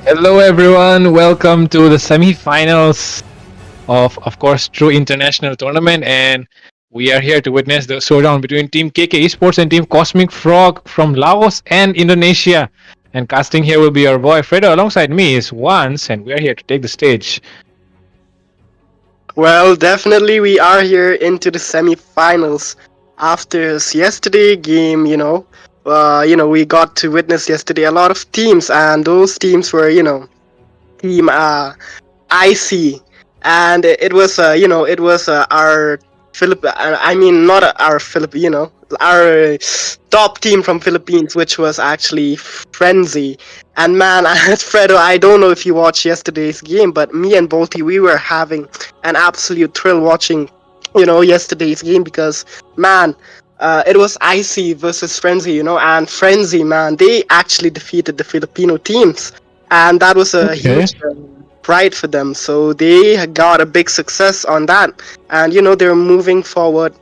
Hello, everyone. Welcome to the semifinals of course, True International Tournament, and we are here to witness the showdown between Team KK Esports and Team Cosmic Frog from Laos and Indonesia. And casting here will be our boy Fredo. Alongside me is Once, and we are here to take the stage. Well, definitely we are here into the semi-finals. After yesterday game, we got to witness yesterday a lot of teams, and those teams were, team IC, and it was our I mean not our our top team from Philippines, which was actually Frenzy. And man, Fredo, I don't know if you watched yesterday's game, but me and Bolty, we were having an absolute thrill watching, yesterday's game because man. It was IC versus Frenzy, and Frenzy, man, they actually defeated the Filipino teams, and that was a Okay. huge pride for them. So they got a big success on that, and they're moving forward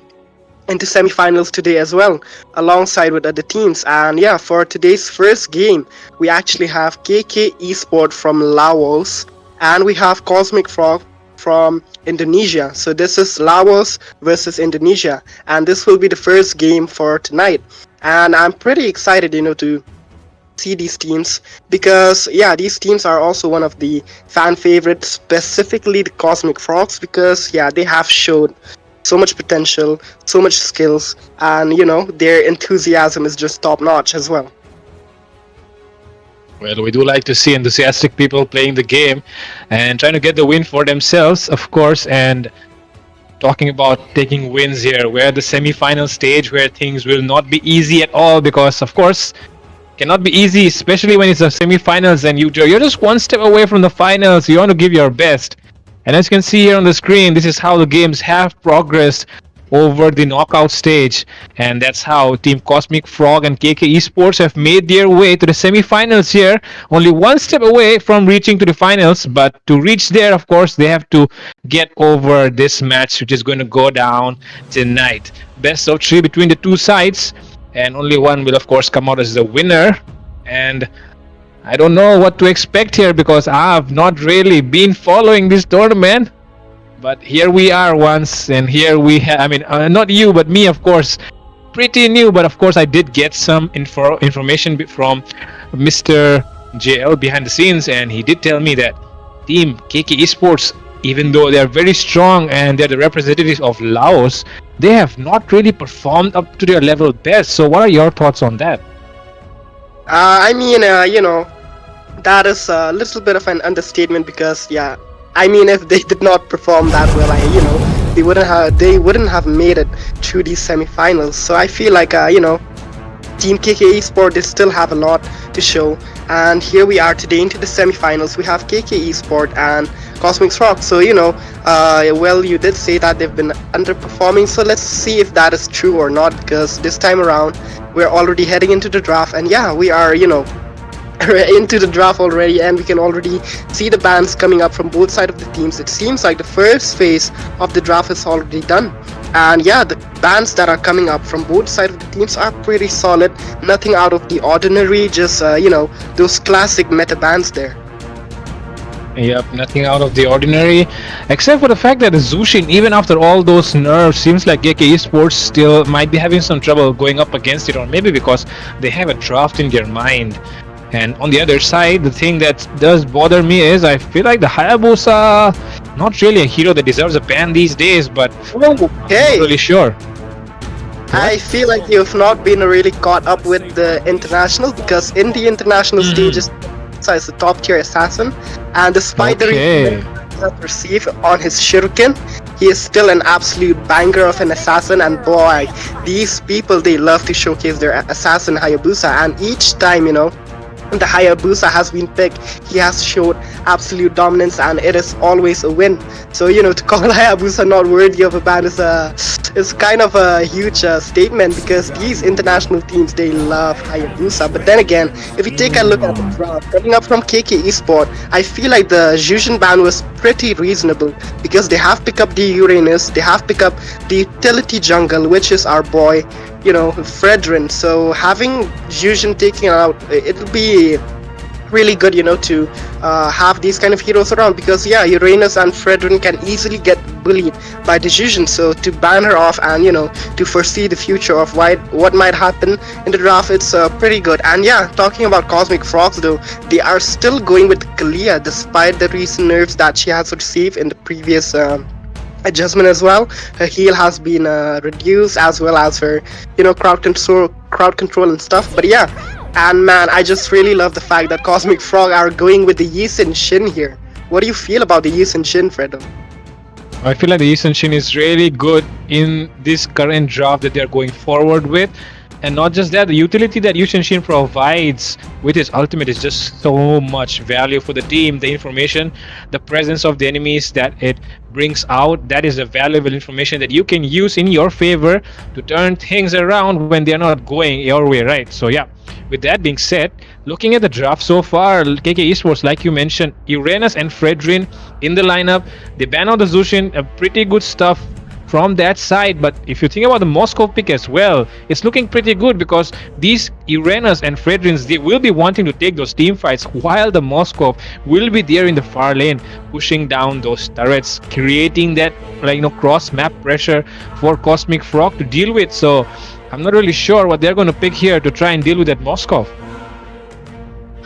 into semifinals today as well, alongside with other teams. And yeah, for today's first game, we actually have KK Esport from Laos, and we have Cosmic Frog from Indonesia. So this is Laos versus Indonesia, and this will be the first game for tonight. And I'm pretty excited, to see these teams because yeah, these teams are also one of the fan favorites, specifically the Cosmic Frogs, because yeah, they have showed so much potential, so much skills, and their enthusiasm is just top notch as well. Well, we do like to see enthusiastic people playing the game and trying to get the win for themselves, of course. And talking about taking wins here, we're at the semi-final stage where things will not be easy at all because, of course, cannot be easy, especially when it's the semi-finals and you're just one step away from the finals. You want to give your best. And as you can see here on the screen, this is how the games have progressed over the knockout stage, and that's how Team Cosmic Frog and KK Esports have made their way to the semi-finals here, only one step away from reaching to the finals. But to reach there, of course, they have to get over this match, which is going to go down tonight. Best of three between the two sides, and only one will, of course, come out as the winner. And I don't know what to expect here because I've not really been following this tournament. But here we are once, and here we have, I mean, not you, but me, of course, pretty new. But of course, I did get some information from Mr. JL behind the scenes, and he did tell me that Team KK Esports, even though they are very strong and they're the representatives of Laos, they have not really performed up to their level best. So, what are your thoughts on that? I mean, that is a little bit of an understatement because yeah, I mean, if they did not perform that well, they wouldn't have made it through these semifinals. So I feel like Team KK Esport, they still have a lot to show. And here we are today into the semifinals. We have KK Esport and Cosmic Rock. So well, you did say that they've been underperforming. So let's see if that is true or not. Because this time around, we're already heading into the draft, and yeah, we are into the draft already, and we can already see the bans coming up from both sides of the teams. It seems like the first phase of the draft is already done, and yeah, the bans that are coming up from both sides of the teams are pretty solid. Nothing out of the ordinary, just those classic meta bans there. Yep, nothing out of the ordinary, except for the fact that Zushin, even after all those nerfs, seems like KK Esports still might be having some trouble going up against it, or maybe because they have a draft in their mind. And on the other side, the thing that does bother me is I feel like the Hayabusa, not really a hero that deserves a ban these days, but I'm not Okay, really sure. I feel like you've not been really caught up with the international, because in the international stages, is a top tier assassin, and despite the Okay. that received on his shuriken, he is still an absolute banger of an assassin. And boy, these people, they love to showcase their assassin Hayabusa, and each time the Hayabusa has been picked, he has showed absolute dominance, and it is always a win. So to call Hayabusa not worthy of a ban is kind of a huge statement, because these international teams, they love Hayabusa. But then again, if you take a look at the draft coming up from KK Esport, I feel like the Jushin ban was pretty reasonable, because they have picked up the Uranus, they have picked up the utility jungle, which is our boy Fredrin. So having Jushin taken out, it'll be really good, to have these kind of heroes around, because yeah, Uranus and Fredrin can easily get bullied by decisions. So to ban her off and to foresee the future of what might happen in the draft, it's pretty good. And yeah, talking about Cosmic Frogs though, they are still going with Kalia despite the recent nerfs that she has received in the previous. Adjustment as well. Her heal has been reduced, as well as her, crowd control and stuff. But yeah, and man, I just really love the fact that Cosmic Frog are going with the Yisin Shin here. What do you feel about the Yisin Shin, Fredo? I feel like the Eastern Shin is really good in this current draft that they're going forward with. And not just that, the utility that Yushin Shin provides with his ultimate is just so much value for the team. The information, the presence of the enemies that it brings out, that is a valuable information that you can use in your favor to turn things around when they're not going your way, right? So yeah, with that being said, looking at the draft so far, KK Esports, like you mentioned, Uranus and Fredrin in the lineup. They ban out the Zushin, a pretty good stuff from that side. But if you think about the Moscow pick as well, it's looking pretty good, because these Uranus and Fredrins, they will be wanting to take those team fights, while the Moscow will be there in the far lane pushing down those turrets, creating that cross map pressure for Cosmic Frog to deal with. So I'm not really sure what they're going to pick here to try and deal with that Moscow.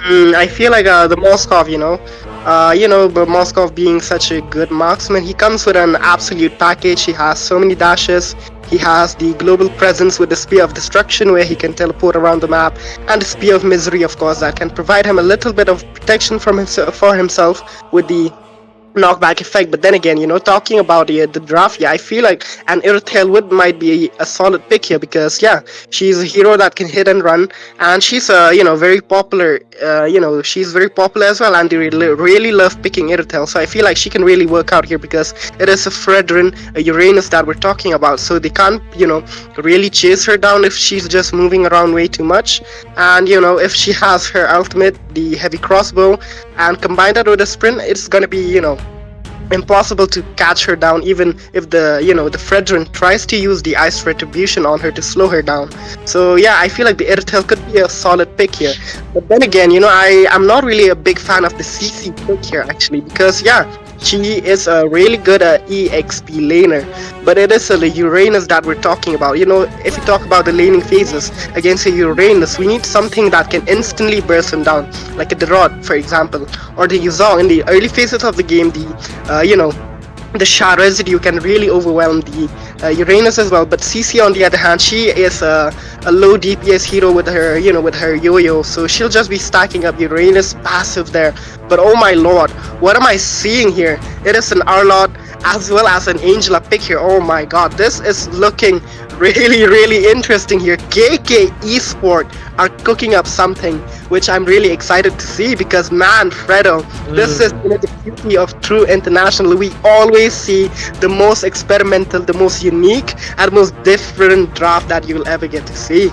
I feel like the Moskov, but Moskov being such a good marksman, he comes with an absolute package. He has so many dashes. He has the global presence with the Spear of Destruction, where he can teleport around the map, and the Spear of Misery, of course, that can provide him a little bit of protection for himself with the knockback effect. But then again, talking about the draft, yeah, I feel like an Irritail Wood might be a solid pick here, because yeah, she's a hero that can hit and run, and she's very popular. She's very popular as well, and they really love picking Irritail. So I feel like she can really work out here, because it is a Fredrin, a Uranus that we're talking about. So they can't really chase her down if she's just moving around way too much. And if she has her ultimate, the heavy crossbow, and combine that with a sprint, it's gonna be impossible to catch her down, even if the Fredrin tries to use the Ice Retribution on her to slow her down. So yeah, I feel like the Irritail could be a solid pick here. But then again, I'm not really a big fan of the CC pick here, actually, because yeah, she is a really good EXP laner, but it is a Uranus that we're talking about. If you talk about the laning phases against a Uranus, we need something that can instantly burst him down, like a Derod, for example, or the Yuzong. In the early phases of the game, the Sha residue can really overwhelm the Uranus as well. But CC, on the other hand, she is a low DPS hero with her yo-yo, so she'll just be stacking up Uranus passive there. But oh my lord, what am I seeing here? It is an Arlott as well as an Angela pick here. Oh my god, this is looking really interesting here. KK Esport are cooking up something which I'm really excited to see, because man, Fredo, this is the beauty of true international. We always see the most experimental, the most unique, and most different draft that you will ever get to see.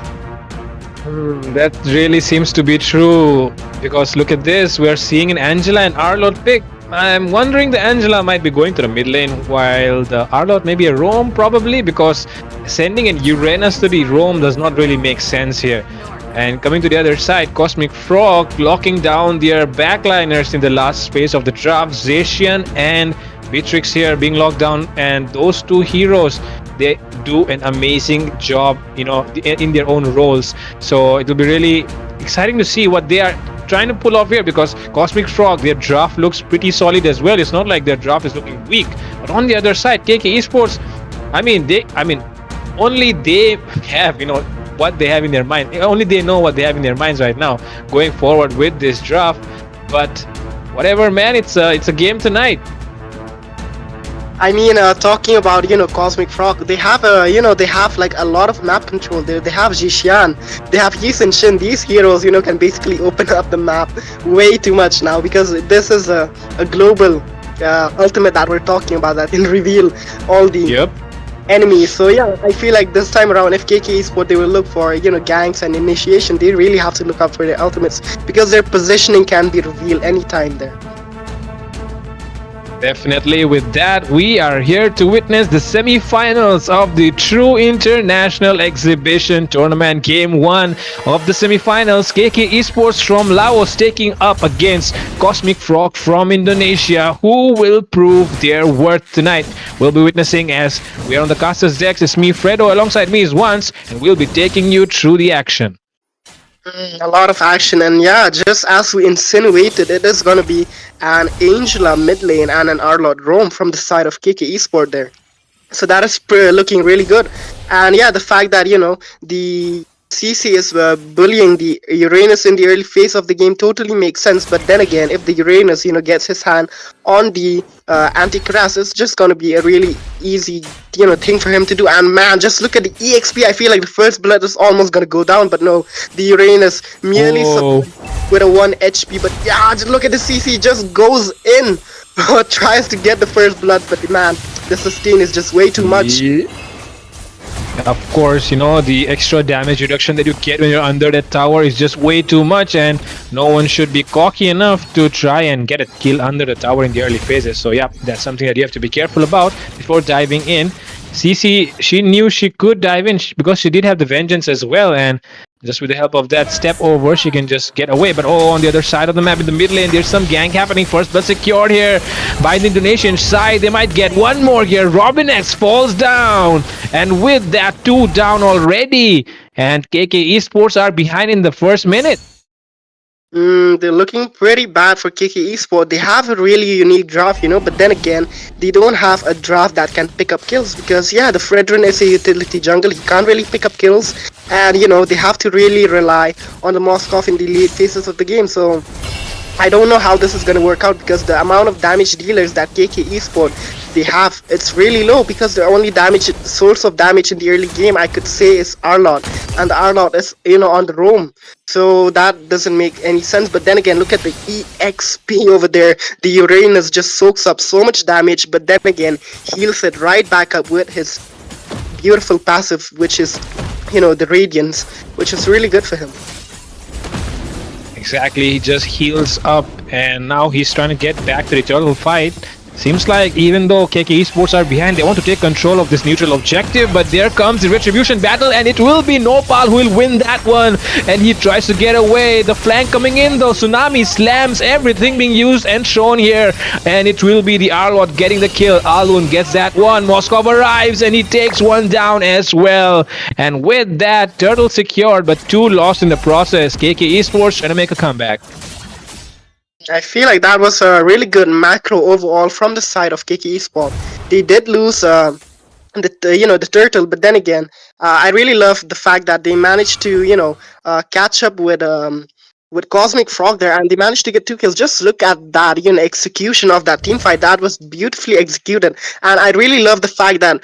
That really seems to be true, because look at this, we're seeing an Angela and Arlott pick. I'm wondering the Angela might be going to the mid lane, while the Arlott may be a roam, probably, because sending an Uranus to the roam does not really make sense here. And coming to the other side, Cosmic Frog locking down their backliners in the last phase of the draft. Zacian and Beatrix here being locked down, and those two heroes, they do an amazing job, in their own roles. So it will be really exciting to see what they are trying to pull off here, because Cosmic Frog, their draft looks pretty solid as well. It's not like their draft is looking weak. But on the other side, KK Esports, only they have, what they have in their mind. Only they know what they have in their minds right now, going forward with this draft. But whatever, man, it's a game tonight. I mean, talking about Cosmic Frog, they have like a lot of map control there. They have Jishan, they have Yisin Shin. These heroes can basically open up the map way too much now, because this is a global ultimate that we're talking about that will reveal all the enemies. So yeah, I feel like this time around, if KK Esport, they will look for ganks and initiation, they really have to look out for their ultimates, because their positioning can be revealed anytime there. Definitely, with that, we are here to witness the semi-finals of the True International Exhibition Tournament. Game 1 of the semi-finals. KK Esports from Laos taking up against Cosmic Frog from Indonesia. Who will prove their worth tonight? We'll be witnessing as we are on the caster's decks. It's me, Fredo, alongside me is Once, and we'll be taking you through the action. A lot of action, and yeah, just as we insinuated, it is gonna be an Angela mid lane and an Arlott roam from the side of KK Esport there. So that is looking really good. And yeah, the fact that the CC is bullying the Uranus in the early phase of the game totally makes sense. But then again, if the Uranus gets his hand on the anti-Crass, it's just gonna be a really easy thing for him to do. And man, just look at the EXP. I feel like the first blood is almost gonna go down, but no, the Uranus merely Oh, with a 1 HP. But yeah, just look at the CC, just goes in. Tries to get the first blood, but man, the sustain is just way too much. yeah. Of course, the extra damage reduction that you get when you're under that tower is just way too much, and no one should be cocky enough to try and get a kill under the tower in the early phases. So, yeah, that's something that you have to be careful about before diving in. CC, she knew she could dive in because she did have the vengeance as well, and just with the help of that step over, she can just get away. But on the other side of the map in the mid lane, there's some gank happening. First blood secured here by the Indonesian side. They might get one more here. Robin X falls down, and with that, 2 down already. And KK Esports are behind in the first minute. They're looking pretty bad for KK Esport. They have a really unique draft, but then again, they don't have a draft that can pick up kills because, yeah, the Fredrin is a utility jungle. He can't really pick up kills, and they have to really rely on the Moskov in the late phases of the game. So I don't know how this is going to work out because the amount of damage dealers that KK Esport they have, it's really low because the only source of damage in the early game I could say is Arlott, and the Arlott is on the roam, so that doesn't make any sense. But then again, look at the EXP over there. The Uranus just soaks up so much damage, but then again heals it right back up with his beautiful passive, which is the Radiance, which is really good for him. Exactly, he just heals up, and now he's trying to get back to the turtle fight. Seems like even though KK Esports are behind, they want to take control of this neutral objective, but there comes the retribution battle, and it will be Nopal who will win that one, and he tries to get away. The flank coming in though, Tsunami slams everything being used and shown here, and it will be the Arlott getting the kill. Alun gets that one, Moskov arrives, and he takes one down as well. And with that, turtle secured, but 2 lost in the process. KK Esports trying to make a comeback. I feel like that was a really good macro overall from the side of KK Esport. They did lose the turtle, but then again, I really love the fact that they managed to catch up with Cosmic Frog there, and they managed to get 2 kills. Just look at that execution of that team fight. That was beautifully executed, and I really love the fact that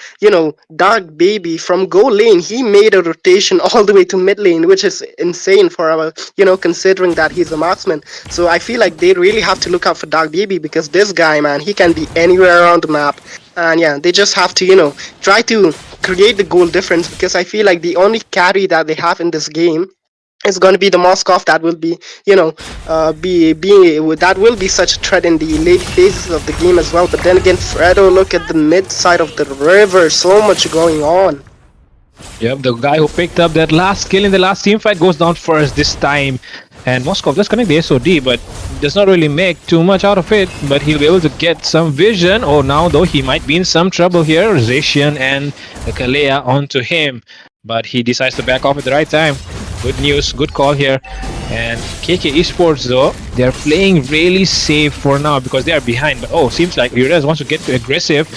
Dark Baby from Go lane, he made a rotation all the way to mid lane, which is insane for our considering that he's a marksman. So I feel like they really have to look out for Dark Baby because this guy, man, he can be anywhere around the map. And yeah, they just have to try to create the goal difference because I feel like the only carry that they have in this game is going to be the Moskov that will be that will be such a threat in the late phases of the game as well. But then again, Fredo, look at the mid side of the river, so much going on. Yep, the guy who picked up that last kill in the last team fight goes down first this time. And Moskov does connect the SOD, but does not really make too much out of it. But he'll be able to get some vision. Oh, now though, he might be in some trouble here. Zacian and the Kalea onto him. But he decides to back off at the right time. Good news, good call here. And KK Esports though, they're playing really safe for now because they are behind. But oh, seems like Urez wants to get too aggressive.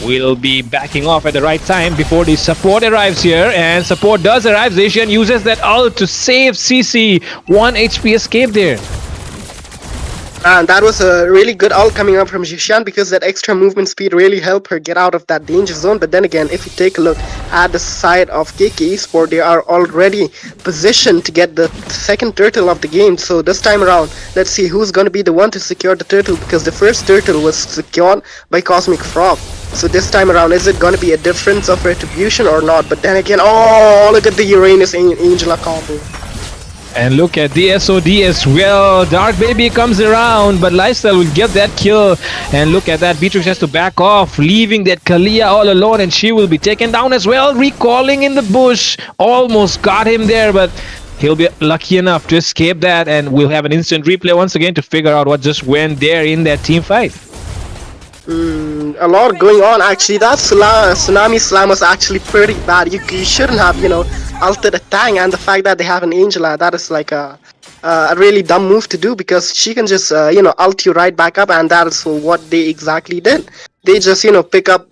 We'll be backing off at the right time before the support arrives here. And support does arrive. Zacian uses that ult to save CC. 1 HP escape there. And that was a really good ult coming up from Zishan because that extra movement speed really helped her get out of that danger zone. But then again, if you take a look at the side of KK Esport, they are already positioned to get the second turtle of the game. So this time around, let's see who's going to be the one to secure the turtle because the first turtle was secured by Cosmic Frog. So this time around, is it going to be a difference of retribution or not? But then again, oh, look at the Uranus Angela combo. And look at the SOD as well. Dark Baby comes around, but Lifestyle will get that kill. And look at that. Beatrix has to back off, leaving that Kalia all alone, and she will be taken down as well. Recalling in the bush. Almost got him there, but he'll be lucky enough to escape that. And we'll have an instant replay once again to figure out what just went there in that team fight. A lot going on actually. That tsunami slam was actually pretty bad. You shouldn't have altered a Tang, and the fact that they have an Angela, that is like a really dumb move to do, because she can just ult you right back up, and that is what they exactly did. They just pick up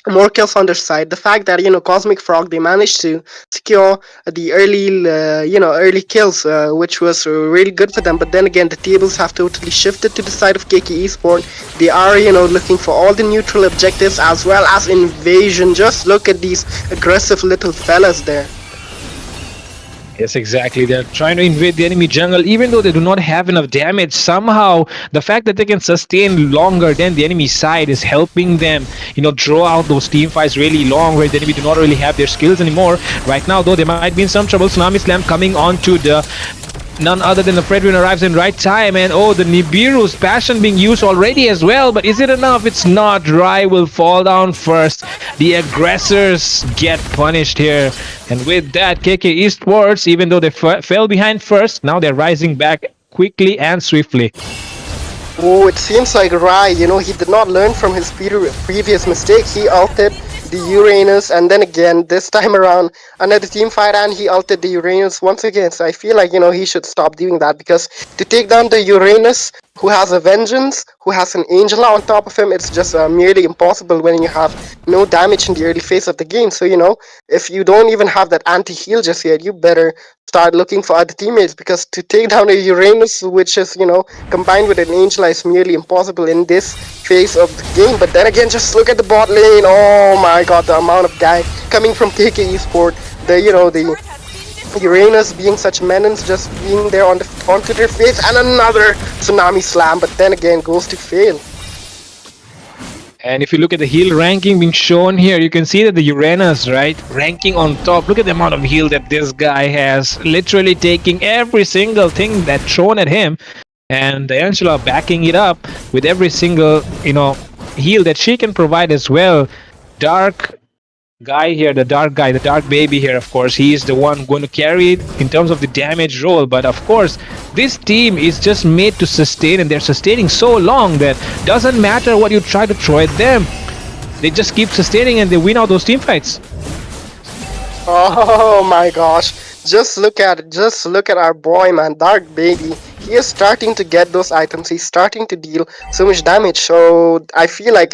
more kills on their side. The fact that Cosmic Frog, they managed to secure the early kills, which was really good for them. But then again, the tables have totally shifted to the side of KK Esport. They are looking for all the neutral objectives as well as invasion. Just look at these aggressive little fellas there. Yes, exactly. They're trying to invade the enemy jungle, even though they do not have enough damage. Somehow, the fact that they can sustain longer than the enemy side is helping them, draw out those team fights really long, where the enemy do not really have their skills anymore. Right now, though, they might be in some trouble. Tsunami Slam coming onto the none other than the Fredwin arrives in right time, and oh, the Nibiru's passion being used already as well, but is it enough? It's not. Rai will fall down first. The aggressors get punished here, and with that, KK Esports, even though they fell behind first, now they're rising back quickly and swiftly. Oh, it seems like Rai, he did not learn from his previous mistake. He ulted the Uranus, and then again, this time around, another team fight, and he ulted the Uranus once again. So I feel like, he should stop doing that, because to take down the Uranus, who has a Vengeance, who has an Angela on top of him, it's just merely impossible when you have no damage in the early phase of the game. So, if you don't even have that anti-heal just yet, you better start looking for other teammates, because to take down a Uranus, which is, combined with an Angela, is merely impossible in this phase of the game. But then again, just look at the bot lane. Oh my god, the amount of guy coming from KK Esport. The Uranus being such menace, just being there onto their face, and another tsunami slam, but then again goes to fail. And if you look at the heal ranking being shown here, you can see that the Uranus, right, ranking on top. Look at the amount of heal that this guy has, literally taking every single thing that's shown at him, and the Angela backing it up with every single, heal that she can provide as well. Dark guy here, the dark guy, the dark baby here, of course, he is the one going to carry it in terms of the damage roll. But of course, this team is just made to sustain, and they're sustaining so long that doesn't matter what you try to throw at them. They just keep sustaining and they win out those team fights. Oh my gosh, just look at our boy, man, Dark Baby. He is starting to get those items. He's starting to deal so much damage. So I feel like,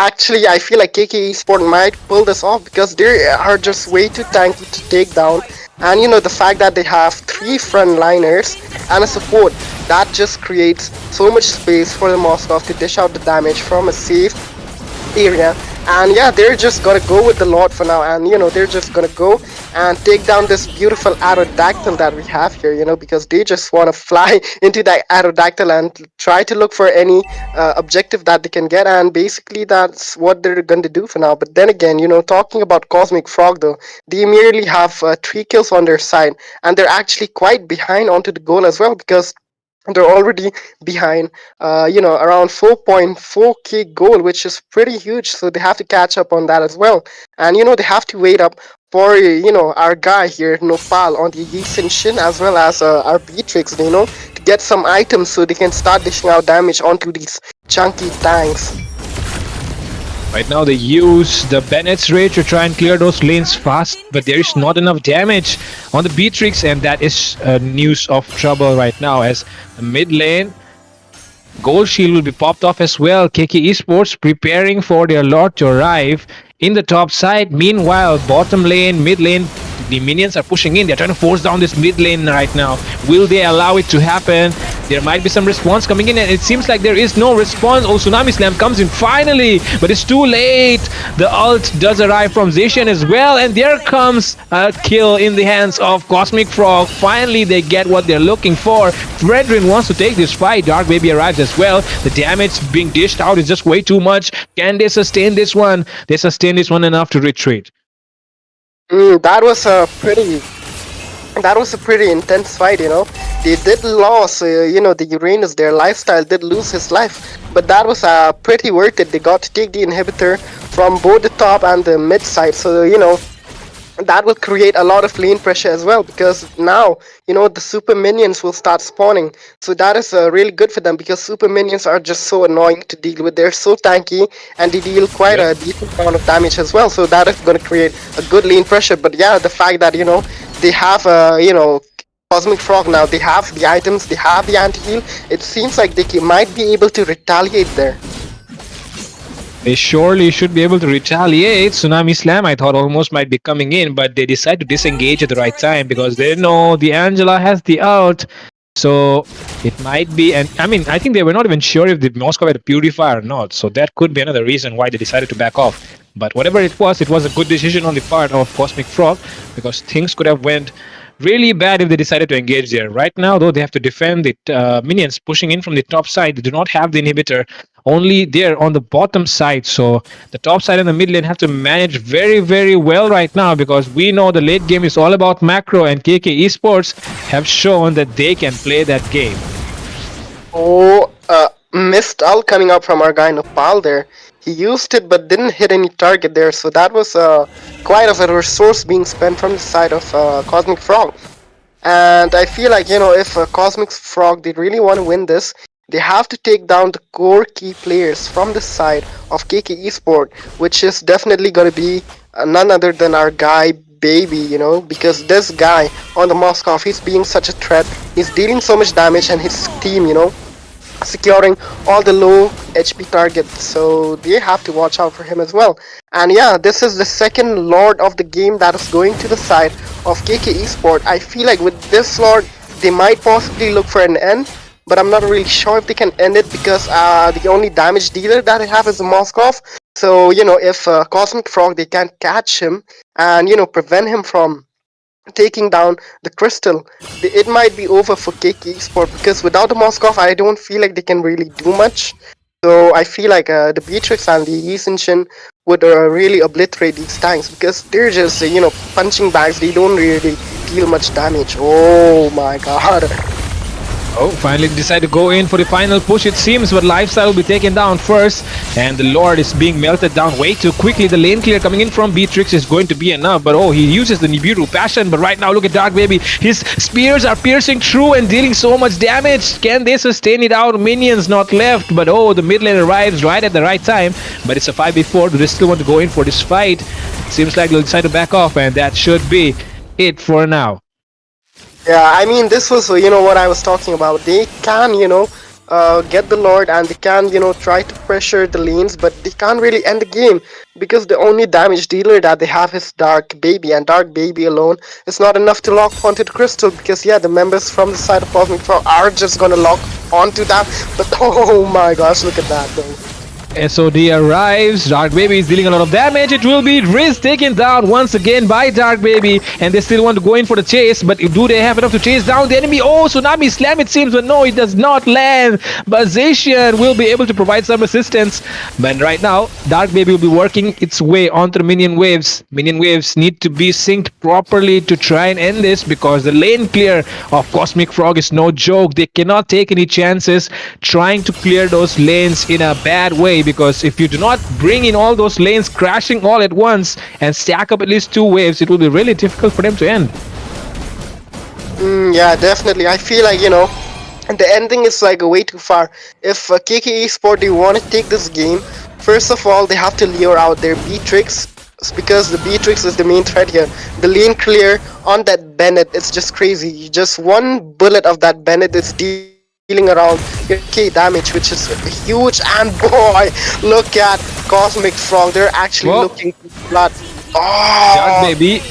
actually, I feel like KK Esport might pull this off, because they are just way too tanky to take down. And the fact that they have 3 frontliners and a support, that just creates so much space for the Moskov to dish out the damage from a safe area. And yeah, they're just gonna go with the Lord for now, and they're just gonna go and take down this beautiful Aerodactyl that we have here, because they just want to fly into that Aerodactyl and try to look for any objective that they can get, and basically that's what they're going to do for now. But then again, talking about Cosmic Frog though, they merely have 3 kills on their side, and they're actually quite behind onto the goal as well, because they're already behind around 4.4k goal, which is pretty huge, so they have to catch up on that as well. And they have to wait up for our guy here, Nopal, on the Yisin Shin, as well as our Beatrix, to get some items so they can start dishing out damage onto these chunky tanks. Right now they use the Bennett's Rage to try and clear those lanes fast, but there is not enough damage on the Beatrix, and that is news of trouble right now, as the mid lane Gold Shield will be popped off as well. KK Esports preparing for their Lord to arrive in the top side. Meanwhile, bottom lane, mid lane, the minions are pushing in. They're trying to force down this mid lane right now. Will they allow it to happen? There might be some response coming in, and it seems like there is no response. Oh, Tsunami Slam comes in finally, but it's too late. The ult does arrive from Zetian as well, and there comes a kill in the hands of Cosmic Frog. Finally, they get what they're looking for. Fredrin wants to take this fight. Dark Baby arrives as well. The damage being dished out is just way too much. Can they sustain this one? They sustain this one enough to retreat. That was a pretty that was a pretty intense fight, They did lose, the Uranus, their lifestyle did lose his life, but that was pretty worth it. They got to take the inhibitor from both the top and the mid side, so that will create a lot of lane pressure as well, because now the super minions will start spawning, so that is really good for them, because super minions are just so annoying to deal with. They're so tanky, and they deal quite Yep. a decent amount of damage as well, so that is going to create a good lane pressure. But yeah, the fact that they have Cosmic Frog now, they have the items, they have the anti-heal, it seems like they might be able to retaliate there. They surely should be able to retaliate. Tsunami Slam, I thought, almost might be coming in, but they decide to disengage at the right time because they know the Angela has the ult. So it might be, and I mean, I think they were not even sure if the Moscow had a purifier or not. So that could be another reason why they decided to back off. But whatever it was a good decision on the part of Cosmic Frog, because things could have went really bad if they decided to engage there. Right now, though, they have to defend the minions pushing in from the top side. They do not have the inhibitor, only there on the bottom side. So the top side and the mid lane have to manage very, very well right now, because we know the late game is all about macro, and KK Esports have shown that they can play that game. Oh, missed ult coming out from our guy Nepal there. He used it but didn't hit any target there, so that was quite of a resource being spent from the side of Cosmic Frog. And I feel like, if Cosmic Frog, they really want to win this, they have to take down the core key players from the side of KK Esport, which is definitely going to be none other than our guy Baby, because this guy on the Moskov, he's being such a threat. He's dealing so much damage, and his team, securing all the low HP targets, so they have to watch out for him as well. And yeah, this is the second Lord of the game that is going to the side of KK Esport. I feel like with this Lord, they might possibly look for an end, but I'm not really sure if they can end it, because the only damage dealer that I have is Moskov. So, if Cosmic Frog, they can catch him and, prevent him from taking down the crystal, it might be over for KK Sport, because without the Moskov, I don't feel like they can really do much. So I feel like the Beatrix and the Yi Shin would really obliterate these tanks, because they're just punching bags. They don't really deal much damage. Oh my god. Oh, finally decide to go in for the final push, it seems, but Lifestyle will be taken down first, and the Lord is being melted down way too quickly. The lane clear coming in from Beatrix is going to be enough, but oh, he uses the Nibiru Passion, but right now, look at Dark Baby. His spears are piercing through and dealing so much damage. Can they sustain it out? Minions not left, but oh, the mid lane arrives right at the right time, but it's a 5v4. Do they still want to go in for this fight? Seems like they'll decide to back off, and that should be it for now. Yeah, I mean, this was, what I was talking about. They can, get the Lord, and they can, try to pressure the lanes, but they can't really end the game, because the only damage dealer that they have is Dark Baby, and Dark Baby alone is not enough to lock onto the crystal, because yeah, the members from the side of Cosmic Frog are just gonna lock onto that, but oh my gosh, look at that though. SOD arrives. Dark Baby is dealing a lot of damage. It will be Riz taken down once again by Dark Baby, and they still want to go in for the chase, but do they have enough to chase down the enemy? Oh, Tsunami Slam, it seems, but no, it does not land. But Zacian will be able to provide some assistance. But right now, Dark Baby will be working its way onto the minion waves. Minion waves need to be synced properly to try and end this, because the lane clear of Cosmic Frog is no joke. They cannot take any chances trying to clear those lanes in a bad way, because if you do not bring in all those lanes crashing all at once and stack up at least 2 waves, it will be really difficult for them to end. Yeah, definitely. I feel like, the ending is like way too far. If KK Esport, they want to take this game, first of all, they have to lure out their Beatrix, because the Beatrix is the main threat here. The lane clear on that Bennett, it's just crazy. Just one bullet of that Bennett is dealing around K damage, which is huge. And boy, look at Cosmic Frog. They're actually looking for blood. Oh. Dark Baby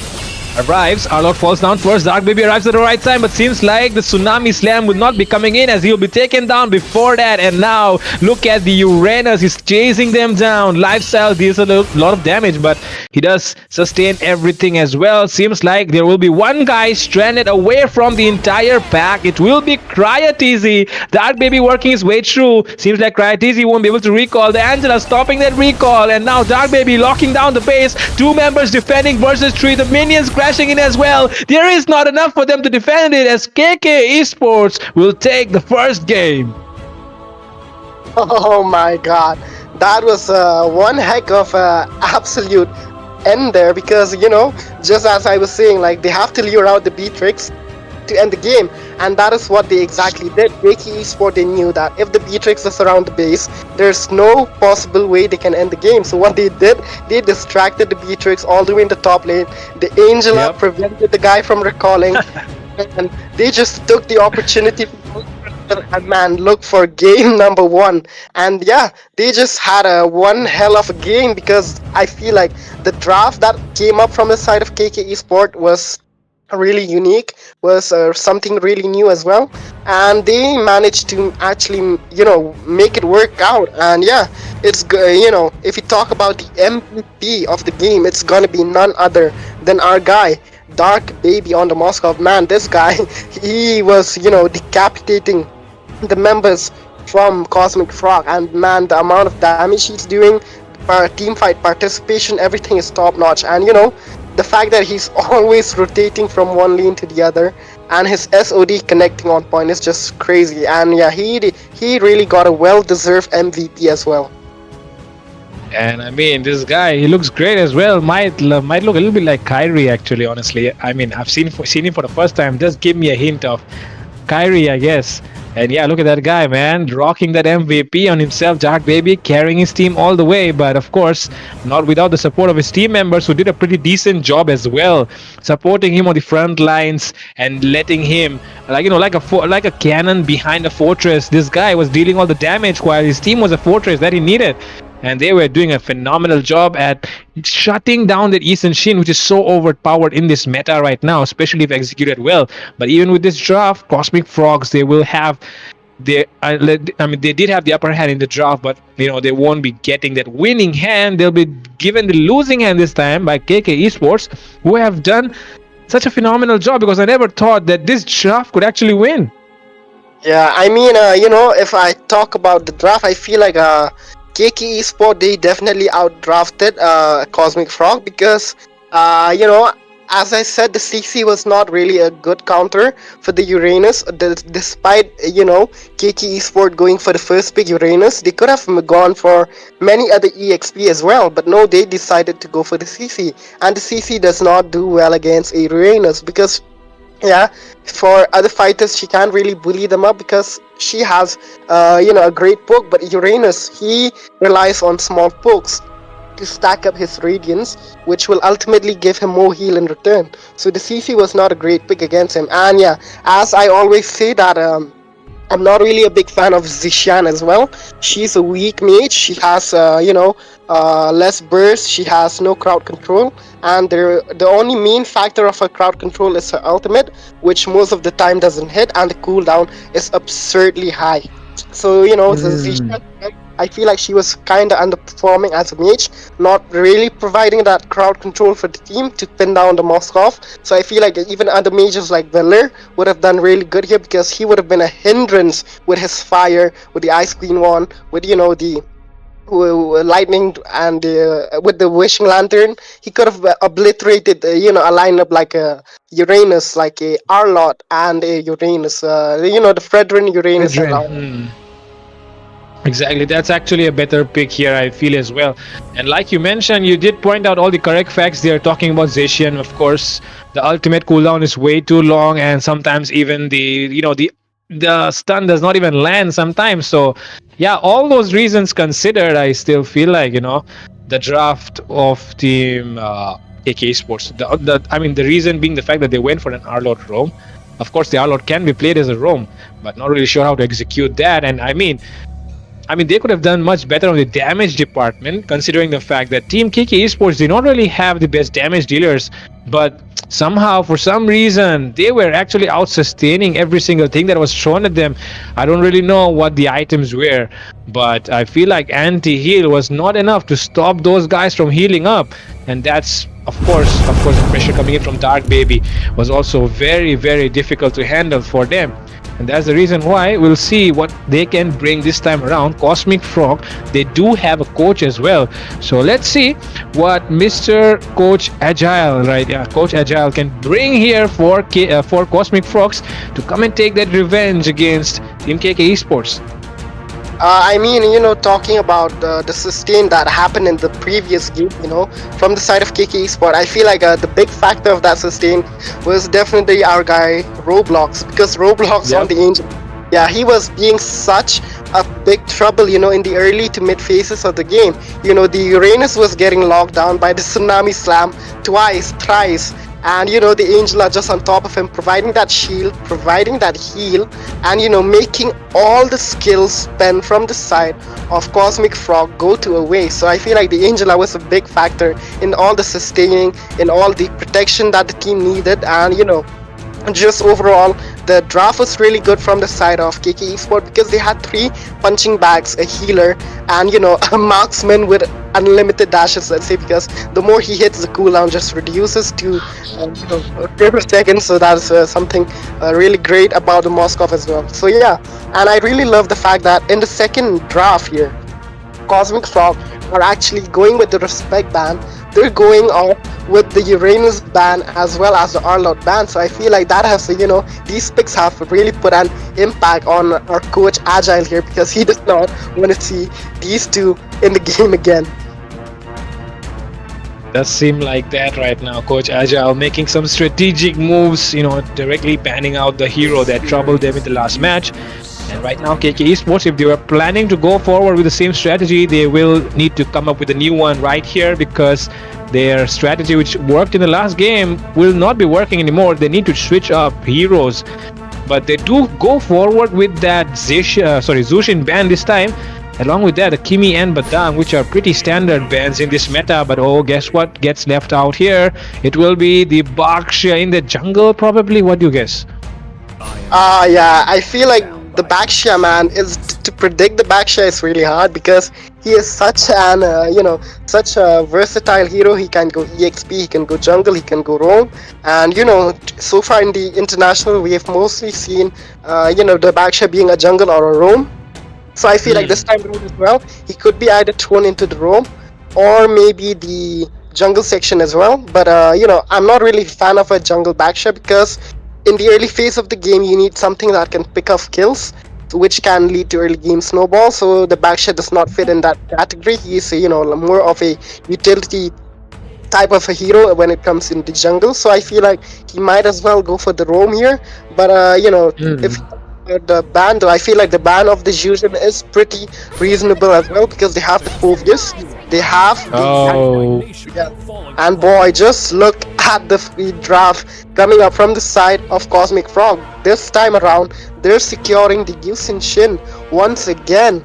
arrives. Arlok falls down first. Dark Baby arrives at the right time, but seems like the Tsunami Slam will not be coming in, as he'll be taken down before that. And now look at the Uranus. He's chasing them down. Lifestyle deals a lot of damage, but he does sustain everything as well. Seems like there will be one guy stranded away from the entire pack. It will be Cryotz. Dark Baby working his way through. Seems like Cryotz won't be able to recall. The Angela stopping that recall, and now Dark Baby locking down the base. 2 members defending versus 3. The minions grab crashing in as well. There is not enough for them to defend it as KK Esports will take the first game. Oh my god, that was one heck of absolute end there because just as I was saying, like they have to lure out the Beatrix to end the game, and that is what they exactly did. Reiki Esport, they knew that if the Beatrix is around the base, there's no possible way they can end the game. So what they did, they distracted the Beatrix all the way in the top lane. The Angela Yep. prevented the guy from recalling, and they just took the opportunity and man, look for game number one. And yeah, they just had a one hell of a game because I feel like the draft that came up from the side of KK Esport was really unique, was something really new as well, and they managed to actually make it work out. And yeah, if you talk about the MVP of the game, it's gonna be none other than our guy Dark Baby on the Moscow. Man, this guy, he was decapitating the members from Cosmic Frog, and man, the amount of damage he's doing, team fight participation, everything is top notch. And the fact that he's always rotating from one lane to the other, and his SOD connecting on point is just crazy. And yeah, he really got a well-deserved MVP as well. And I mean, this guy, he looks great as well. Might look a little bit like Kyrie, actually. Honestly, I mean, I've seen him for the first time. Just give me a hint of Kyrie, I guess. And yeah, look at that guy, man, rocking that MVP on himself, Dark Baby, carrying his team all the way. But of course, not without the support of his team members, who did a pretty decent job as well, supporting him on the front lines and letting him, like a cannon behind a fortress. This guy was dealing all the damage while his team was a fortress that he needed. And they were doing a phenomenal job at shutting down that Eastern Shin, which is so overpowered in this meta right now, especially if executed well. But even with this draft, Cosmic Frogs, they will have they did have the upper hand in the draft, but they won't be getting that winning hand. They'll be given the losing hand this time by KK Esports, who have done such a phenomenal job, because I never thought that this draft could actually win. Yeah, I mean, if I talk about the draft, I feel like KK Esport, they definitely outdrafted Cosmic Frog because, as I said, the CC was not really a good counter for the Uranus. Despite, KK Esport going for the first pick Uranus, they could have gone for many other EXP as well. But no, they decided to go for the CC. And the CC does not do well against a Uranus because, yeah, for other fighters, she can't really bully them up because she has, a great poke. But Uranus, he relies on small pokes to stack up his radiance, which will ultimately give him more heal in return. So the CC was not a great pick against him. And yeah, as I always say that I'm not really a big fan of Zishan as well. She's a weak mage. She has, less burst. She has no crowd control, and the only main factor of her crowd control is her ultimate, which most of the time doesn't hit, and the cooldown is absurdly high. So Zishan, I feel like she was kind of underperforming as a mage, not really providing that crowd control for the team to pin down the Moskov. So I feel like even other mages like Velir would have done really good here because he would have been a hindrance with his fire, with the Ice Queen one, with the lightning, and with the wishing lantern. He could have obliterated a lineup like a Uranus, like a Arlot and a Uranus, the Fredrin Uranus Arlot. Exactly, that's actually a better pick here, I feel as well. And like you mentioned, you did point out all the correct facts. They are talking about Zacian, of course. The ultimate cooldown is way too long, and sometimes even the stun does not even land sometimes. So yeah, all those reasons considered, I still feel like the draft of team KK Sports. The reason being the fact that they went for an Arlord roam. Of course, the Arlord can be played as a roam, but not really sure how to execute that. And I mean, they could have done much better on the damage department, considering the fact that Team KK Esports did not really have the best damage dealers, but somehow, for some reason, they were actually out-sustaining every single thing that was thrown at them. I don't really know what the items were, but I feel like anti-heal was not enough to stop those guys from healing up, and that's of course, the pressure coming in from Dark Baby was also very, very difficult to handle for them. And that's the reason why we'll see what they can bring this time around. Cosmic Frog, they do have a coach as well. So let's see what Mr. Coach Agile, right? Yeah, Coach Agile can bring here for Cosmic Frogs to come and take that revenge against Team KK Esports. I mean, talking about the sustain that happened in the previous game, from the side of KK Sport, I feel like the big factor of that sustain was definitely our guy Roblox, because Roblox on Yep. the Angel, yeah, he was being such a big trouble, in the early to mid phases of the game. The Uranus was getting locked down by the Tsunami Slam twice, thrice, and the Angel are just on top of him, providing that shield, providing that heal, and making all the skills spent from the side of Cosmic Frog go to a waste. So I feel like the Angela was a big factor in all the sustaining, in all the protection that the team needed, and just overall the draft was really good from the side of KK Esport, because they had 3 punching bags, a healer, and a marksman with unlimited dashes, let's say, because the more he hits, the cooldown just reduces to per second. So that's something really great about the Moskov as well. So yeah, and I really love the fact that in the second draft here, Cosmic Frog are actually going with the respect ban. They're going off with the Uranus ban as well as the Arlout ban. So I feel like that has, these picks have really put an impact on our coach Agile here, because he does not want to see these two in the game again. Does seem like that right now. Coach Agile making some strategic moves, directly panning out the hero that troubled them in the last match. And right now, KK Esports, if they were planning to go forward with the same strategy, they will need to come up with a new one right here, because their strategy, which worked in the last game, will not be working anymore. They need to switch up heroes. But they do go forward with that Zushin ban this time. Along with that, the Kimi and Badang, which are pretty standard bans in this meta. But oh, guess what gets left out here? It will be the Bakshia in the jungle, probably. What do you guess? Yeah, I feel like the Bakshia, man, is to predict the Bakshia is really hard, because he is such an such a versatile hero. He can go EXP, he can go jungle, he can go roam, and so far in the international we have mostly seen the Bakshia being a jungle or a roam. So I feel like this time around as well, he could be either thrown into the roam or maybe the jungle section as well. But I'm not really a fan of a jungle Bakshia, because in the early phase of the game, you need something that can pick up kills, which can lead to early game snowball. So the Bakshia does not fit in that category. He's more of a utility type of a hero when it comes in the jungle. So I feel like he might as well go for the roam here. But if the ban, though, I feel like the ban of the Fusion is pretty reasonable as well, because they have the Phobius, they have the Oh, yeah. And boy, just look at the free draft coming up from the side of Cosmic Frog. This time around, they're securing the Yusin Shin once again.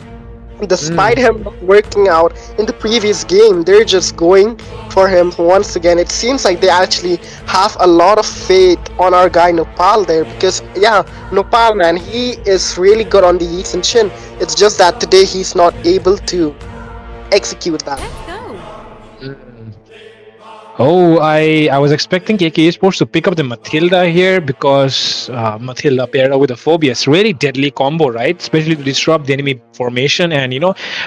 Despite him not working out in the previous game, they're just going for him once again. It seems like they actually have a lot of faith on our guy Nopal there, because yeah, Nopal, man, he is really good on the Yusin Shin. It's just that today he's not able to execute that. Oh, I was expecting KK Esports to pick up the Matilda here, because Matilda paired up with a Phobius. Really deadly combo, right? Especially to disrupt the enemy formation and,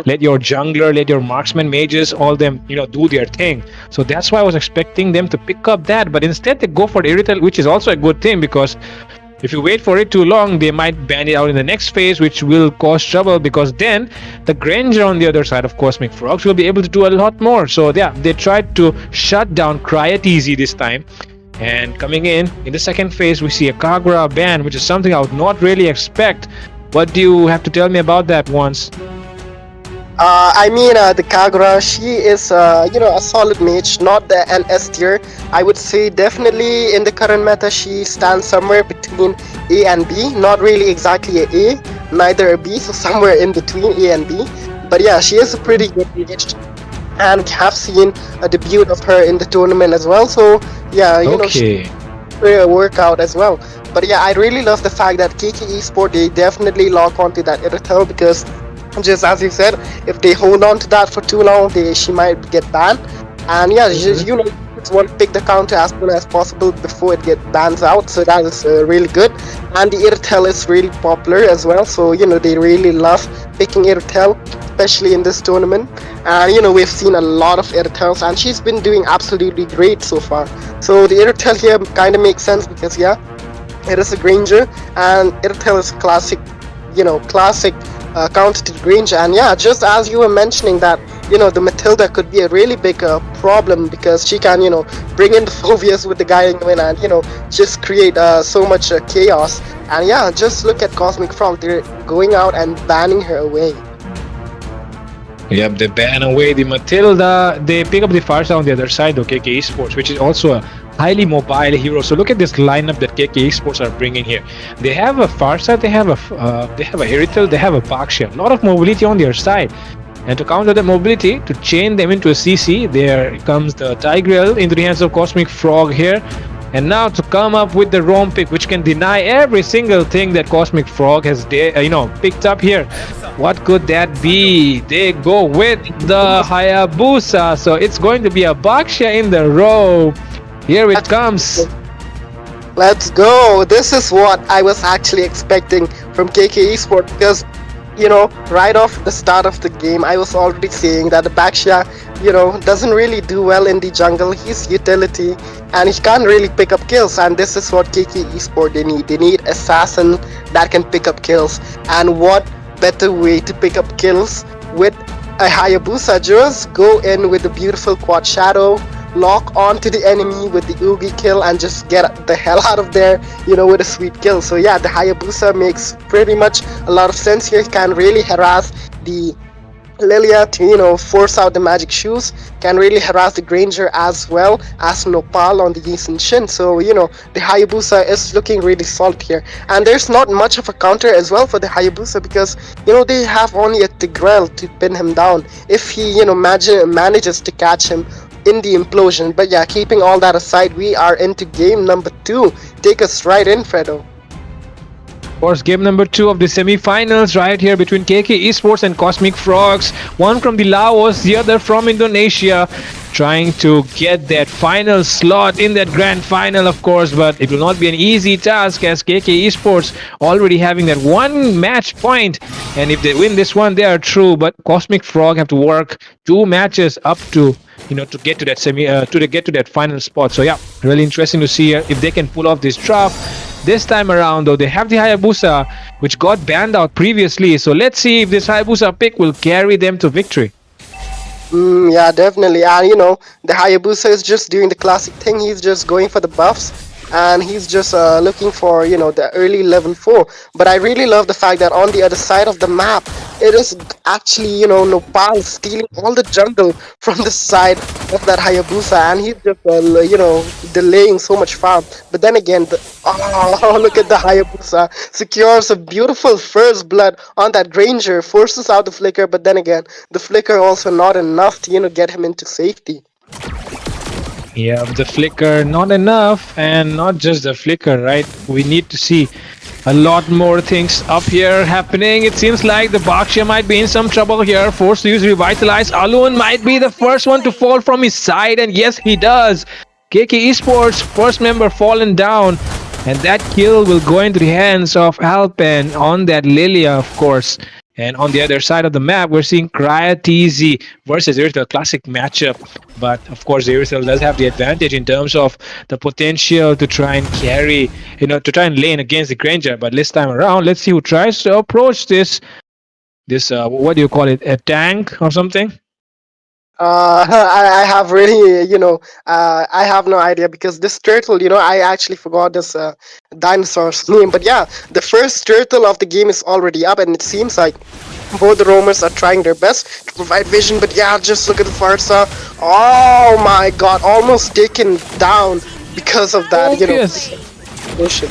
let your jungler, let your marksman mages, all them, do their thing. So that's why I was expecting them to pick up that. But instead they go for the Irrital, which is also a good thing, because if you wait for it too long, they might ban it out in the next phase, which will cause trouble, because then the Granger on the other side of Cosmic Frogs will be able to do a lot more. So yeah, they tried to shut down Cryat easy this time. And coming in the second phase, we see a Kagura ban, which is something I would not really expect. What do you have to tell me about that once? The Kagura, she is, a solid mage, not an S tier. I would say definitely in the current meta, she stands somewhere between A and B. Not really exactly a A, neither a B, so somewhere in between A and B. But yeah, she is a pretty good mage, and we have seen a debut of her in the tournament as well. So yeah, Okay. she workout as well. But yeah, I really love the fact that KK Esport, they definitely lock onto that Irrital, because just as you said, if they hold on to that for too long, she might get banned. And yeah, it's just want to pick the counter as soon as possible before it get bans out. So that is really good. And the Irtel is really popular as well. So they really love picking Irtel, especially in this tournament. And we've seen a lot of Irtels, and she's been doing absolutely great so far. So the Irtel here kind of makes sense because it is a Granger, and Irtel is classic, classic counter to the Granger. And just as you were mentioning that, the Matilda could be a really big problem because she can, bring in the phobias with the guy in and, just create so much chaos. And just look at Cosmic Frog. They're going out and banning her away. Yep, they ban away the Matilda. They pick up the Farsa on the other side, though, KK Esports, which is also a highly mobile hero. So look at this lineup that KK Esports are bringing here. They have a Farsa, they have a Iritel, they have a Bakshia. A lot of mobility on their side. And to counter the mobility, to chain them into a CC, there comes the Tigreal into the hands of Cosmic Frog here. And now to come up with the Rome pick, which can deny every single thing that Cosmic Frog has picked up here. What could that be? They go with the Hayabusa. So it's going to be a Bakshia in the row. Here it comes. Let's go. This is what I was actually expecting from KK Esports because right off the start of the game, I was already saying that the Bakshia, doesn't really do well in the jungle. He's utility, and he can't really pick up kills. And this is what KK Esports they need. They need assassin that can pick up kills. And what better way to pick up kills with a Hayabusa? Just go in with the beautiful quad shadow, lock onto the enemy with the Oogie kill, and just get the hell out of there, with a sweet kill. So the Hayabusa makes pretty much a lot of sense here. He can really harass the Lilia to force out the magic shoes, can really harass the Granger as well as Nopal on the Yisun Shin. So the Hayabusa is looking really solid here, and there's not much of a counter as well for the Hayabusa because they have only a Tigreal to pin him down if he manages to catch him in the implosion. But keeping all that aside, we are into game number 2. Take us right in, Fredo. Of course, game number 2 of the semi-finals right here between KK Esports and Cosmic Frogs. One from the Laos, the other from Indonesia, trying to get that final slot in that grand final, of course, but it will not be an easy task as KK Esports already having that one match point, and if they win this one, they are through. But Cosmic Frog have to work 2 matches up to to get to that get to that final spot. So really interesting to see if they can pull off this drop. This time around, though, they have the Hayabusa, which got banned out previously. So let's see if this Hayabusa pick will carry them to victory. Yeah, definitely. And the Hayabusa is just doing the classic thing. He's just going for the buffs, and he's just looking for the early level 4. But I really love the fact that on the other side of the map, it is actually Nopal stealing all the jungle from the side of that Hayabusa, and he's just delaying so much farm. But then again, look at the Hayabusa secures a beautiful first blood on that Granger, forces out the flicker. But then again, the flicker also not enough to get him into safety. Yeah, the flicker not enough, and not just the flicker, right? We need to see a lot more things up here happening. It seems like the Bakshia might be in some trouble here, forced to use Revitalize. Alun might be the first one to fall from his side, and yes, he does. KK Esports first member fallen down, and that kill will go into the hands of Alpen on that Lilia, of course. And on the other side of the map, we're seeing Crya TZ versus Irithel, classic matchup. But of course, the Irithel does have the advantage in terms of the potential to try and carry, to try and lane against the Granger. But this time around, let's see who tries to approach this what do you call it, a tank or something? I have really, I have no idea because this turtle, I actually forgot this dinosaur's name. But the first turtle of the game is already up, and it seems like both the roamers are trying their best to provide vision. But just look at the Farsa. Oh my god, almost taken down because of that, vision.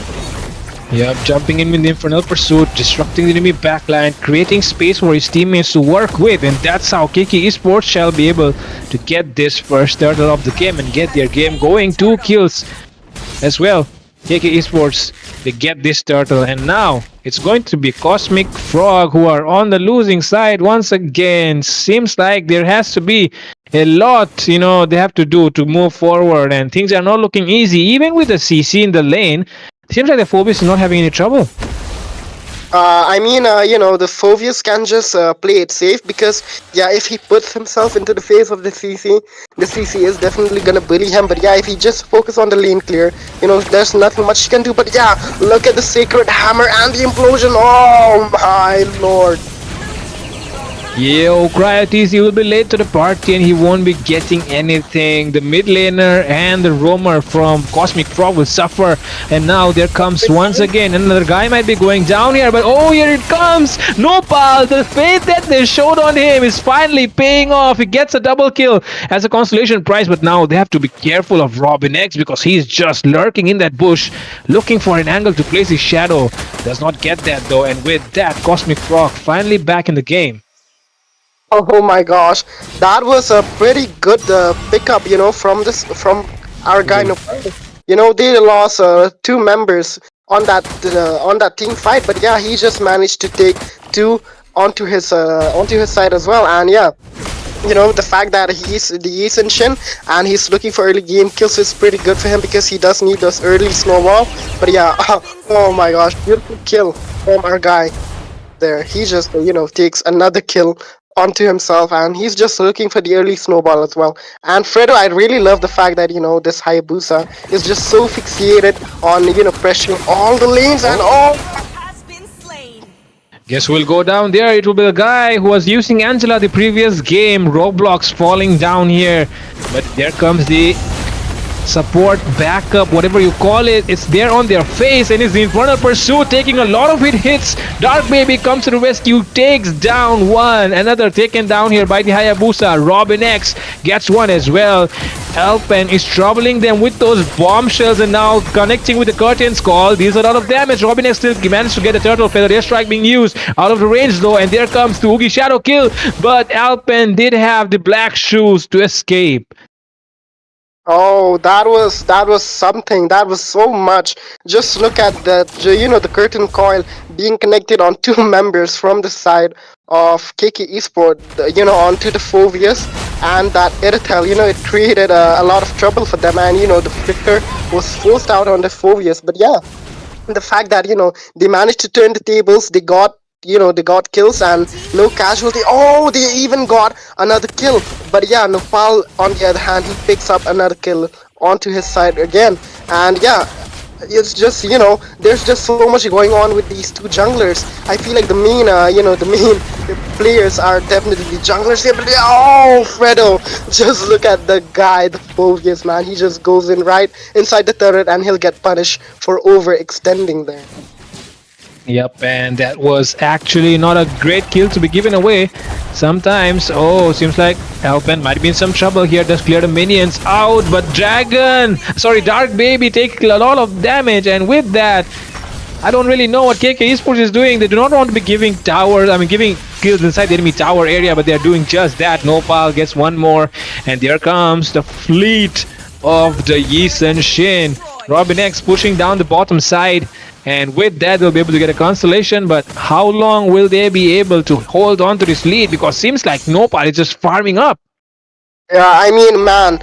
Yep, jumping in with the Infernal Pursuit, disrupting the enemy backline, creating space for his teammates to work with, and that's how KK Esports shall be able to get this first turtle of the game and get their game going. 2 kills as well. KK Esports, they get this turtle, and now it's going to be Cosmic Frog who are on the losing side once again. Seems like there has to be a lot, they have to do to move forward, and things are not looking easy. Even with the CC in the lane, seems like the Phobius is not having any trouble. The Phobius can just play it safe because, yeah, if he puts himself into the face of the CC is definitely gonna bully him. But yeah, if he just focus on the lane clear, there's nothing much he can do. But yeah, look at the Sacred Hammer and the implosion. Oh my lord. Yo, Cryotes, he will be late to the party and he won't be getting anything. The mid laner and the roamer from Cosmic Frog will suffer. And now there comes once again another guy might be going down here, but oh, here it comes! Nopal, the faith that they showed on him is finally paying off. He gets a double kill as a consolation prize, but now they have to be careful of Robin X because he's just lurking in that bush, looking for an angle to place his shadow. Does not get that though, and with that, Cosmic Frog finally back in the game. Oh my gosh, that was a pretty good pickup, from our guy. They lost two members on that team fight, but yeah, he just managed to take two onto his side as well, and yeah. The fact that he's the Yi Shin and he's looking for early game kills is pretty good for him because he does need those early snowball. But yeah, oh my gosh, beautiful kill from our guy there. He just takes another kill onto himself and he's just looking for the early snowball as well. And Fredo, I really love the fact that this Hayabusa is just so fixated on pressuring all the lanes and all. Guess we'll go down there. It will be the guy who was using Angela the previous game. Roblox falling down here. But there comes the support, backup, whatever you call it. It's there on their face, and it's the Infernal Pursuit taking a lot of hits. Dark Baby comes to the rescue, takes down one. Another taken down here by the Hayabusa. Robin X gets one as well. Alpen is troubling them with those bombshells and now connecting with the Curtain's Call. Deals a lot of damage. Robin X still managed to get the Turtle Feather. Airstrike being used out of the range though, and there comes the Oogie Shadow kill. But Alpen did have the black shoes to escape. Oh, that was something. That was so much. Just look at that. The curtain coil being connected on two members from the side of KK Esport. Onto the Phobius and that Iritel. It created a lot of trouble for them, and the flicker was forced out on the Phobius. But yeah, the fact that they managed to turn the tables, they got kills and no casualty. Oh, they even got another kill. But yeah, Nopal on the other hand, he picks up another kill onto his side again. And yeah, it's just there's just so much going on with these two junglers. I feel like the main players are definitely the junglers here. But oh, Fredo, just look at the guy, the Phobius, man. He just goes in right inside the turret and he'll get punished for overextending there. Yep, and that was actually not a great kill to be given away. Sometimes, seems like Alpen might be in some trouble here. Does clear the minions out, but Dark Baby take a lot of damage, and with that, I don't really know what KK Esports is doing. They do not want to be giving giving kills inside the enemy tower area, but they're doing just that. Nopal gets one more, and there comes the fleet of the Yi Shin. Robin X pushing down the bottom side. And with that, they'll be able to get a consolation. But how long will they be able to hold on to this lead? Because seems like Nopal is just farming up. Yeah, man,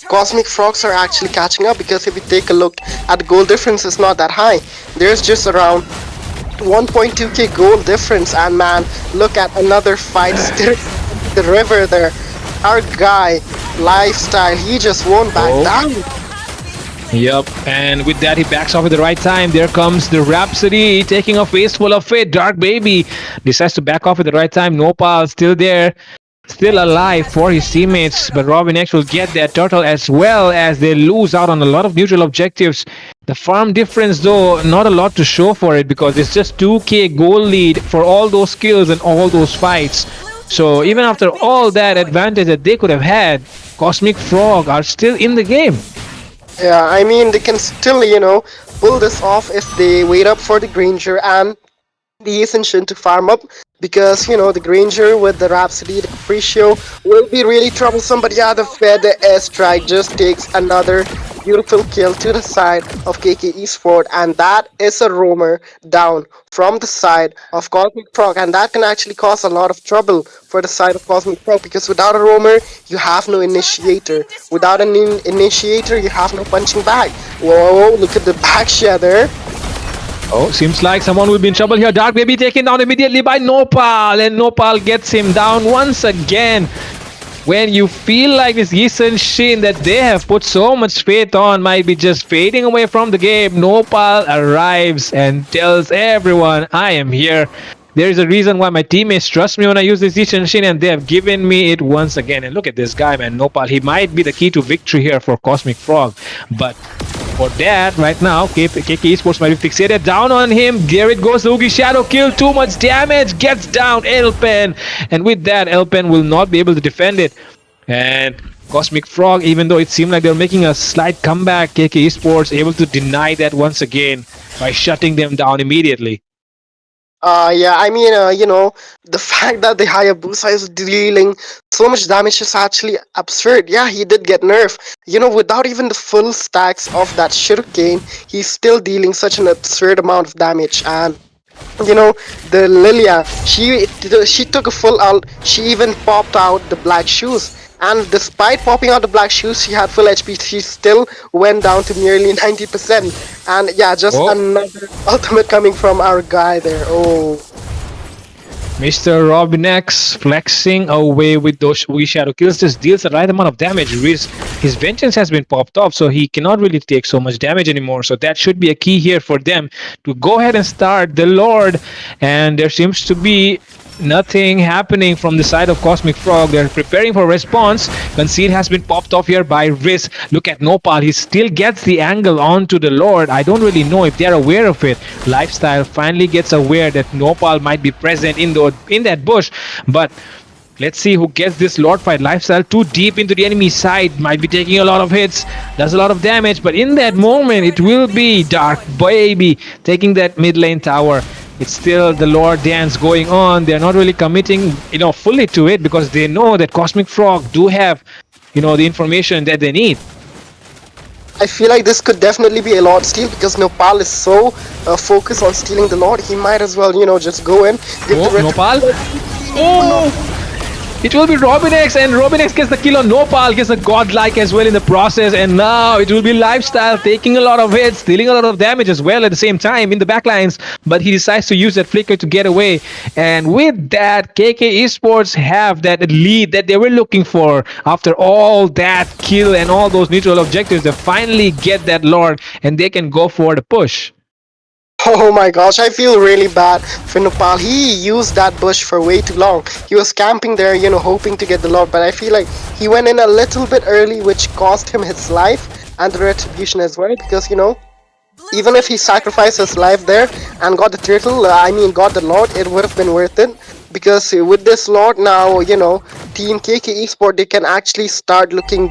Cosmic Frogs are actually catching up because if you take a look at the goal difference, it's not that high. There's just around 1.2k goal difference, and man, look at another fight still the river there. Our guy, Lifestyle, he just won't back down. Yep, and with that he backs off at the right time. There comes the Rhapsody taking a face full of it. Dark Baby decides to back off at the right time. Nopal still there, still alive for his teammates, but Robin X will get that turtle as well as they lose out on a lot of neutral objectives. The farm difference though, not a lot to show for it because it's just 2k goal lead for all those kills and all those fights. So even after all that advantage that they could have had, Cosmic Frog are still in the game. Yeah, they can still, pull this off if they wait up for the Granger and the Ascension to farm up. Because, the Granger with the Rhapsody, the Capriccio will be really troublesome. But yeah, the Feather Airstrike just takes another, beautiful kill to the side of KK Esport, and that is a roamer down from the side of Cosmic Frog, and that can actually cause a lot of trouble for the side of Cosmic Frog because without a roamer, you have no initiator. Without an initiator, you have no punching bag. Whoa, look at the back share there. Oh, seems like someone will be in trouble here. Dark Baby taken down immediately by Nopal, and Nopal gets him down once again. When you feel like this Yisun Shin that they have put so much faith on might be just fading away from the game, Nopal arrives and tells everyone, I am here. There is a reason why my teammates trust me when I use this Yisun Shin, and they have given me it once again. And look at this guy, man, Nopal. He might be the key to victory here for Cosmic Frog, but for that, right now, KK Esports might be fixated down on him. There it goes, the Oogie Shadow kill, too much damage, gets down Elpen. And with that, Elpen will not be able to defend it. And Cosmic Frog, even though it seemed like they were making a slight comeback, KK Esports able to deny that once again by shutting them down immediately. Yeah, I mean, the fact that the Hayabusa is dealing so much damage is actually absurd. Yeah, he did get nerfed. Without even the full stacks of that Shuriken, he's still dealing such an absurd amount of damage. And you know the Lilia, she took a full ult. She even popped out the black shoes, and despite popping out the black shoes, she had full HP. She still went down to nearly 90%. And yeah, just Oh, another ultimate coming from our guy there. Oh, Mr. Robinex flexing away with those Wii Shadow kills just deals the right amount of damage. His vengeance has been popped off, so he cannot really take so much damage anymore. So that should be a key here for them to go ahead and start the Lord. And there seems to be nothing happening from the side of Cosmic Frog. They're preparing for response. Conceal has been popped off here by Riz. Look at Nopal. He still gets the angle onto the Lord. I don't really know if they're aware of it. Lifestyle finally gets aware that Nopal might be present in that bush. But let's see who gets this Lord fight. Lifestyle too deep into the enemy side. Might be taking a lot of hits. Does a lot of damage. But in that moment, it will be Dark Baby taking that mid lane tower. It's still the Lord dance going on. They're not really committing, fully to it because they know that Cosmic Frog do have, the information that they need. I feel like this could definitely be a Lord steal because Nopal is so focused on stealing the Lord. He might as well, just go in, give Oh, the ret- Nopal. no. Oh! It will be Robinex, and Robinex gets the kill on Nopal, gets a godlike as well in the process, and now it will be Lifestyle taking a lot of hits, dealing a lot of damage as well at the same time in the backlines, but he decides to use that flicker to get away. And with that, KK Esports have that lead that they were looking for after all that kill and all those neutral objectives. They finally get that Lord, and they can go for the push. Oh my gosh, I feel really bad for Nopal. He used that bush for way too long. He was camping there, hoping to get the Lord, but I feel like he went in a little bit early, which cost him his life and the retribution as well, because, even if he sacrificed his life there and got the turtle, got the Lord, it would have been worth it. Because with this Lord now, Team KK Esport, they can actually start looking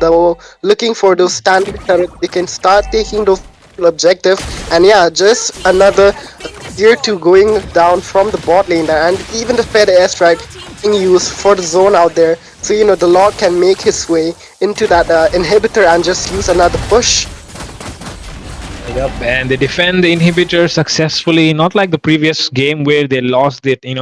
for those standard turrets. They can start taking those neutral objective, and yeah, just another tier 2 going down from the bot lane there, and even the Fed airstrike being used for the zone out there. So the Lord can make his way into that inhibitor and just use another push. Yep, and they defend the inhibitor successfully, not like the previous game where they lost it in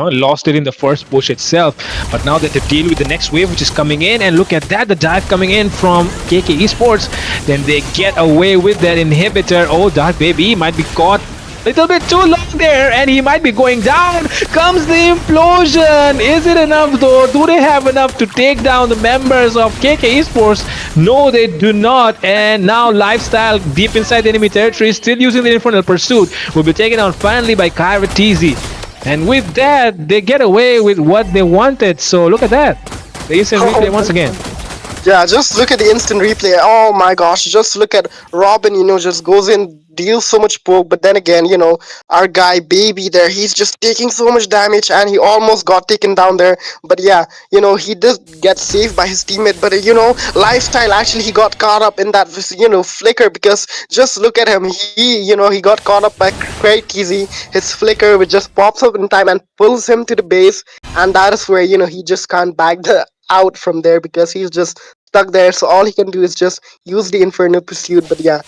the first push itself. But now that they deal with the next wave which is coming in, and look at that, the dive coming in from KK Esports, then they get away with that inhibitor. Oh, Dark Baby might be caught little bit too long there, and he might be going down. Comes the implosion. Is it enough though? Do they have enough to take down the members of KK Esports? No, they do not. And now Lifestyle deep inside the enemy territory, still using the Infernal Pursuit, will be taken out finally by Kyra TZ. And with that, they get away with what they wanted. So look at that. The instant replay once again. Yeah, just look at the instant replay. Oh my gosh, just look at Robin, just goes in, deals so much poke, but then again, our guy Baby there, he's just taking so much damage and he almost got taken down there. But yeah, he did get saved by his teammate, but Lifestyle actually he got caught up in that, flicker, because just look at him. He got caught up by Crazy. His flicker which just pops up in time and pulls him to the base, and that is where, he just can't back the out from there because he's just stuck there, so all he can do is just use the Inferno Pursuit. But yeah,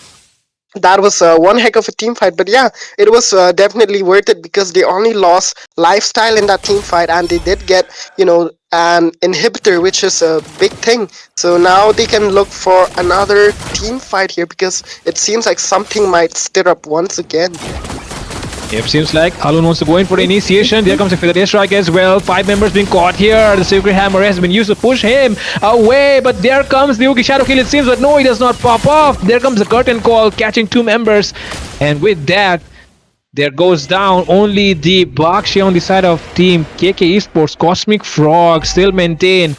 that was one heck of a team fight. But yeah, it was definitely worth it because they only lost lifestyle in that team fight, and they did get an inhibitor, which is a big thing. So now they can look for another team fight here because it seems like something might stir up once again. Yep, seems like Alun wants to go in for the initiation. There comes a feather strike as well. 5 members being caught here. The Sacred Hammer has been used to push him away, but there comes the Yugi Shadow Kill, it seems, but no, he does not pop off. There comes the curtain call, catching 2 members, and with that, there goes down only the Bakshi on the side of Team KK Esports. Cosmic Frog still maintain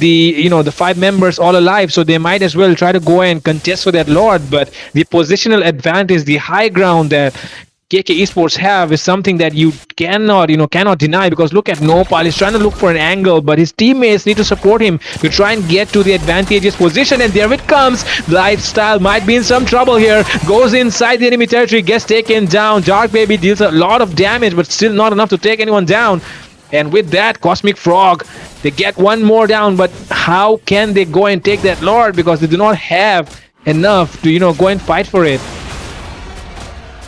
the 5 members all alive, so they might as well try to go and contest for that lord. But the positional advantage, the high ground that KK Esports have is something that you cannot deny, because look at Nopal. He's trying to look for an angle, but his teammates need to support him to try and get to the advantageous position, and there it comes. Lifestyle might be in some trouble here. Goes inside the enemy territory, gets taken down. Dark Baby deals a lot of damage, but still not enough to take anyone down. And with that, Cosmic Frog, they get one more down, but how can they go and take that lord, because they do not have enough to go and fight for it.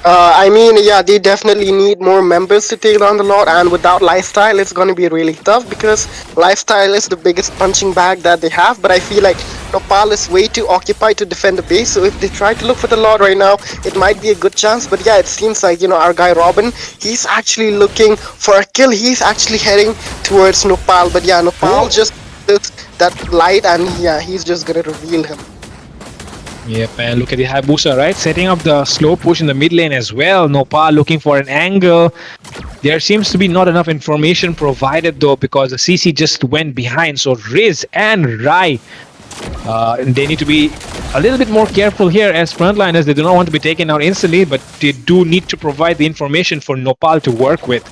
I mean, yeah, they definitely need more members to take down the Lord, and without Lifestyle, it's going to be really tough because Lifestyle is the biggest punching bag that they have. But I feel like Nopal is way too occupied to defend the base, so if they try to look for the Lord right now, it might be a good chance. But yeah, it seems like, our guy Robin, he's actually looking for a kill. He's actually heading towards Nopal, but yeah, Nopal just does that light, and yeah, he's just going to reveal him. Yep, and look at the Hayabusa, right? Setting up the slow push in the mid lane as well. Nopal looking for an angle. There seems to be not enough information provided though, because the CC just went behind. So Riz and Rai, they need to be a little bit more careful here as frontliners. They do not want to be taken out instantly, but they do need to provide the information for Nopal to work with.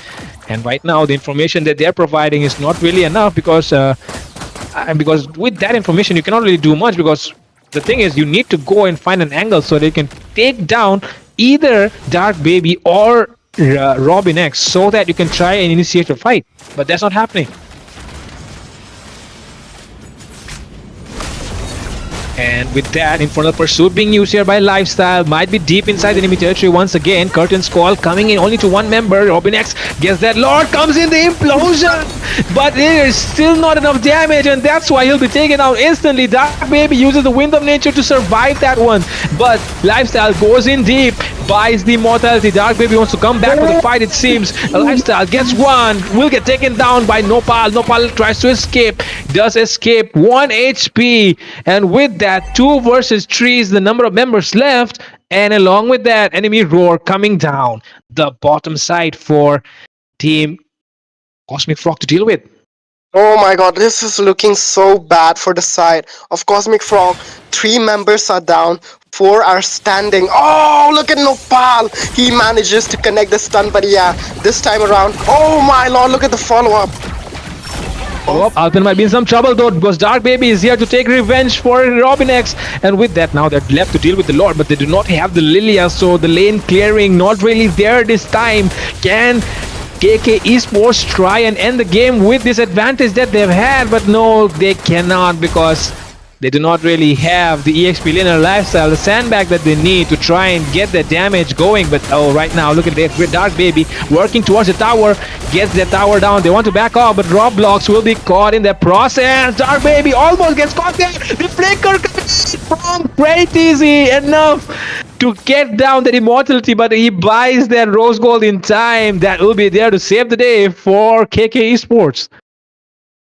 And right now, the information that they're providing is not really enough, because with that information, you cannot really do much, because the thing is, you need to go and find an angle so they can take down either Dark Baby or Robin X, so that you can try and initiate a fight. But that's not happening. And with that, Infernal Pursuit being used here by Lifestyle, might be deep inside the enemy territory once again. Curtain's Call coming in only to 1 member. Robin X gets that Lord, comes in the implosion, but there is still not enough damage, and that's why he'll be taken out instantly. Dark Baby uses the Wind of Nature to survive that one, but Lifestyle goes in deep, buys the immortality. Dark Baby wants to come back for the fight, it seems. Lifestyle gets one, will get taken down by Nopal. Nopal tries to escape, does escape, 1 HP, and with that, 2 versus 3 is the number of members left, and along with that, enemy roar coming down the bottom side for Team Cosmic Frog to deal with. Oh my god, this is looking so bad for the side of Cosmic Frog. 3 members are down, 4 are standing. Oh, look at Nopal! He manages to connect the stun, but yeah, this time around, oh my lord, look at the follow-up. Oh, Alpin might be in some trouble though, because Dark Baby is here to take revenge for Robin X, and with that, now they're left to deal with the Lord, but they do not have the Lilia, so the lane clearing not really there this time. Can KK Esports try and end the game with this advantage that they've had? But no, they cannot, because they do not really have the EXP linear lifestyle, the sandbag that they need to try and get the damage going. But oh, right now, look at that, Dark Baby working towards the tower, gets the tower down. They want to back off, but Roblox will be caught in the process. Dark Baby almost gets caught there. The flicker comes from Crazy, enough to get down that immortality, but he buys that rose gold in time. That will be there to save the day for KK Esports.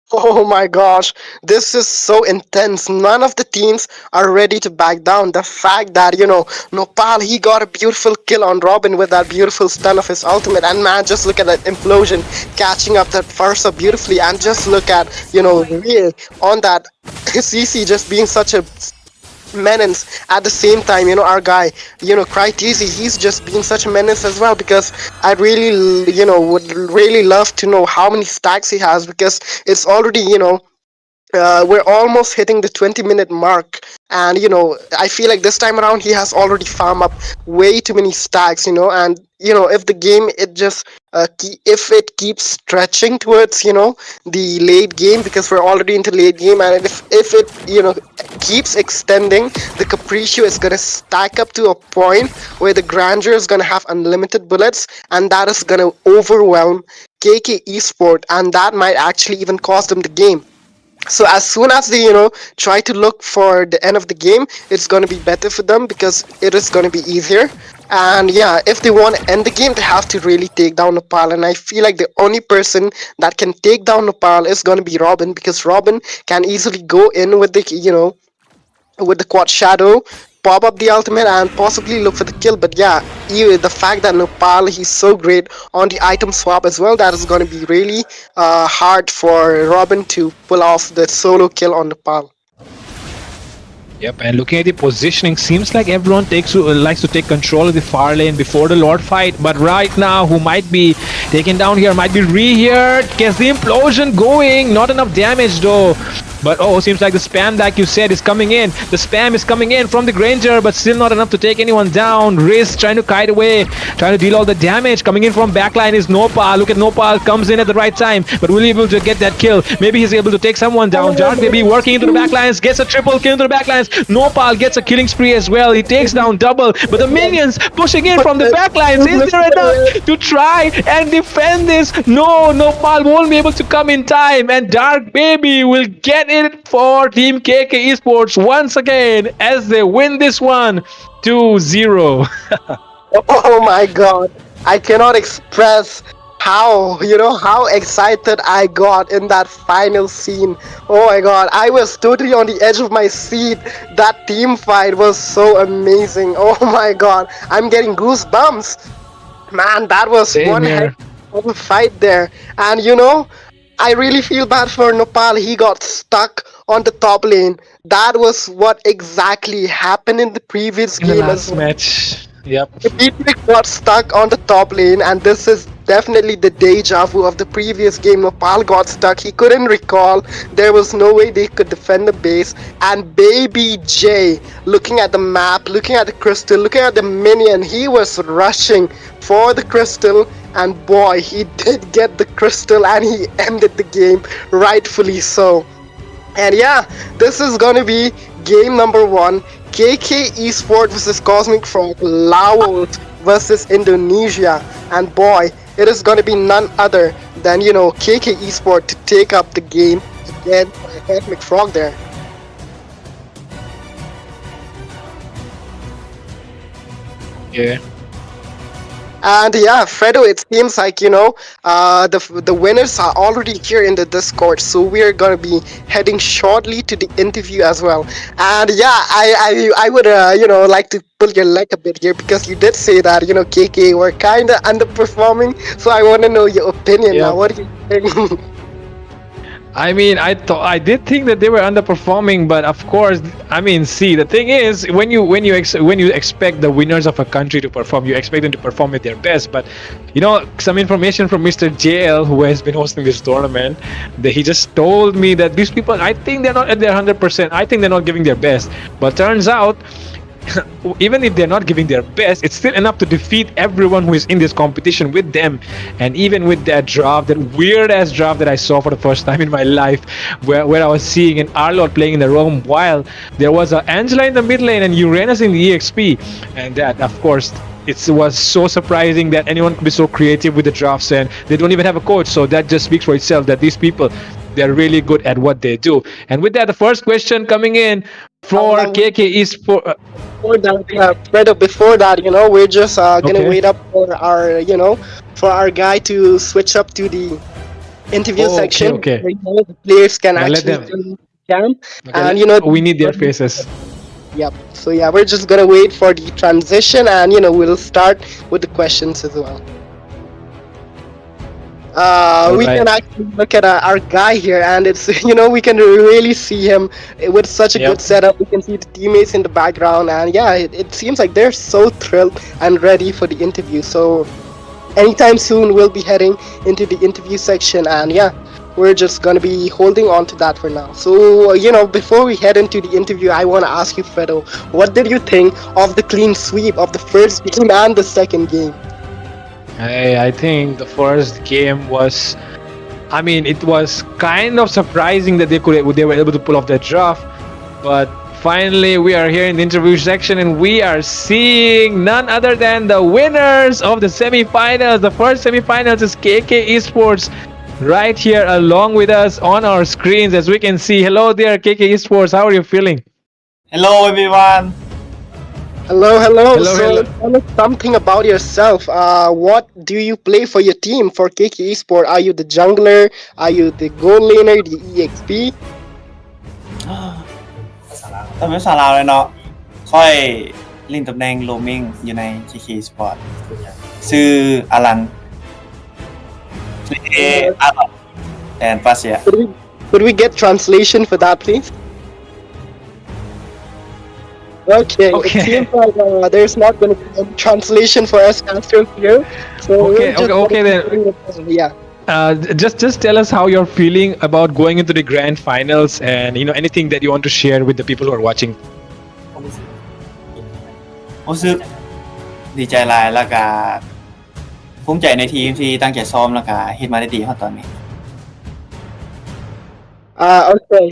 Oh my gosh, this is so intense. None of the teams are ready to back down. The fact that, Nopal, he got a beautiful kill on Robin with that beautiful stun of his ultimate. And man, just look at that implosion catching up that Farsa beautifully. And just look at, Real on that CC just being such a menace at the same time. Our guy, Cryteasy, he's just being such a menace as well, because I really, would really love to know how many stacks he has, because it's already, we're almost hitting the 20-minute mark, and I feel like this time around he has already farmed up way too many stacks, and if the game it just if it keeps stretching towards the late game, because we're already into late game, and if it keeps extending, the capriccio is going to stack up to a point where the grandeur is going to have unlimited bullets, and that is going to overwhelm KK Esport, and that might actually even cost them the game. So as soon as they try to look for the end of the game, it's going to be better for them because it is going to be easier. And yeah, if they want to end the game, they have to really take down Nepal, and I feel like the only person that can take down Nepal is going to be Robin, because Robin can easily go in with the quad shadow, pop up the ultimate, and possibly look for the kill. But yeah, even the fact that Nepal, he's so great on the item swap as well, that is going to be really hard for Robin to pull off the solo kill on Nepal. Yep, and looking at the positioning, seems like everyone likes to take control of the far lane before the Lord fight. But right now, who might be taken down here might be Ree here. Gets the implosion going. Not enough damage though. But oh, seems like the spam, like you said, is coming in. The spam is coming in from the Granger, but still not enough to take anyone down. Riz trying to kite away, trying to deal all the damage. Coming in from backline is Nopal. Look at Nopal, comes in at the right time, but will he be able to get that kill? Maybe he's able to take someone down. Dark Baby working into the backlines, gets a triple kill into the backlines. Nopal gets a killing spree as well. He takes down double, but the minions pushing in from the backlines. Is there enough to try and defend this? No, Nopal won't be able to come in time, and Dark Baby will get it for Team KK Esports once again as they win this one 2-0. Oh my god, I cannot express how excited I got in that final scene. Oh my god, I was totally on the edge of my seat. That team fight was so amazing. Oh my god, I'm getting goosebumps. Man, that was Same one here. heck of a fight there. And I really feel bad for Nopal. He got stuck on the top lane. That was what exactly happened in the previous In the game as last well. match. Yep. People got stuck on the top lane, and this is definitely the deja vu of the previous game. Nopal got stuck. He couldn't recall. There was no way they could defend the base. And Baby J, looking at the map, looking at the crystal, looking at the minion, he was rushing for the crystal. And boy, he did get the crystal, and he ended the game rightfully so. And yeah, this is gonna be game number 1. KK Esport versus Cosmic Frog, Laos versus Indonesia. And boy, it is gonna be none other than, KK Esport to take up the game against Cosmic Frog there. Yeah. And yeah, Fredo, it seems like the winners are already here in the Discord, so we're gonna be heading shortly to the interview as well. And yeah, I would like to pull your leg a bit here, because you did say that KK were kind of underperforming. So I want to know your opinion now. Yep. What do you think? I mean, I did think that they were underperforming, but of course, I mean, see, the thing is, when you expect the winners of a country to perform, you expect them to perform at their best. But some information from Mr. JL, who has been hosting this tournament, that he just told me that these people, I think they're not at their 100%. I think they're not giving their best. But turns out, even if they're not giving their best, it's still enough to defeat everyone who is in this competition with them. And even with that draft, that weird ass draft that I saw for the first time in my life, where I was seeing an Arlord playing in the roam while there was a Angela in the mid lane and Uranus in the EXP, and that, of course, it was so surprising that anyone could be so creative with the drafts, and they don't even have a coach. So that just speaks for itself that these people, they're really good at what they do. And with that, the first question coming in for KK is for Before that, Fredo, before that, we're just gonna Okay. wait up for our guy to switch up to the interview Oh, section, okay. where the players can Now let actually them. cam. Okay, And we need their faces. Yep. So yeah, we're just gonna wait for the transition, and we'll start with the questions as well. We Alright. can actually look at our guy here, and it's we can really see him with such a Yep. good setup. We can see the teammates in the background, and yeah, it seems like they're so thrilled and ready for the interview. So anytime soon, we'll be heading into the interview section, and yeah, we're just gonna be holding on to that for now. So before we head into the interview, I want to ask you, Fredo, what did you think of the clean sweep of the first game and the second game? I think the first game was, I mean, it was kind of surprising that they were able to pull off that draft, but finally we are here in the interview section and we are seeing none other than the winners of the semifinals. The first semifinals is KK Esports right here along with us on our screens as we can see. Hello there, KK Esports. How are you feeling? Hello everyone. Hello, hello. Hello, So hello. tell us something about yourself. What do you play for your team for KK Esport? Are you the jungler? Are you the gold laner, the EXP? ต้องเป็นภาษาลาวเลยเนาะค่อยเล่นตำแหน่งโรมมิ่งอยู่ใน KK Sport ชื่ออลันเออาร์แอนปาเซีย Could we get translation for that, please? Okay, Okay. it seems like there's not going to be any translation for us casters here. So Okay, we're just okay then. Yeah. Just tell us how you're feeling about going into the grand finals and anything that you want to share with the people who are watching. รู้สึกดีใจหลายแล้วก็ภูมิใจในทีมที่ตั้งใจซ้อมแล้วก็เฮ็ดมาได้ดีเฮาตอนนี้ Okay.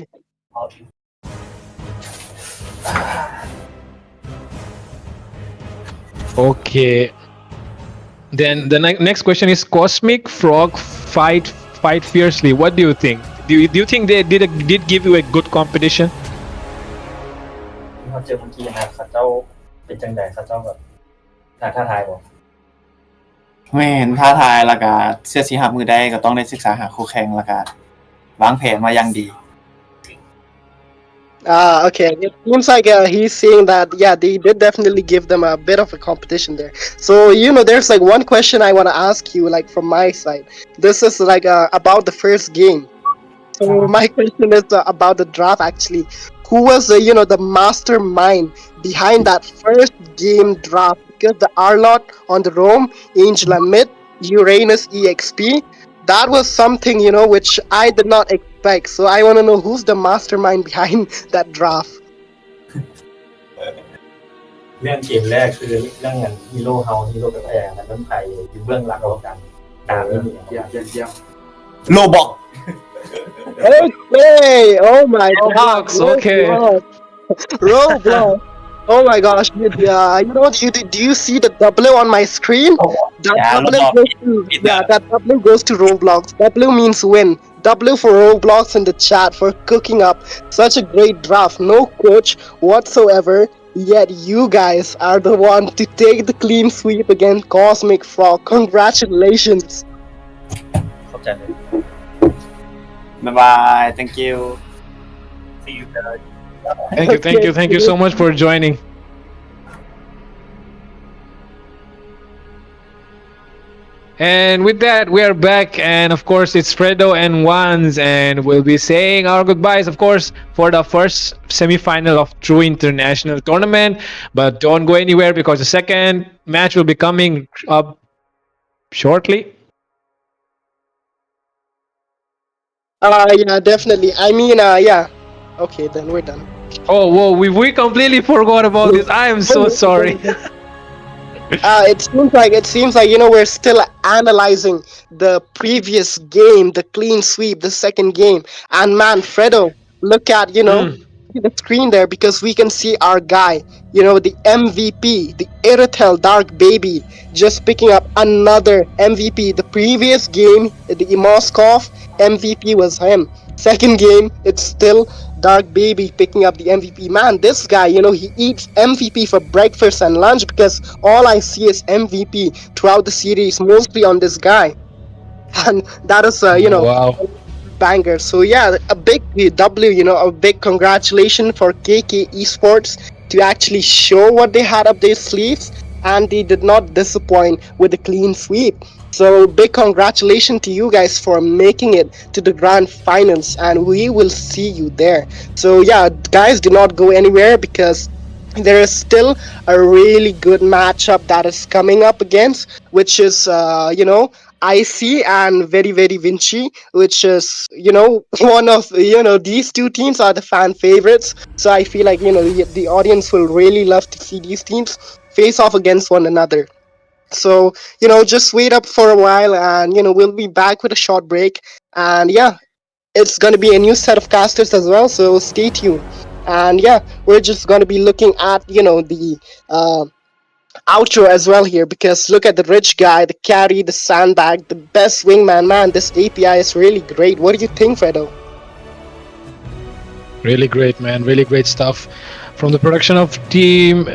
Okay. Then the next question is Cosmic Frog fight fiercely. What do you think? Do you think they did give you a good competition? เขาเจอเมื่อกี้นะเขาเจ้าเป็นจังใดเขาเจ้าแบบท้าทายบ่ แม่นท้าทายแล้วก็เสื้อสีหับมือได้ก็ต้องได้ศึกษาหาคู่แข่งแล้วก็วางแผนมาอย่างดี Okay. It seems like he's saying that, yeah, they did definitely give them a bit of a competition there. So, there's like one question I want to ask you, like from my side. This is like about the first game. So, my question is about the draft actually. Who was, the mastermind behind that first game draft? Because the Arlot on the roam, Angela mid, Uranus EXP, that was something, which I did not expect. So I want to know who's the mastermind behind that draft. เรื่องเกมแรกคือเรื่องงานฮีโร่เฮาฮีโร่กับแอร์นั้นไทยอยู่เบื้องหลังของกันตามนี่เนี่ย โลบอก Okay. Oh my Roblox, God. okay. Roblox. Oh my gosh. Do you see the W on my screen? That Yeah, W Roblox. goes to, that W goes to Roblox. W means win. W for Roblox in the chat for cooking up such a great draft. No coach whatsoever. Yet you guys are the one to take the clean sweep against Cosmic Frog. Congratulations. เข้าใจเลย บ๊ายบาย thank you See you guys. Thank you so much for joining. And with that, we are back, and of course, it's Fredo and Wands, and we'll be saying our goodbyes, of course, for the first semi-final of True International Tournament. But don't go anywhere because the second match will be coming up shortly. Yeah, definitely. I mean, yeah. Okay, then we're done. Oh, whoa, we completely forgot about this. I am so sorry. It seems like we're still analyzing the previous game, the clean sweep, the second game. And man, Fredo, look at the screen there because we can see our guy, the MVP, the Iratel Dark Baby, just picking up another MVP. The previous game, the Moskov MVP was him. Second game, it's still Dark Baby picking up the MVP. Man, this guy, he eats MVP for breakfast and lunch because all I see is MVP throughout the series, mostly on this guy. And that is, Wow. banger. So yeah, a big W, a big congratulations for KK Esports to actually show what they had up their sleeves, and they did not disappoint with the clean sweep. So big congratulations to you guys for making it to the grand finals, and we will see you there. So yeah, guys, do not go anywhere because there is still a really good matchup that is coming up against, which is icy and very very Vinci, which is one of these two teams are the fan favorites. So I feel like the audience will really love to see these teams face off against one another. So just wait up for a while, and we'll be back with a short break. And yeah, it's going to be a new set of casters as well, so stay tuned. And yeah, we're just going to be looking at the outro as well here, because look at the rich guy, the carry, the sandbag, the best wingman. Man, this API is really great. What do you think, Fredo? Really great, man. Really great stuff from the production of Team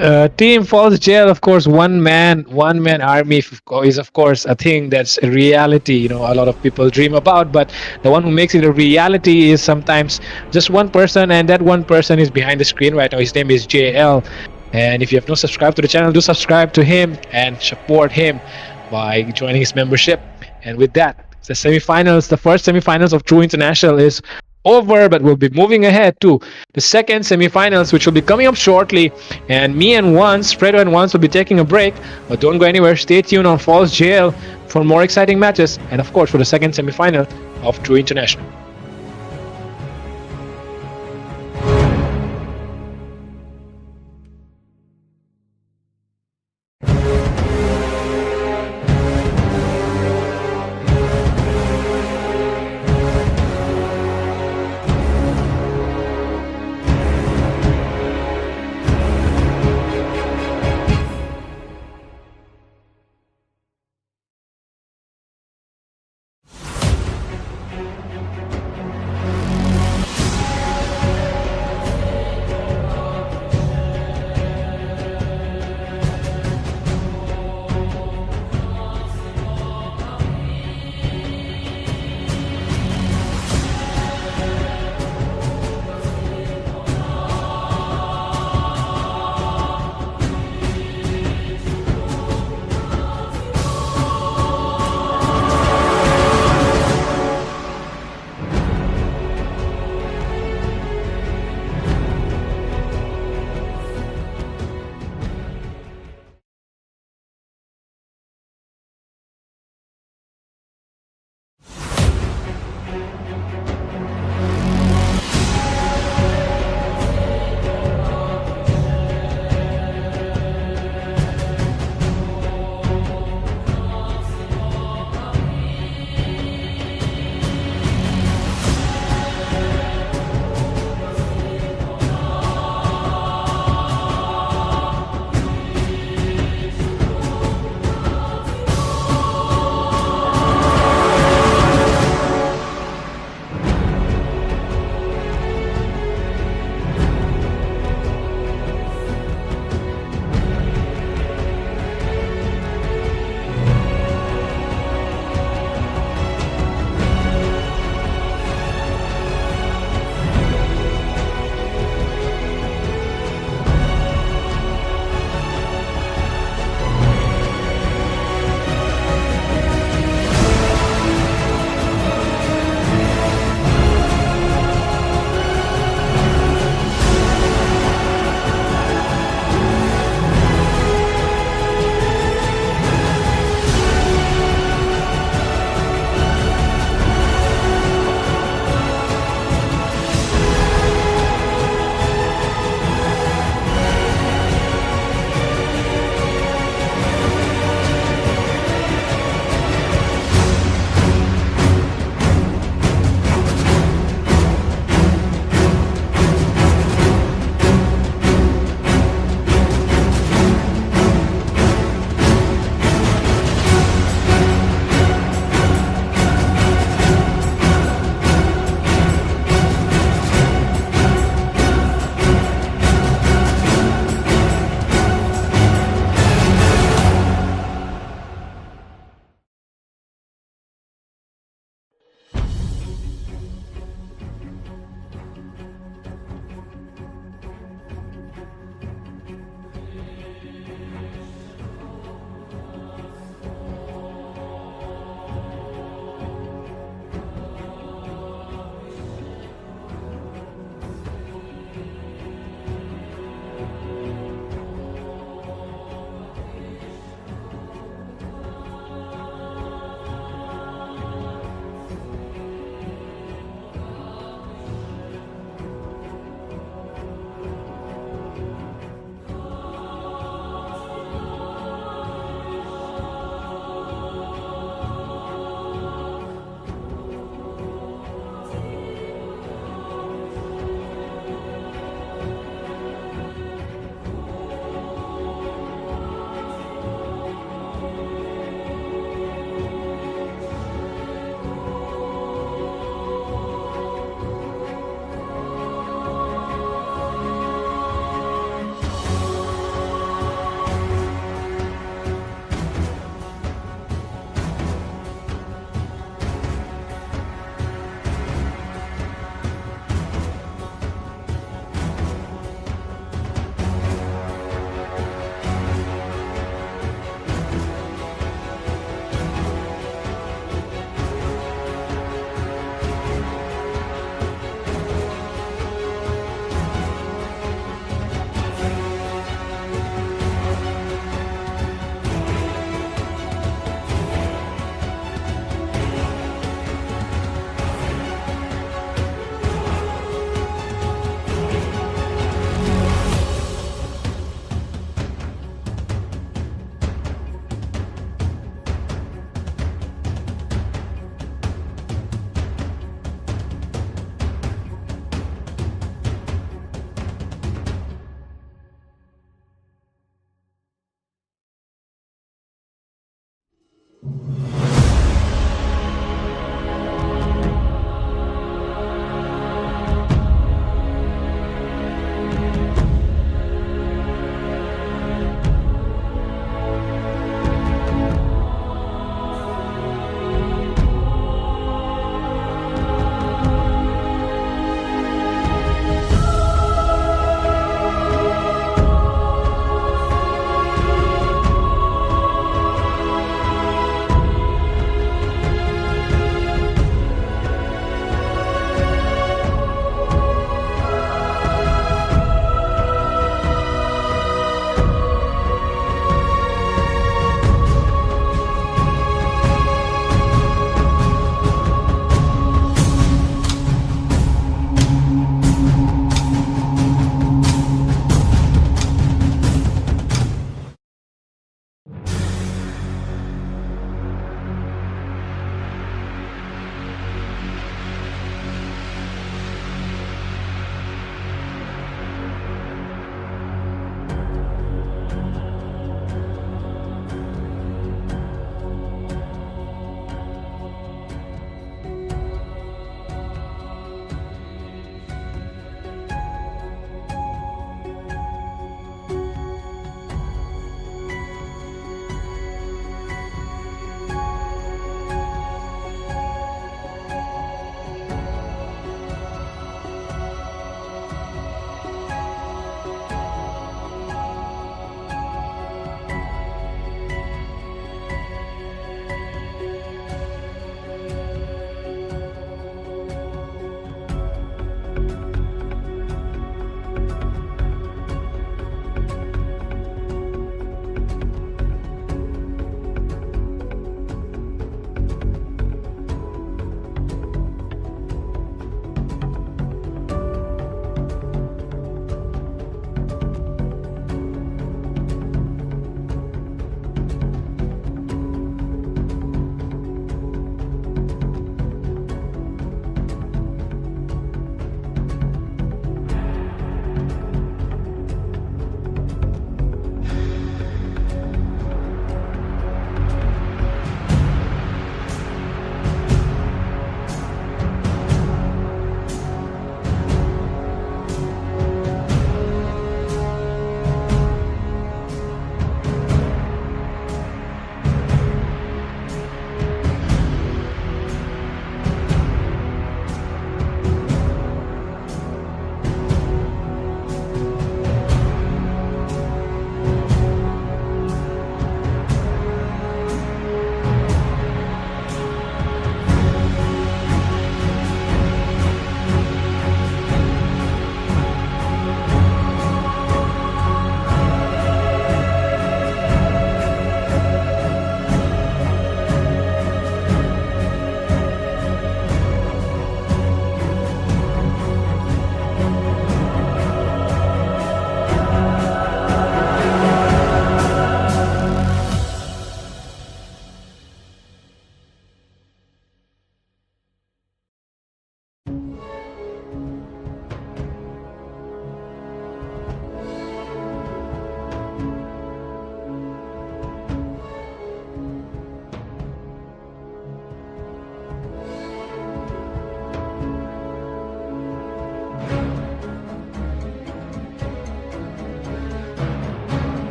Falls Jail. Of course, one man army is of course a thing that's a reality. A lot of people dream about, but the one who makes it a reality is sometimes just one person, and that one person is behind the screen right now. His name is JL. And if you have not subscribed to the channel, do subscribe to him and support him by joining his membership. And with that, the first semifinals of True International is over, but we'll be moving ahead to the second semifinals, which will be coming up shortly. And me and Fredo and Once will be taking a break, but don't go anywhere. Stay tuned on Falls Jail for more exciting matches, and of course for the second semifinal of True International.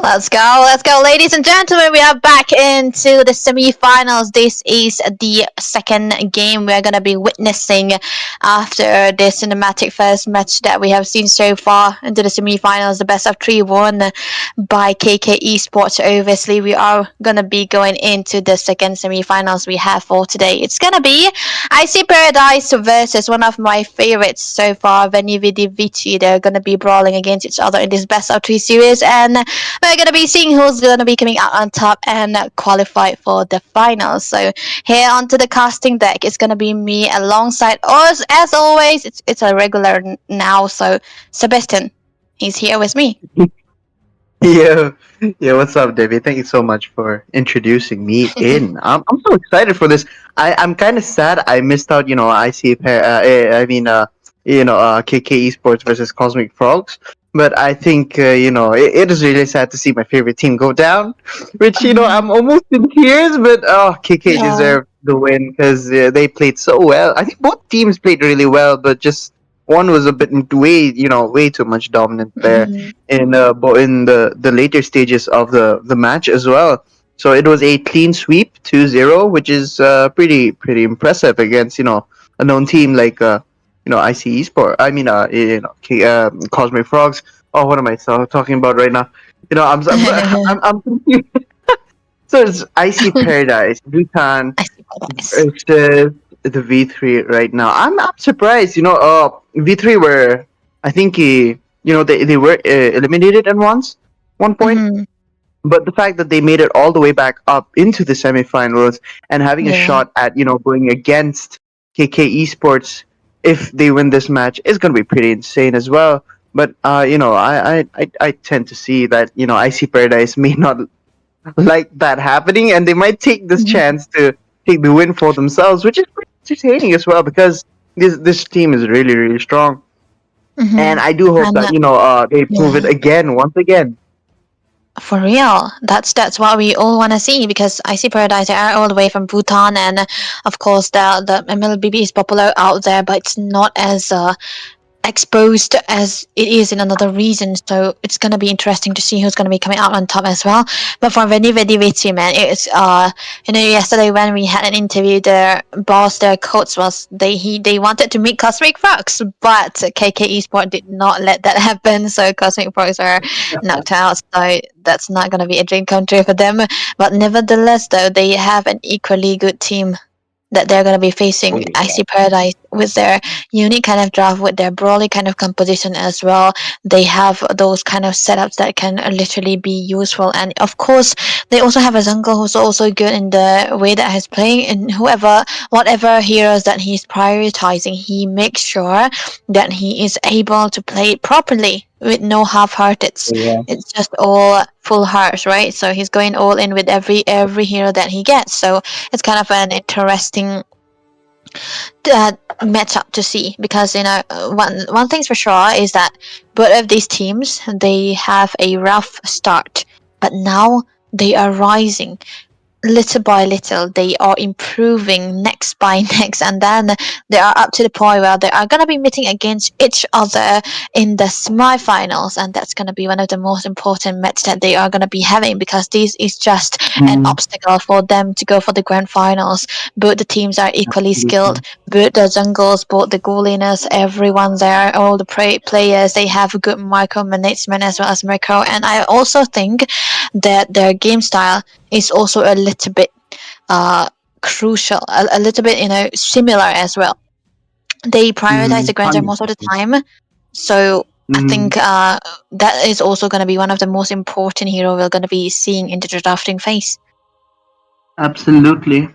Let's go, ladies and gentlemen. We are back into the semifinals. This is the second game we're gonna be witnessing after the cinematic first match that we have seen so far into the semifinals. The best of three won by KK Esports. Obviously, we are gonna be going into the second semifinals we have for today. It's gonna be Icy Paradise versus one of my favorites so far, Veni Vidi Vici. They're gonna be brawling against each other in this best of three series, and we're gonna be seeing who's gonna be coming out on top and qualify for the finals. So here onto the casting deck, it's gonna be me alongside us as always. It's a regular now. So Sebastian, he's here with me. Yeah, yeah. What's up, Debbie? Thank you so much for introducing me in. I'm so excited for this. I'm kind of sad I missed out. I see. KK Esports versus Cosmic Frogs. But I think it is really sad to see my favorite team go down. Which I'm almost in tears. But KK Yeah. deserved the win because they played so well. I think both teams played really well, but just one was a bit way too much dominant there Mhm. in the later stages of the match as well. So it was a clean sweep 2-0, which is pretty impressive against a known team like IC Esport. I mean Cosmic Frogs. Oh, what am I talking about right now? I'm confused. So it's IC Paradise, Bhutan Icy Paradise. versus the V3 right now. I'm surprised. V3 were, I think they were eliminated at one point, Mhm. but the fact that they made it all the way back up into the semifinals and having a Yeah. shot at going against KK Esports if they win this match is going to be pretty insane as well. But I tend to see that IC Paradise may not like that happening, and they might take this Mhm. chance to take the win for themselves, which is pretty entertaining as well because this team is really strong, and Mhm. I do hope And that they prove it yeah. again, once again. For real, that's what we all want to see because I see Paradise they are all the way from Bhutan, and of course the MLBB is popular out there, but it's not as exposed as it is in another region. So it's gonna be interesting to see who's gonna be coming out on top as well. But for Veni Vidi Vici, man, it's yesterday when we had an interview, their boss, their coach was they wanted to meet Cosmic Frogs, but KK Esport did not let that happen. So Cosmic Frogs are knocked out. So that's not gonna be a dream come true for them. But nevertheless, though, they have an equally good team that they're going to be facing Icy Paradise with their unique kind of draft, with their brawly kind of composition as well. They have those kind of setups that can literally be useful. And of course, they also have a jungle who's also good in the way that he's playing. And whatever heroes that he's prioritizing, he makes sure that he is able to play it properly with no half-hearteds. Yeah. It's just all full hearts, right? So he's going all in with every hero that he gets. So it's kind of an interesting matchup to see because one thing's for sure is that both of these teams they have a rough start, but now they are rising little by little. They are improving next by next, and then they are up to the point where they are going to be meeting against each other in the semifinals, and that's going to be one of the most important matches that they are going to be having because this is just an obstacle for them to go for the grand finals. Both the teams are equally skilled, both the jungles, both the goalies, everyone there, all the players, they have a good micromanagement as well as macro. And I also think that their game style is also a little bit crucial, a little bit similar as well. They prioritize the grandeur most of the time, so I think that is also going to be one of the most important hero we're going to be seeing into the drafting phase. Absolutely.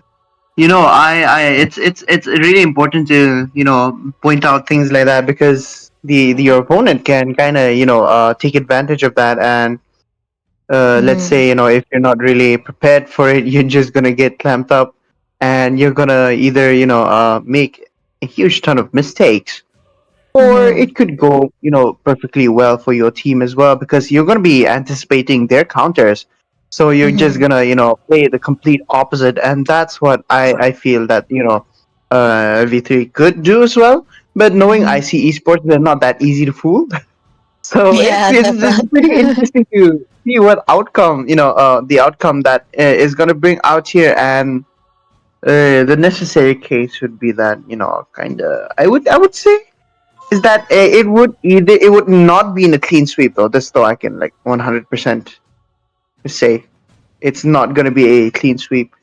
It's really important to point out things like that because your opponent can kind of take advantage of that, and let's say if you're not really prepared for it, you're just gonna get clamped up, and you're gonna either make a huge ton of mistakes, or it could go perfectly well for your team as well because you're gonna be anticipating their counters. So you're just gonna play the complete opposite, and that's what I feel that V3 could do as well. But knowing IC Esports, they're not that easy to fool. So Yeah, it's pretty definitely. interesting to see what outcome, the outcome that is going to bring out here, and the necessary case would be that, kind of, I would say, is that it would not be in a clean sweep though. This though I can like 100% say it's not going to be a clean sweep.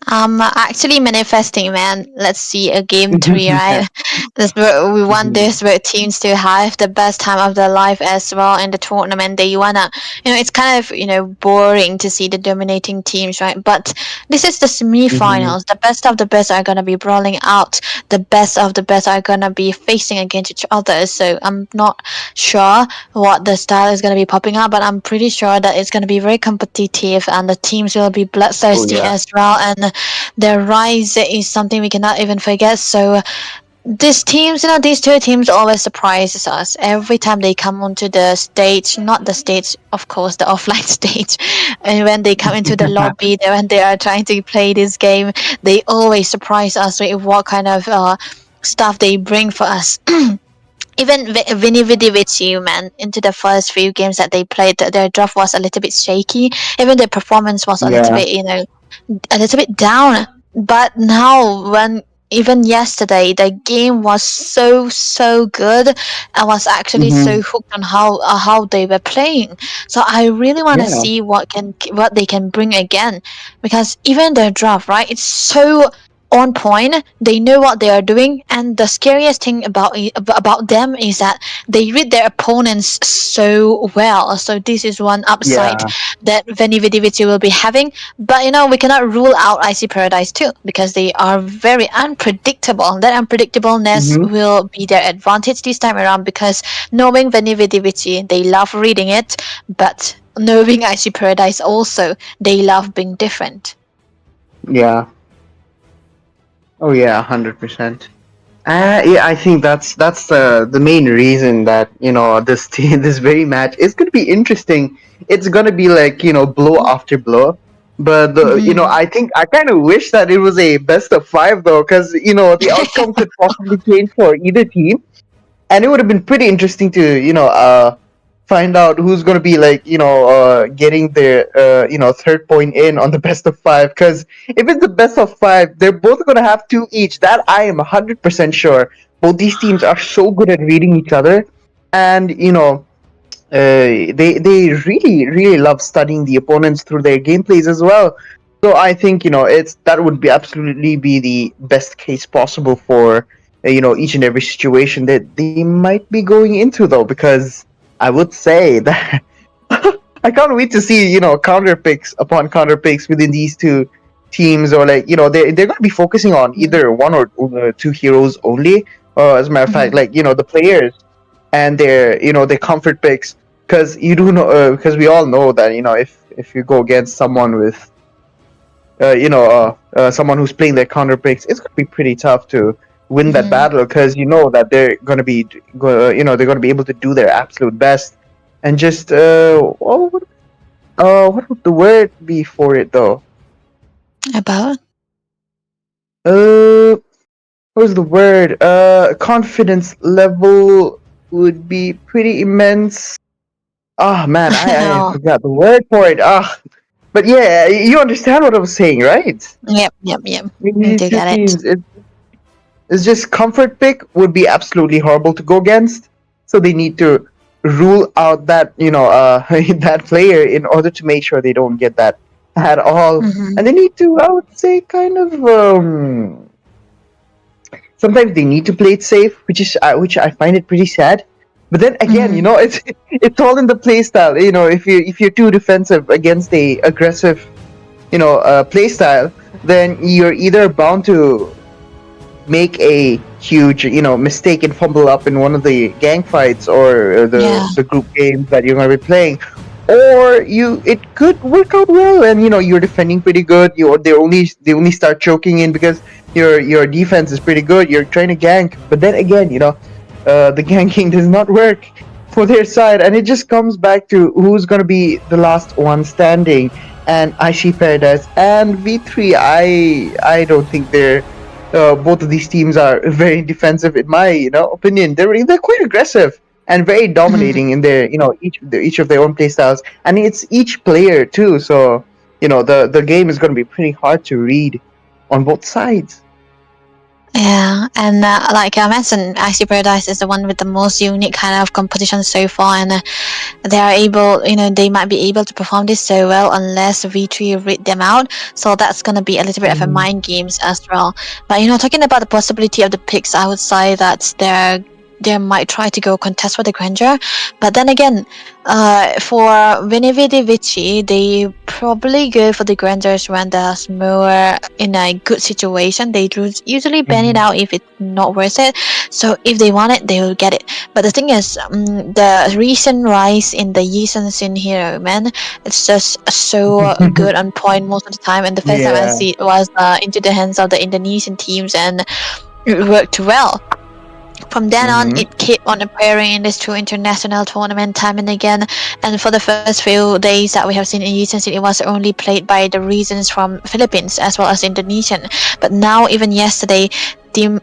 I'm actually manifesting, man. Let's see a game 3, right? We want this where teams to have the best time of their life as well in the tournament. They wanna, it's kind of boring to see the dominating teams, right? But this is the semi-finals. The best of the best are gonna be brawling out. The best of the best are gonna be facing against each other. So I'm not sure what the style is gonna be popping up, but I'm pretty sure that it's gonna be very competitive and the teams will be bloodthirsty yeah. as well. And their rise is something we cannot even forget. So these teams, these two teams always surprises us every time they come onto the stage. Not the stage, of course, the offline stage. And when they come into the lobby, when they are trying to play this game, they always surprise us with what kind of stuff they bring for us. Even Vinny Vidivici, man, into the first few games that they played, their draft was a little bit shaky. Even their performance was a little Yeah. bit, a little bit down. But now, when even yesterday, the game was so good. I was actually so hooked on how they were playing. So I really want to Yeah. see what they can bring again, because even their draft, right? It's so on point. They know what they are doing, and the scariest thing about them is that they read their opponents so well. So this is one upside Yeah. that Veni Vidi Vici will be having. But we cannot rule out Icy Paradise too, because they are very unpredictable. That unpredictableness will be their advantage this time around, because knowing Veni Vidi Vici, they love reading it, but knowing Icy Paradise also, they love being different. Yeah. Oh yeah, 100%. Yeah, I think that's the main reason that this this very match is going to be interesting. It's going to be like blow after blow, but I think I kind of wish that it was a best of 5 though, because the outcome could possibly change for either team, and it would have been pretty interesting to find out who's going to be like getting their third point in on the best of 5, because if it's the best of 5, they're both going to have 2 each. That I am 100% sure. Both these teams are so good at reading each other, and they really love studying the opponents through their gameplays as well. So I think that would be absolutely be the best case possible for each and every situation that they might be going into though, because I would say that I can't wait to see counter picks upon counter picks within these two teams, or like they're going to be focusing on either one or two heroes only. As a matter of fact, like the players and their comfort picks, because you do know, because we all know that if you go against someone with someone who's playing their counter picks, it's gonna be pretty tough to win that battle, because that they're gonna be they're gonna be able to do their absolute best, and just what would the word be for it though? About? What was the word? Confidence level would be pretty immense. Ah, man, I Oh, forgot the word for it. But yeah, you understand what I was saying, right? yep. I These do two get it. teams, it's just comfort pick would be absolutely horrible to go against. So they need to rule out that that player in order to make sure they don't get that at all. And they need to, I would say, kind of sometimes they need to play it safe, which I find it pretty sad. But then again, it's all in the play style. If you're too defensive against a aggressive, play style, then you're either bound to make a huge, mistake and fumble up in one of the gang fights or the group games that you're going to be playing, or it could work out well, and you're defending pretty good. They only start choking in because your defense is pretty good. You're trying to gank, but then again, the ganking does not work for their side, and it just comes back to who's going to be the last one standing. And Icy Paradise and V3, I don't think they're both of these teams are very defensive in my opinion. They're quite aggressive, and very dominating in their each of their own play styles, and it's each player too. So the game is going to be pretty hard to read on both sides. Yeah, and like I mentioned, Icy Paradise is the one with the most unique kind of competition so far, and they are able, they might be able to perform this so well unless V3 read them out. So that's gonna be a little bit of a mind games as well. But talking about the possibility of the picks, I would say that they might try to go contest for the grandeur, but then again, for Venividi Vici, they probably go for the grandeurs when there's more in a good situation. They usually ban it out if it's not worth it. So if they want it, they will get it. But the thing is, the recent rise in the Yisan Sin hero, man, it's just so good on point most of the time. And the first time I see it was into the hands of the Indonesian teams, and it worked well. From then on, it kept on appearing in this true international tournament time and again. And for the first few days that we have seen in Yisan City, it was only played by the regions from Philippines as well as Indonesian. But now, even yesterday, Team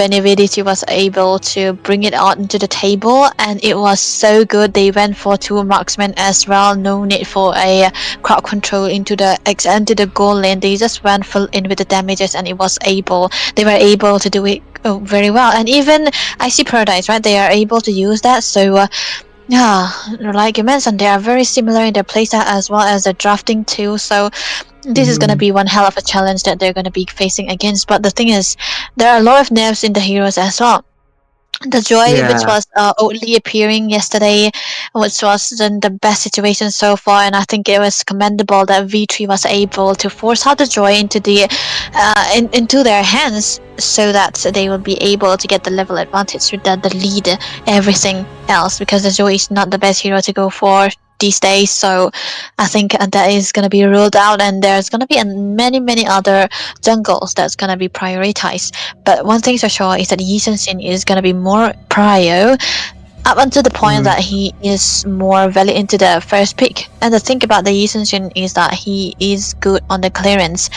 Venividi was able to bring it out into the table, and it was so good. They went for 2 marksmen as well. No need for a crowd control into the goal lane. They just went full in with the damages, and they were able to do it very well. And even Icy Paradise, right? They are able to use that. So yeah, like you mentioned, they are very similar in their playstyle as well as the drafting too. So this is gonna be one hell of a challenge that they're gonna be facing against. But the thing is, there are a lot of nerfs in the heroes as well. The Joy, which was only appearing yesterday, which was the best situation so far, and I think it was commendable that V3 was able to force out the Joy into into their hands, so that they will be able to get the level advantage with the lead everything else, because the Joy is not the best hero to go for these days. So I think that is going to be ruled out, and there's going to be many other jungles that's going to be prioritized. But one thing's for sure is that Yisan Sin is going to be more prio up until the point that he is more valid into the first pick. And the thing about the Yisan Sin is that he is good on the clearance,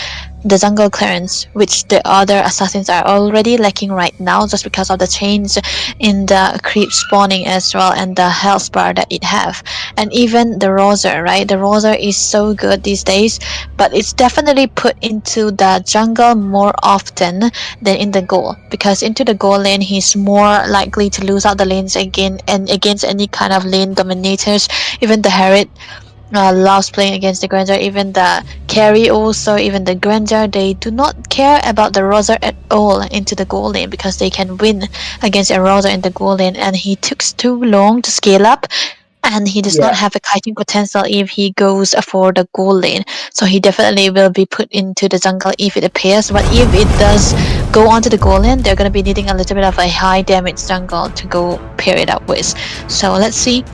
the jungle clearance, which the other assassins are already lacking right now, just because of the change in the creep spawning as well, and the health bar that it have. And even the Roser, right? The Roser is so good these days, but it's definitely put into the jungle more often than in the goal, because into the goal lane he's more likely to lose out the lanes again, and against any kind of lane dominators. Even the Harriet loves playing against the Granger, even the carry also, even the Granger, they do not care about the Roser at all into the goal lane, because they can win against a Roser in the goal lane, and he took too long to scale up, and he does not have a kiting potential if he goes for the goal lane. So he definitely will be put into the jungle if it appears, but if it does go onto the goal lane, they're going to be needing a little bit of a high damage jungle to go pair it up with. So let's see,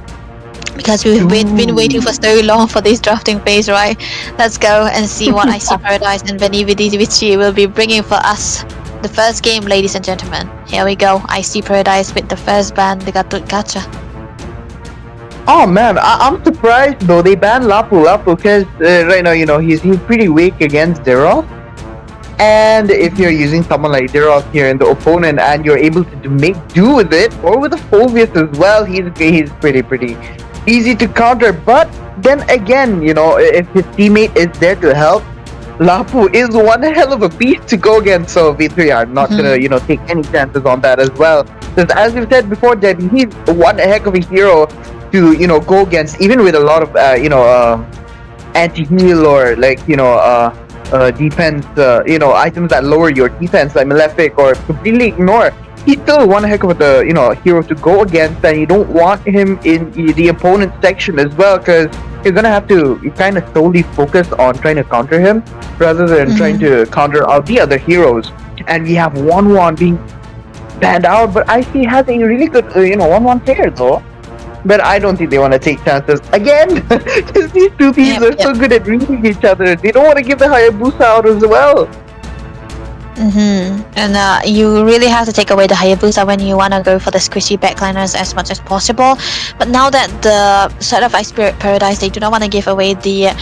because we've been waiting for so long for this drafting phase, right? Let's go and see what Icy Paradise and Venividi will be bringing for us. The first game, ladies and gentlemen. Here we go. Icy Paradise with the first ban, the Gatut Gacha. Oh man, I'm surprised though they banned Lapu because right now he's pretty weak against Deroth. And if you're using someone like Deroth here in the opponent and you're able to make do with it, or with a Phobius as well, he's pretty easy to counter. But then again, if his teammate is there to help, Lapu is one hell of a beast to go against. So V3 are not gonna take any chances on that as well. Because as we've said before, that he's one heck of a hero to go against, even with a lot of anti-heal or defense items that lower your defense, like Malefic, or completely ignore. He's still one heck of a hero to go against, and you don't want him in the opponent's section as well, because you're gonna have to kind of solely focus on trying to counter him rather than trying to counter out the other heroes. And we have 1-1 being banned out, but IC has a really good 1-1 player though. But I don't think they want to take chances again, because these two teams are so good at reading each other. They don't want to give the Hayabusa out as well. And you really have to take away the Hayabusa when you want to go for the squishy backliners as much as possible. But now that the side of Ice Paradise, they do not want to give away the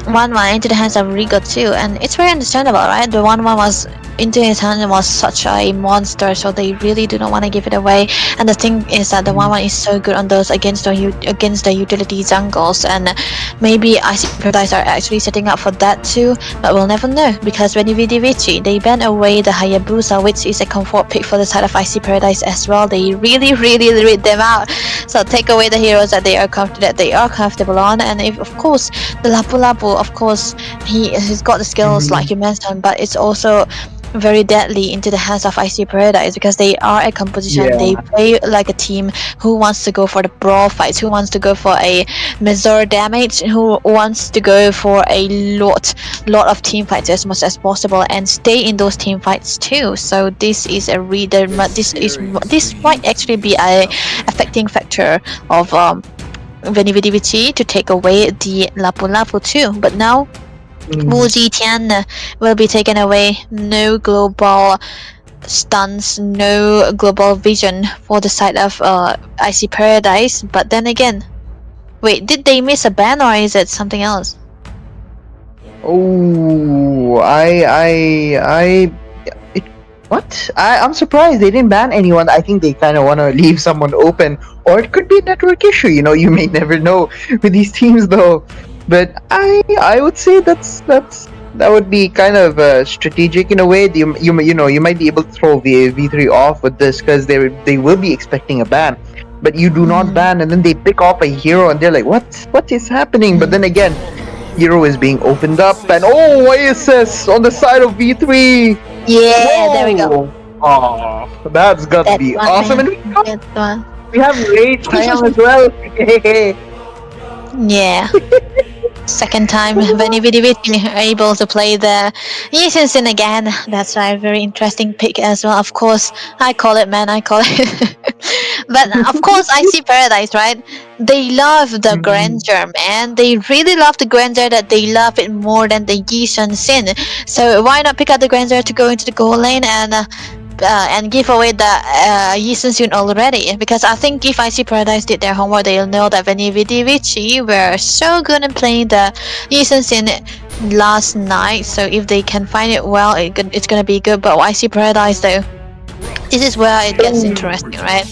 1-1 into the hands of Rigo too, and it's very understandable, right? The 1-1 was into his hand and was such a monster, so they really do not want to give it away. And the thing is that the 1-1 is so good on those against the utility jungles, and maybe IC Paradise are actually setting up for that too, but we'll never know, because when Vici they ban away the Hayabusa, which is a comfort pick for the side of IC Paradise as well. They really read them out, so take away the heroes that they are comfortable on. And if of course the Lapu Lapu, of course he's got the skills like you mentioned, but it's also very deadly into the hands of IC Paradise, because they are a composition. Yeah. They play like a team who wants to go for the brawl fights, who wants to go for a major damage, who wants to go for a lot of team fights as much as possible and stay in those team fights too. So this is this might actually be a affecting factor of Vici to take away the Lapu Lapu too. But now Wu Zitian will be taken away. No global stuns, no global vision for the side of IC Paradise. But then again, wait, did they miss a ban or is it something else? Oh, what? I'm surprised they didn't ban anyone. I think they kind of want to leave someone open, or it could be a network issue. You know, you may never know with these teams, though. But I would say that would be kind of strategic in a way. You might be able to throw V3 off with this, because they will be expecting a ban, but you do not ban, and then they pick off a hero and they're like, what is happening? But then again, hero is being opened up, and ISS on the side of V3. Yeah, there we go. Oh, that's got to be awesome. And we have Rage Time as well. Yeah. Second time Vici able to play the Yisensin again. That's a very interesting pick as well. Of course, I call it. But of course, IC Paradise, right? They love the grandeur, man. They really love the grandeur, that they love it more than the Yisensin. So why not pick up the grandeur to go into the goal lane and give away the Yisensun already? Because I think if IC Paradise did their homework, they'll know that Vici were so good in playing the Yisensun last night. So if they can find it well, it's gonna be good. But IC Paradise though, this is where it gets interesting, right?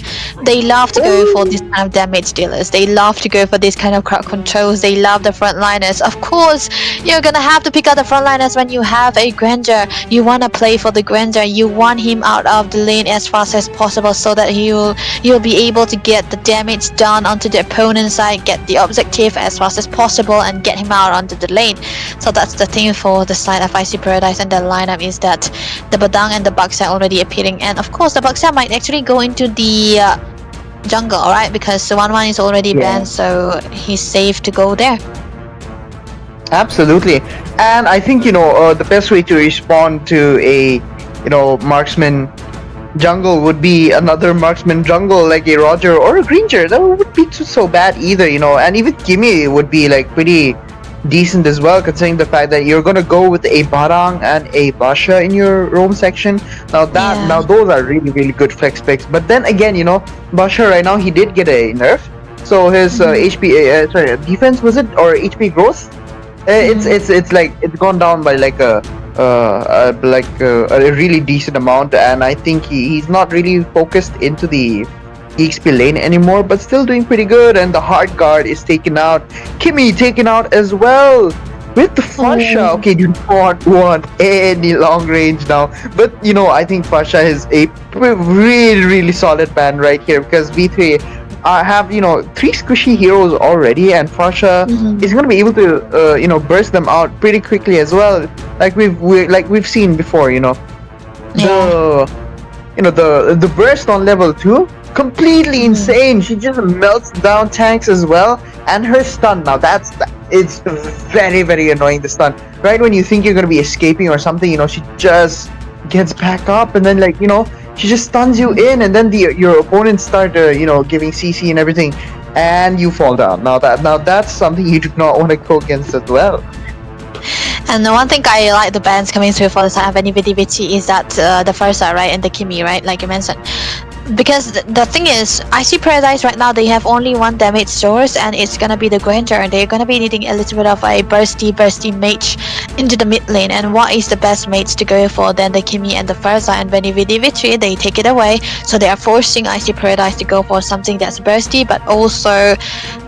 They love to go for this kind of damage dealers. They love to go for this kind of crowd controls. They love the frontliners. Of course, you're gonna have to pick out the frontliners when you have a Granger. You wanna play for the Granger. You want him out of the lane as fast as possible, so that you'll be able to get the damage done onto the opponent's side, get the objective as fast as possible, and get him out onto the lane. So that's the thing for the side of IC Paradise, and their lineup is that the Badang and the Bugs are already appearing, and of course the Bugs might actually go into the jungle, alright, because the 1-1 is already banned, so he's safe to go there. Absolutely. And I think the best way to respond to a marksman jungle would be another marksman jungle like a Roger or a Granger. That would be so bad either, and even Gimme would be like pretty decent as well, considering the fact that you're gonna go with a Barang and a Basha in your roam section. Now those are really good flex picks. But then again, Basha right now, he did get a nerf, so his HP defense, was it, or HP growth, it's like it's gone down by like a really decent amount, and I think he's not really focused into the EXP lane anymore, but still doing pretty good. And the hard guard is taken out. Kimmy taken out as well with the Fasha. Okay, you don't want any long range now, but I think Fasha is a really solid ban right here, because V3 have 3 squishy heroes already, and Fasha is going to be able to burst them out pretty quickly as well, like we've seen before. The burst on level 2, completely insane. She just melts down tanks as well, and her stun, now it's very annoying, the stun. Right when you think you're gonna be escaping or something, she just gets back up, and then she just stuns you in, and then your opponents start giving CC and everything, and you fall down. Now that's something you do not want to go against as well. And the one thing I like the bans coming through for the side of Vici is that the Farsa, right, and the Kimmy, right, like you mentioned. Because the thing is, Icy Paradise right now they have only one damage source, and it's gonna be the Granger, and they're gonna be needing a little bit of a bursty mage into the mid lane. And what is the best mates to go for than the Kimi and the Furza? And when Victory, they take it away, so they are forcing Icy Paradise to go for something that's bursty, but also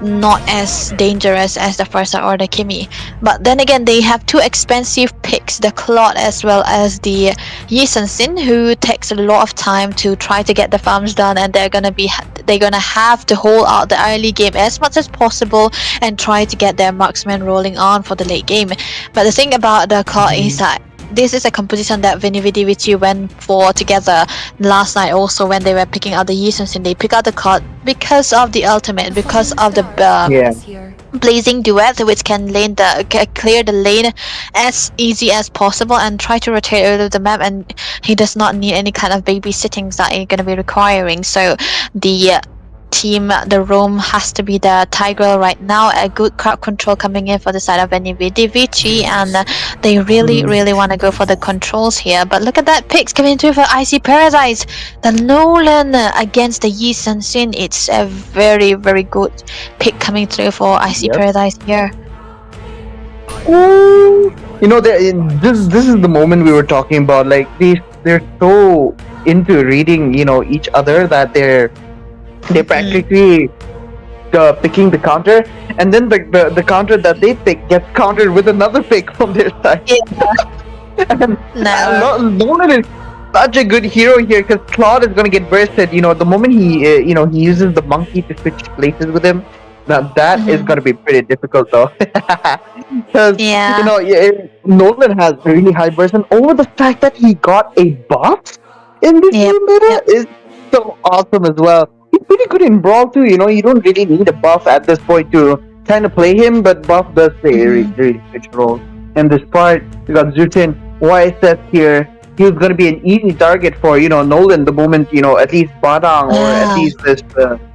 not as dangerous as the Furza or the Kimi. But then again, they have two expensive picks, the Claude as well as the Yi Sin, who takes a lot of time to try to get the farms done, and they're gonna have to hold out the early game as much as possible and try to get their marksmen rolling on for the late game. But the thing about the Claude is that this is a composition that Vici went for together last night also when they were picking out the Yi Sin. They pick out the Claude because of the ultimate, because of the blazing duet, which can clear the lane as easy as possible and try to rotate out of the map, and he does not need any kind of babysittings that he's gonna be requiring. So the the roam has to be the Tigreal right now. A good crowd control coming in for the side of Vici, and they really want to go for the controls here. But look at that picks coming through for Icy Paradise. The Nolan against the Yi Sin. It's a very good pick coming through for Icy Paradise here. Ooh. You know, this is the moment we were talking about. Like they're so into reading, you know, each other that they're practically picking the counter, and then the counter that they pick gets countered with another pick from their side. And Nolan is such a good hero here because Claude is gonna get bursted. You know, the moment he he uses the monkey to switch places with him. Now that is gonna be pretty difficult though, because Nolan has really high burst, and over the fact that he got a buff in this game meta is so awesome as well. He's pretty good in Brawl too, you know, you don't really need a buff at this point to kind of play him, but buff does play a really huge role. In this part, we got Zutin, YSS here. He was going to be an easy target for, you know, Nolan the moment, you know, at least Badang or at least this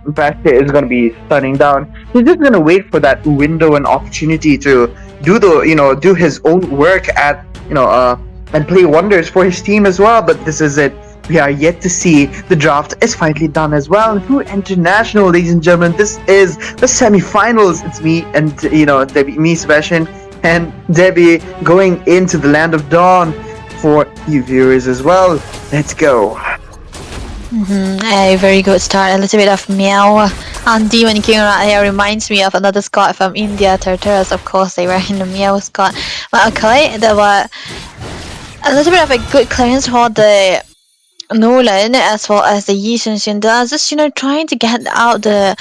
Bastia is going to be stunning down. He's just going to wait for that window and opportunity to do his own work at, and play wonders for his team as well. But this is it. We are yet to see. The draft is finally done as well. Through International, ladies and gentlemen, this is the semifinals. It's me and, Debbie, Sebastian, and Debbie going into the Land of Dawn for you viewers as well. Let's go. A very good start. A little bit of meow and Demon King right here reminds me of another squad from India, Tartarus. Of course, they were in the meow squad. But okay, there were a little bit of a good clearance for the Nolan as well as the Yi Sin. Just trying to get out the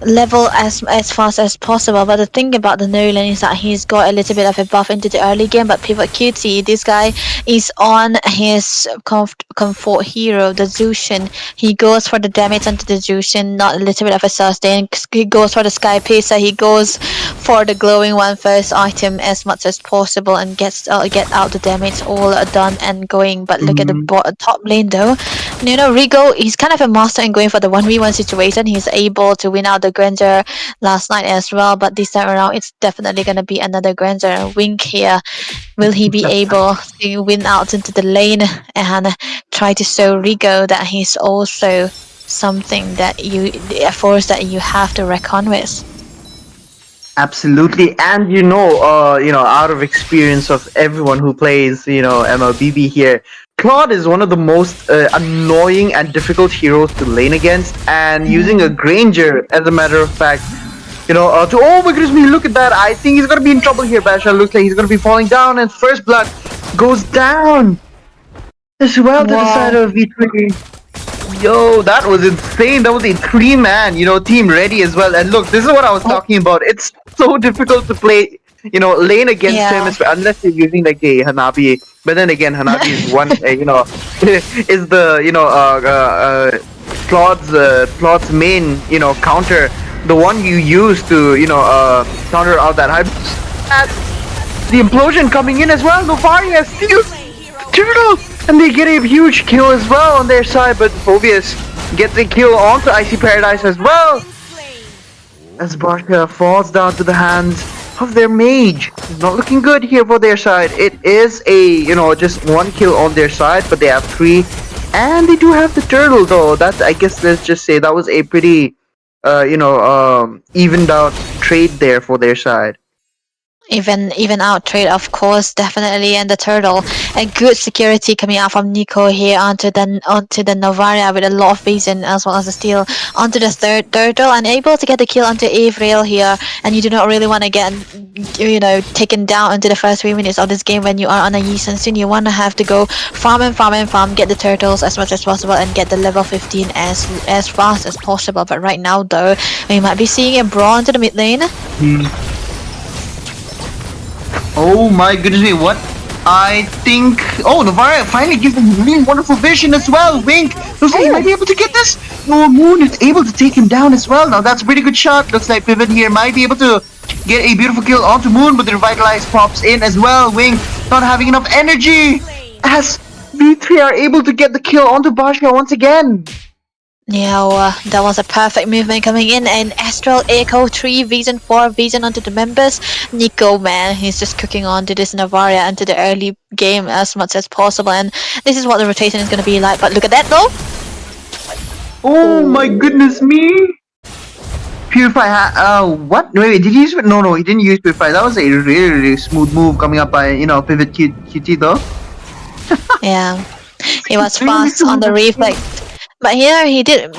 level as fast as possible. But the thing about the Nolan is that he's got a little bit of a buff into the early game. But Pivot QT, this guy is on his comfort hero, the Zushin. He goes for the damage onto the Zushin, not a little bit of a sustain. He goes for the Sky Pacer. He goes for the glowing one first item as much as possible and get out the damage all done and going. But look at the top lane though. Rigo, he's kind of a master in going for the 1v1 situation. He's able to win out the Granger last night as well, but this time around it's definitely going to be another Granger. Wink here. Will he be able to win out into the lane and try to show Rigo that he's also something a force that you have to reckon with? Absolutely, and out of experience of everyone who plays, MLBB here, Claude is one of the most annoying and difficult heroes to lane against, and using a Granger, as a matter of fact, oh my goodness me, look at that, I think he's gonna be in trouble here. Basha looks like he's gonna be falling down, and First Blood goes down as well to the side of V3. Yo, that was insane. That was a 3-man, team ready as well. And look, this is what I was talking about. It's so difficult to play, lane against him, unless you're using like a Hanabi. But then again, Hanabi is one, is the, Claude's main, counter. The one you use to, counter out that hype. The implosion coming in as well. Novaria steals Turtle! And they get a huge kill as well on their side, but Phobius gets a kill onto Icy Paradise as well. As Barca falls down to the hands of their mage. It's not looking good here for their side. It is a, just one kill on their side, but they have 3 And they do have the turtle though. That, I guess, let's just say that was a pretty, evened out trade there for their side. Even out trade, of course, definitely. And the turtle, a good security coming out from Nico here onto the Novaria with a lot of vision as well as the steal onto the third turtle, and able to get the kill onto Avriel here. And you do not really want to get taken down into the first 3 minutes of this game when you are on a Yi Sun. You want to have to go farm and farm and farm, get the turtles as much as possible, and get the level 15 as fast as possible. But right now though, we might be seeing a brawl into the mid lane. Oh my goodness me, what? I think... Oh, Navarra finally gives him really wonderful vision as well. Wink! Looks like he might be able to get this. Oh, Moon is able to take him down as well. Now that's a pretty good shot. Looks like Pivot here might be able to get a beautiful kill onto Moon, but the Revitalize pops in as well. Wink not having enough energy as V3 are able to get the kill onto Basha once again. Yeah, that was a perfect movement coming in, and Astral Echo 3 Vision 4 Vision onto the members. Nico, man, he's just cooking on to this Navaria into the early game as much as possible, and this is what the rotation is going to be like. But look at that though. Oh my goodness me! Purify, what? Wait, did he use it? No, he didn't use Purify. That was a really smooth move coming up by, Pivot QT though. Yeah, he was fast on the reflect. But here he did,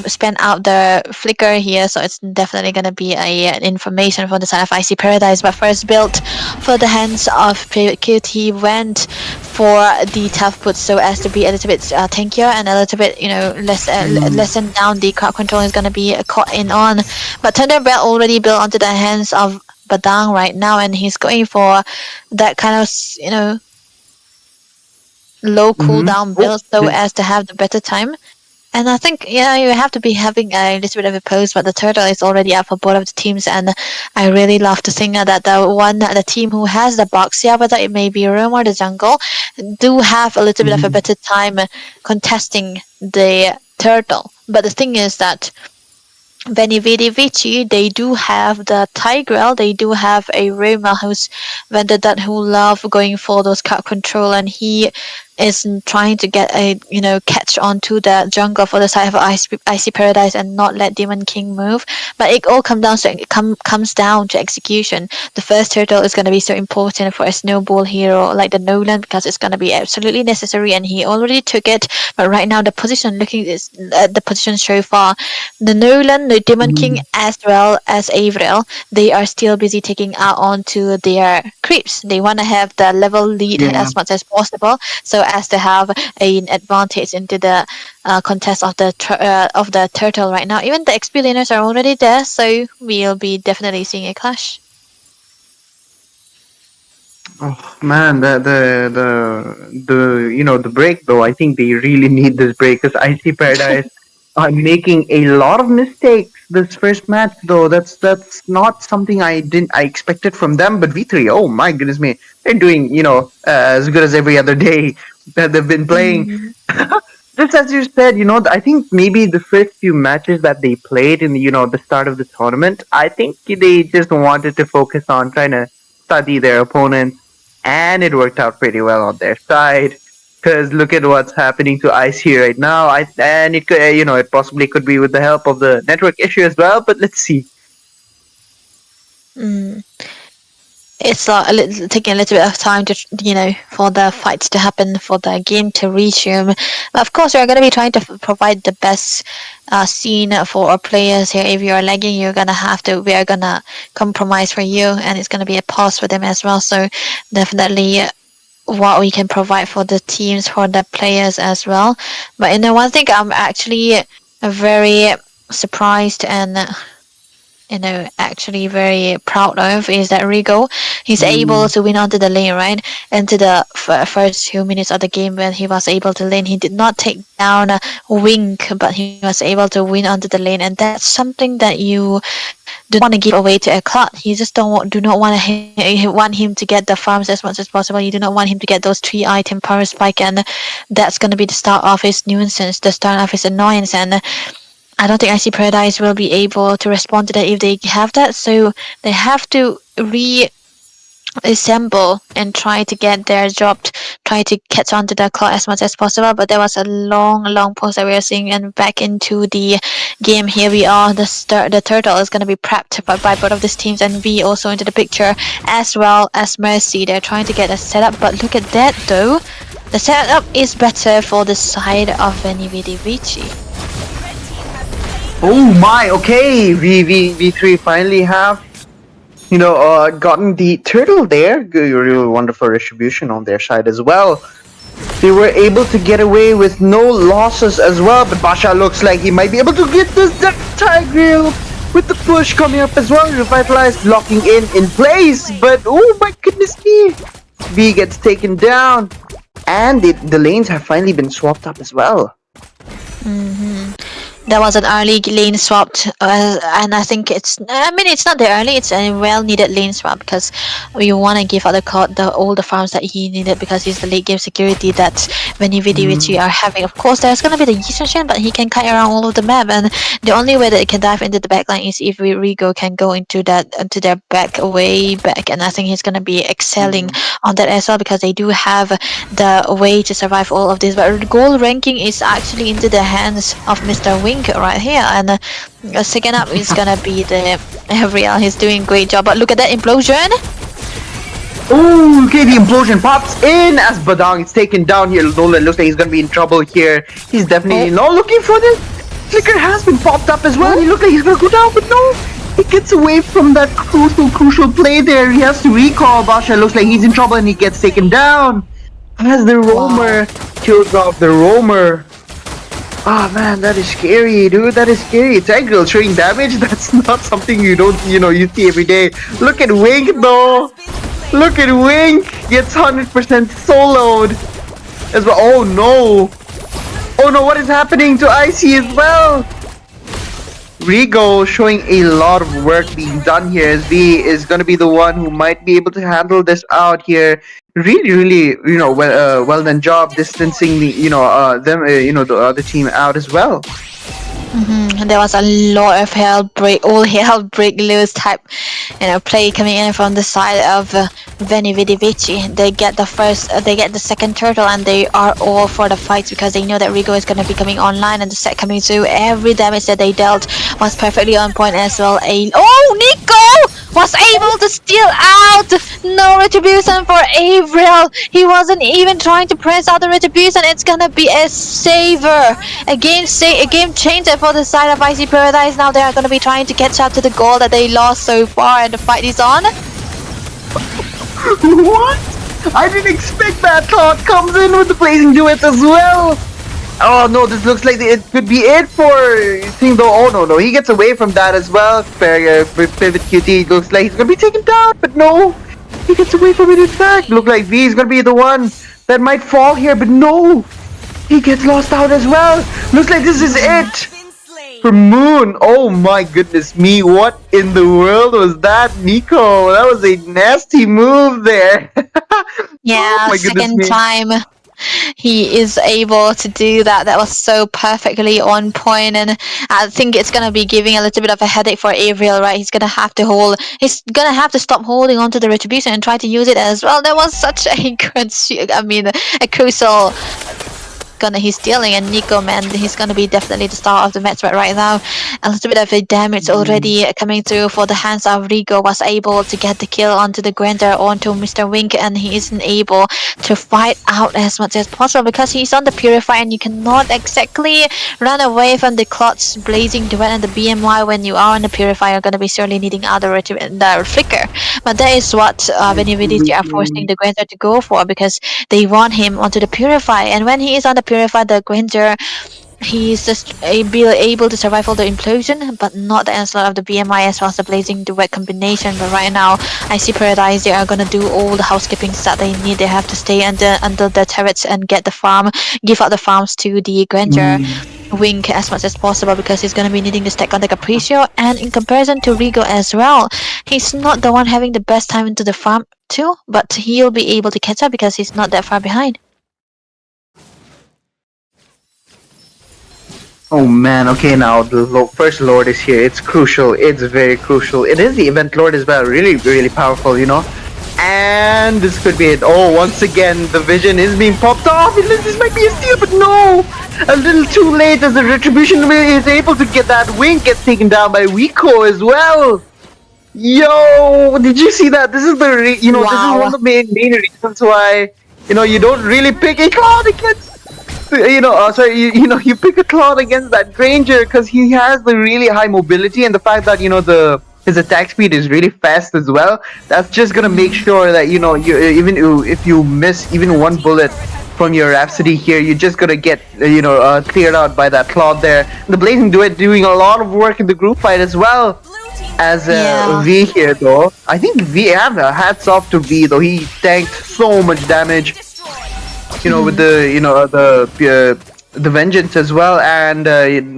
spend out the flicker here, so it's definitely gonna be an information from the side of Icy Paradise. But first build for the hands of QT went for the tough put, so as to be a little bit tankier and a little bit, lessen down the crowd control is gonna be caught in on. But Thunderbelt already built onto the hands of Badang right now, and he's going for that kind of, low cooldown build so as to have the better time. And I think, you have to be having a little bit of a pose, but the turtle is already up for both of the teams, and I really love to think that the team who has the box, whether it may be Room or the jungle, do have a little bit of a better time contesting the turtle. But the thing is that Benny Vidi Vici, they do have the Tigreal, they do have a Roma who's vendor that who love going for those card control, and he is trying to get a catch onto the jungle for the side of Icy Paradise and not let Demon King move. But it all comes down to execution. The first turtle is going to be so important for a snowball hero like the Nolan, because it's going to be absolutely necessary, and he already took it. But right now the position the position so far, the Nolan, the Demon King as well as Avriel, they are still busy taking out onto their creeps. They want to have the level lead as much as possible, so as to have an advantage into the contest of the turtle right now. Even the XP laners are already there, so we'll be definitely seeing a clash. Oh man, the break though. I think they really need this break because Icy Paradise are making a lot of mistakes this first match though. That's not something I expected from them. But V3, oh my goodness me, they're doing as good as every other day that they've been playing. Just as you said, I think maybe the first few matches that they played in the start of the tournament, I think they just wanted to focus on trying to study their opponents, and it worked out pretty well on their side. Because look at what's happening to Icy right now, and it could, it possibly could be with the help of the network issue as well. But let's see. It's taking a little bit of time to, for the fights to happen, for the game to resume. But of course, we're going to be trying to provide the best scene for our players here. If you're lagging, we are going to compromise for you, and it's going to be a pause for them as well. So definitely what we can provide for the teams, for the players as well. But one thing I'm actually very surprised and actually very proud of is that Rigo, he's able to win onto the lane, right? Into the first few minutes of the game when he was able to lane, he did not take down Wink, but he was able to win onto the lane, and that's something that you do not want to give away to a clot. You just do not want him to get the farms as much as possible. You do not want him to get those 3-item power spike, and that's going to be the start of his nuisance, the start of his annoyance, and I don't think Icy Paradise will be able to respond to that if they have that, so they have to assemble and try to get their job, try to catch on to the clock as much as possible. But there was a long pause that we are seeing, and back into the game. Here we are. The turtle is going to be prepped by both of these teams, and we also into the picture as well as Mercy. They're trying to get a setup, but look at that though. The setup is better for the side of Venividi Vici. Oh my, okay, we 3 finally have, gotten the turtle there. Really wonderful distribution on their side as well. They were able to get away with no losses as well, but Basha looks like he might be able to get this Tigreal with the push coming up as well. Revitalized, locking in place, but oh my goodness me, V gets taken down, and the lanes have finally been swapped up as well. There was an early lane swapped, and I think it's not that early, it's a well needed lane swap, because we want to give other all the farms that he needed, because he's the late game security that Venividi Vici are having. Of course there's going to be the Yishan, but he can kite around all of the map, and the only way that it can dive into the backline is if Rigo can go into their back, way back, and I think he's going to be excelling on that as well, because they do have the way to survive all of this. But gold ranking is actually into the hands of Mr. Wing right here, and second up is gonna be the Avriel. He's doing a great job, but look at that implosion. Oh, okay, the implosion pops in as Badang is taken down here. Nolan looks like he's gonna be in trouble here. He's definitely not looking for this. Flicker has been popped up as well. He looks like he's gonna go down, but no, he gets away from that crucial play there. He has to recall. Basha looks like he's in trouble and he gets taken down as the roamer kills off the roamer. Ah man, that is scary, dude. That is scary. Tigreal showing damage. That's not something you see every day. Look at Wink though. Look at Wink. Gets 100% soloed as well. Oh no. Oh no, what is happening to Icy as well? Rigo showing a lot of work being done here, as V is going to be the one who might be able to handle this out here. Really, well done job distancing the other team out as well. There was a lot of all hell break loose type, play coming in from the side of Venividi Vici. They get the second turtle, and they are all for the fight, because they know that Rigo is going to be coming online, and the set coming through. Every damage that they dealt was perfectly on point as well. Nico was able to steal out. No retribution for Avriel. He wasn't even trying to press out the retribution. It's gonna be a saver, a game changer for the side of Icy Paradise. Now they are gonna be trying to catch up to the goal that they lost so far, and the fight is on. What? I didn't expect that. Thought comes in with the blazing duet as well. Oh no, this looks like it could be it for thing though. Oh no, he gets away from that as well. Pivot QT looks like he's gonna be taken down, but no, he gets away from it in fact. Look like V is gonna be the one that might fall here, but no, he gets lost out as well. Looks like this is it for Moon. Oh my goodness me, what in the world was that, Nico? That was a nasty move there. Yeah, oh second time he is able to do that. That was so perfectly on point, and I think it's gonna be giving a little bit of a headache for Avriel, right? He's gonna have to stop holding on to the retribution and try to use it as well. That was such a a crucial he's stealing, and Nico, man, he's gonna be definitely the star of the match. But right now, a little bit of a damage already coming through for the hands of Rigo. Was able to get the kill onto the Grander, onto Mr. Wink, and he isn't able to fight out as much as possible because he's on the Purify, and you cannot exactly run away from the Clot's blazing duet and the BMY. When you are on the Purify, you're gonna be surely needing the Flicker. But that is what Venividi are forcing the Grander to go for, because they want him onto the Purify, and when he is on the Purify, the Granger, he's just able to survive all the implosion, but not the onslaught of the BMI as well as the blazing duet combination. But right now, I see Paradise, they are gonna do all the housekeepings that they need. They have to stay under the turrets and get the farm, give out the farms to the Granger. Wink as much as possible, because he's going to be needing the stack on the Capriccio, and in comparison to Rigo as well, he's not the one having the best time into the farm too, but he'll be able to catch up because he's not that far behind. Oh man, okay, now the first Lord is here. It's crucial. It's very crucial. It is the event Lord as well. Really, really powerful, And this could be it. Oh, once again, the vision is being popped off. This might be a steal, but no! A little too late as the retribution is able to get that wing, gets taken down by Rico as well. Yo, did you see that? This is the this is Wow. one of the main reasons why you don't really pick a cloud against you pick a cloud against that Granger because he has the really high mobility and the fact that his attack speed is really fast as well. That's just gonna make sure that if you miss even one bullet from your Rhapsody here, you're just gonna get cleared out by that Claude there. The Blazing Duet doing a lot of work in the group fight as well as Yeah. V here though. I think V, hats off to V though. He tanked so much damage, with the Vengeance as well, and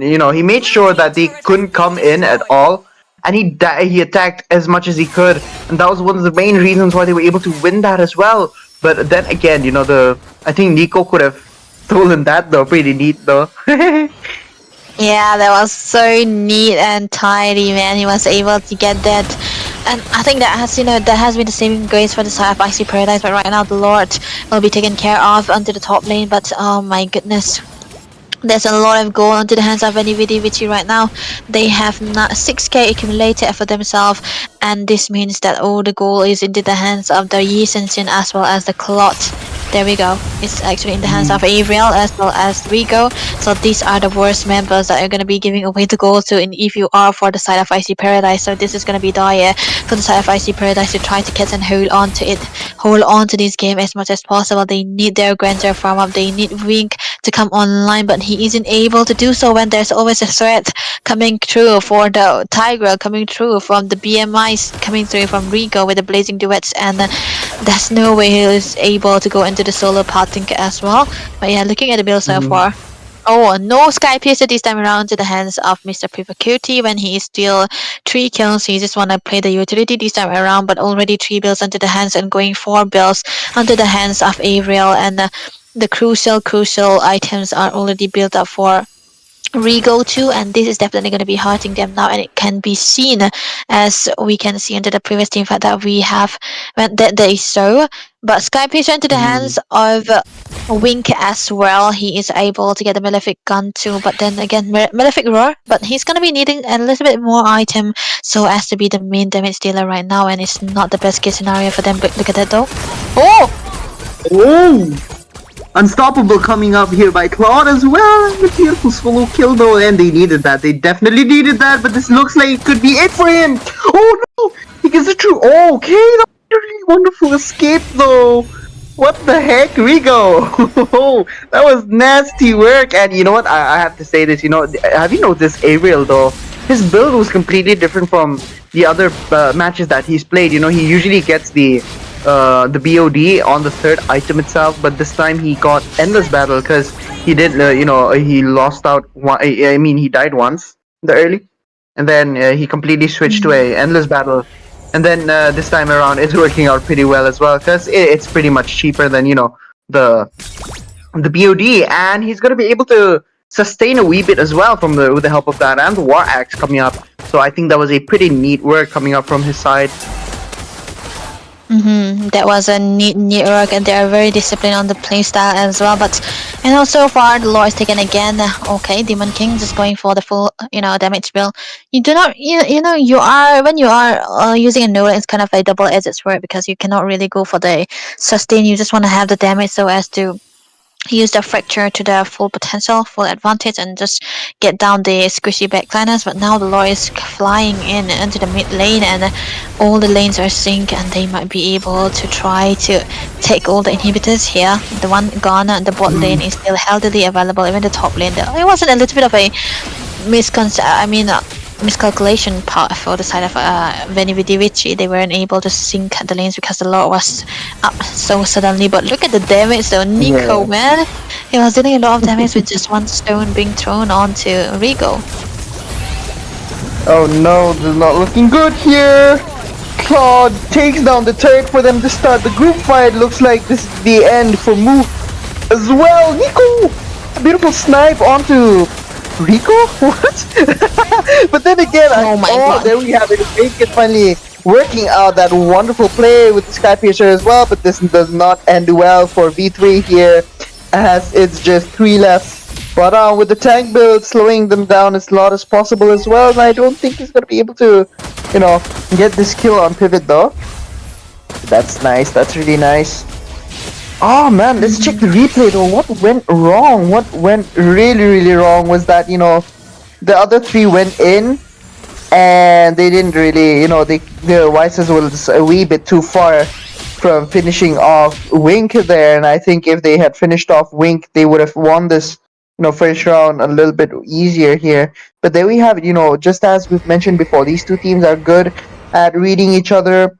he made sure that they couldn't come in at all. And he attacked as much as he could, and that was one of the main reasons why they were able to win that as well. But then again, I think Nico could have stolen that though. Pretty neat though. Yeah, that was so neat and tidy, man. He was able to get that, and I think that has been the saving grace for the side of Icy Paradise. But right now, the Lord will be taken care of onto the top lane. But oh my goodness, there's a lot of gold onto the hands of Vici right now. They have 6k accumulated for themselves, and this means that all the gold is into the hands of the Yi Senshin as well as the Clot. There we go. It's actually in the hands of Avriel as well as Rigo. So these are the worst members that are going to be giving away the gold to in EVR for the side of Icy Paradise. So this is going to be dire for the side of Icy Paradise to try to catch and hold on to it. Hold on to this game as much as possible. They need their Grandeur farm up. They need Wink to come online, but he isn't able to do so when there's always a threat coming through for the Tiger, coming through from the BMIs, coming through from Rigo with the Blazing Duets, and there's no way he is able to go into the solo pathing as well. But yeah, looking at the build so far. Oh, no Sky Piercer this time around to the hands of Mr. Pivacuti when he is still 3 kills. He just want to play the utility this time around, but already 3 builds onto the hands and going 4 builds onto the hands of Avriel, and the crucial items are already built up for Rigo too, and this is definitely going to be hurting them now, and it can be seen as we can see under the previous team fight that we have that they so. But Sky Piercer into the hands of Wink as well. He is able to get the Malefic gun too, but then again Malefic Roar, but he's going to be needing a little bit more item so as to be the main damage dealer right now, and it's not the best case scenario for them. But look at that though. Oh! Unstoppable coming up here by Claude as well. The beautiful solo kill though, and they needed that. They definitely needed that, but this looks like it could be it for him. Oh no! He gets it through. Oh, okay, that was a really wonderful escape though. What the heck, Rigo? That was nasty work. And you know what? I have to say this. Have you noticed Avriel though? His build was completely different from the other matches that he's played. He usually gets the BOD on the 3rd item itself, but this time he got Endless Battle because he did, he lost out. He died once in the early, and then he completely switched to a Endless Battle, and then this time around it's working out pretty well as well because it's pretty much cheaper than the BOD, and he's gonna be able to sustain a wee bit as well with the help of that and the War Axe coming up. So I think that was a pretty neat work coming up from his side. That was a neat work, and they are very disciplined on the playstyle as well. But so far the law is taken again. Okay, Demon King just going for the full damage bill. You do not you are when you are using a node, it's kind of a double-edged sword because you cannot really go for the sustain. You just want to have the damage so as to use the fracture to the full potential, full advantage, and just get down the squishy backliners. But now the Lord is flying into the mid lane, and all the lanes are synced, and they might be able to try to take all the inhibitors here. The one gone, and the bot lane is still healthily available. Even the top lane, it wasn't a little bit of a miscalculation part for the side of Vici. They weren't able to sync the lanes because the Lord was up so suddenly. But look at the damage though, Nico, man. He was dealing a lot of damage with just one stone being thrown onto Rigo. Oh no, this is not looking good here. Claude takes down the turret for them to start the group fight. Looks like this is the end for Move as well. Nico! A beautiful snipe onto Rico? What? But then again, Oh my God. there we have it. Wink is finally working out that wonderful play with the Sky Piercer as well, but this does not end well for V3 here, as it's just 3 left. But with the tank build slowing them down as lot as possible as well, and I don't think he's gonna be able to, get this kill on pivot though. That's nice, that's really nice. Oh man, let's check the replay though. What went wrong? What went really, really wrong was that, the other 3 went in and they didn't really, the Vices was a wee bit too far from finishing off Wink there, and I think if they had finished off Wink, they would have won this, first round a little bit easier here. But there we have it, just as we've mentioned before, these two teams are good at reading each other.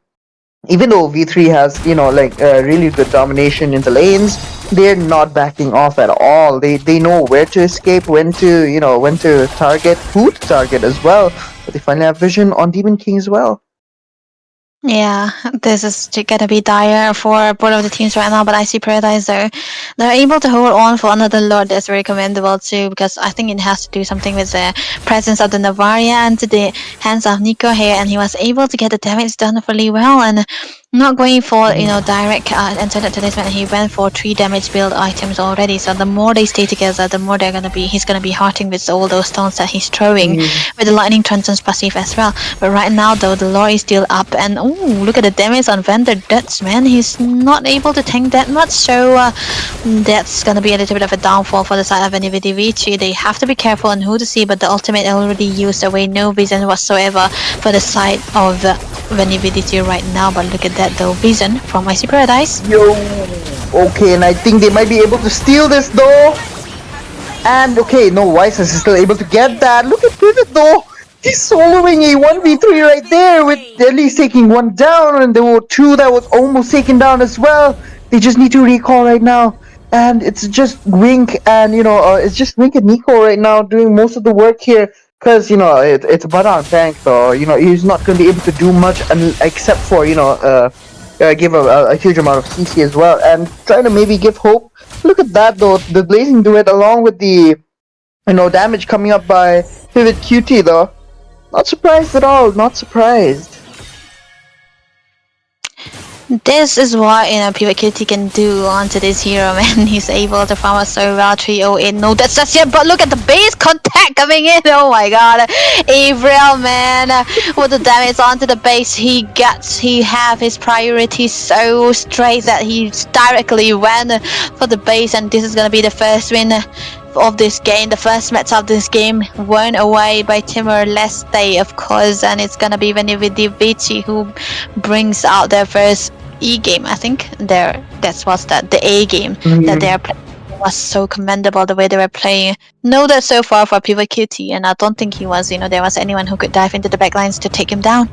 Even though V3 has, really good domination in the lanes, they're not backing off at all. They know where to escape, when to target, who to target as well. But they finally have vision on Demon King as well. Yeah, this is gonna be dire for both of the teams right now, but I see Paradise they're able to hold on for another Lord. That's very commendable too, because I think it has to do something with the presence of the Navaria and the hands of Nico here, and he was able to get the damage done really well and not going for direct internet to this man. He went for 3 damage build items already, so the more they stay together, the more he's gonna be hearting with all those stones that he's throwing with the lightning transcends passive as well. But right now though, the lore is still up, and look at the damage on Vendor Dutch, man. He's not able to tank that much, so that's gonna be a little bit of a downfall for the side of Venividivici. They have to be careful on who to see, but the ultimate already used away, no vision whatsoever for the side of Venividivici right now. But look at that though, vision from Icy Paradise. Yo, okay, and I think they might be able to steal this though. And okay, no, Vices is still able to get that. Look at Pivot though. He's soloing a 1v3 right there with at least taking 1 down, and there were 2 that was almost taken down as well. They just need to recall right now. And it's just Wink and, it's just Wink and Nico right now doing most of the work here. Because, it's Baran tank, so, he's not going to be able to do much except for, give a huge amount of CC as well. And trying to maybe give hope. Look at that though, the Blazing Duet along with the, damage coming up by Pivot QT though. Not surprised at all, not surprised. This is what Pivot Kitty can do onto this hero, man. He's able to farm us so well. 308, no, that's just yet. But look at the base contact coming in. Oh my god, Avril, man, with the damage onto the base, he have his priorities so straight that he directly went for the base, and this is gonna be the first win of this game, the first match of this game, won away by Timor Leste, of course, and it's gonna be Venividivici who brings out their first E game. I think the A game that they are playing. It was so commendable the way they were playing. No, that so far for Pivot QT, and I don't think he was, there was anyone who could dive into the backlines to take him down.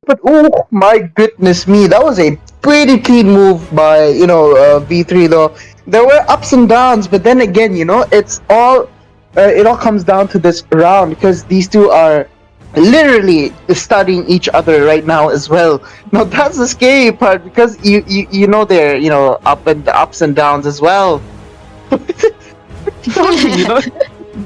But oh my goodness me, that was a pretty clean move by V3 though. There were ups and downs, but then again, it all comes down to this round, because these two are literally studying each other right now as well. Now that's the scary part, because they're ups and downs as well.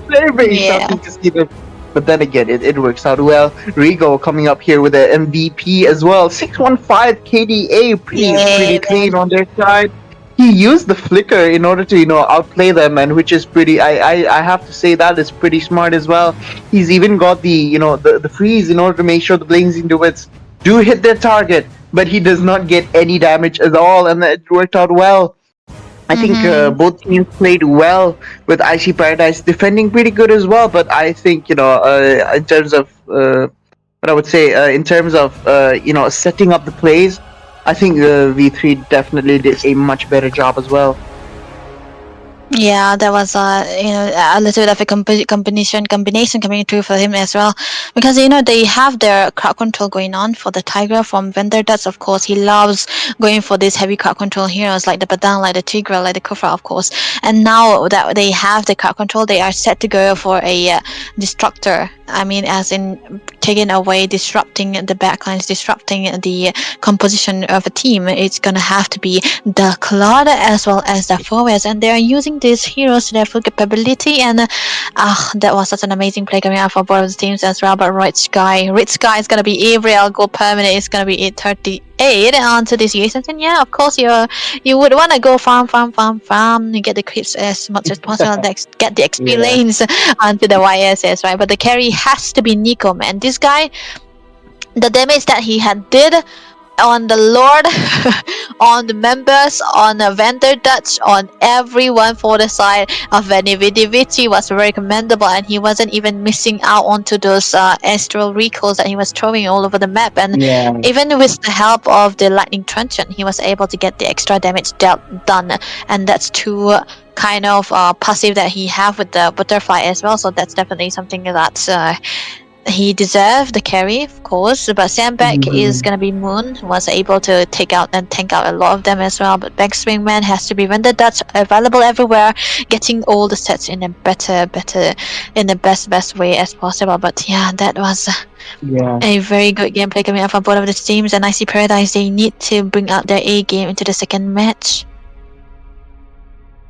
Very, very shocking to see them. But then again, it works out well. Rigo coming up here with an MVP as well. 615 KDA, pretty clean on their side. He used the flicker in order to outplay them, and which is pretty. I have to say that is pretty smart as well. He's even got the the freeze in order to make sure the Blazing Duets do hit their target, but he does not get any damage at all, and it worked out well. I think both teams played well, with Icy Paradise defending pretty good as well. But I think in terms of what I would say, in terms of setting up the plays, I think V3 definitely did a much better job as well. Yeah, there was a little bit of a combination coming through for him as well, because they have their crowd control going on for the Tiger from Vendor Dutch. Of course, he loves going for these heavy crowd control heroes like the Badang, like the Tigre, like the Kufra, of course. And now that they have the crowd control, they are set to go for a Destructor. I mean, as in taking away, disrupting the backlines, disrupting the composition of a team. It's gonna have to be the Claude as well as the forwards, and they are using using these heroes to their full capability, and that was such an amazing play coming out for both of the teams as well. But Red Sky is gonna be Avril, go permanent is gonna be 838 onto this USS, and yeah, of course you would wanna go farm, and get the creeps as much as possible, get the XP lanes onto the YSS, right? But the carry has to be Nico, man. This guy, the damage that he had did on the Lord, on the members, on the vendor Dutch, on everyone for the side of Venividivici was very commendable, and he wasn't even missing out onto those astral recalls that he was throwing all over the map, and even with the help of the lightning truncheon, he was able to get the extra damage done, and that's too kind of passive that he have with the butterfly as well, so that's definitely something that he deserved the carry, of course, but Sandbag is gonna be Moon, was able to take out and tank out a lot of them as well. But Backswingman has to be Vendor Dutch, available everywhere, getting all the sets in a better, in the best way as possible. But yeah, that was a very good gameplay coming out from both of the teams, and I see Paradise, they need to bring out their A game into the second match.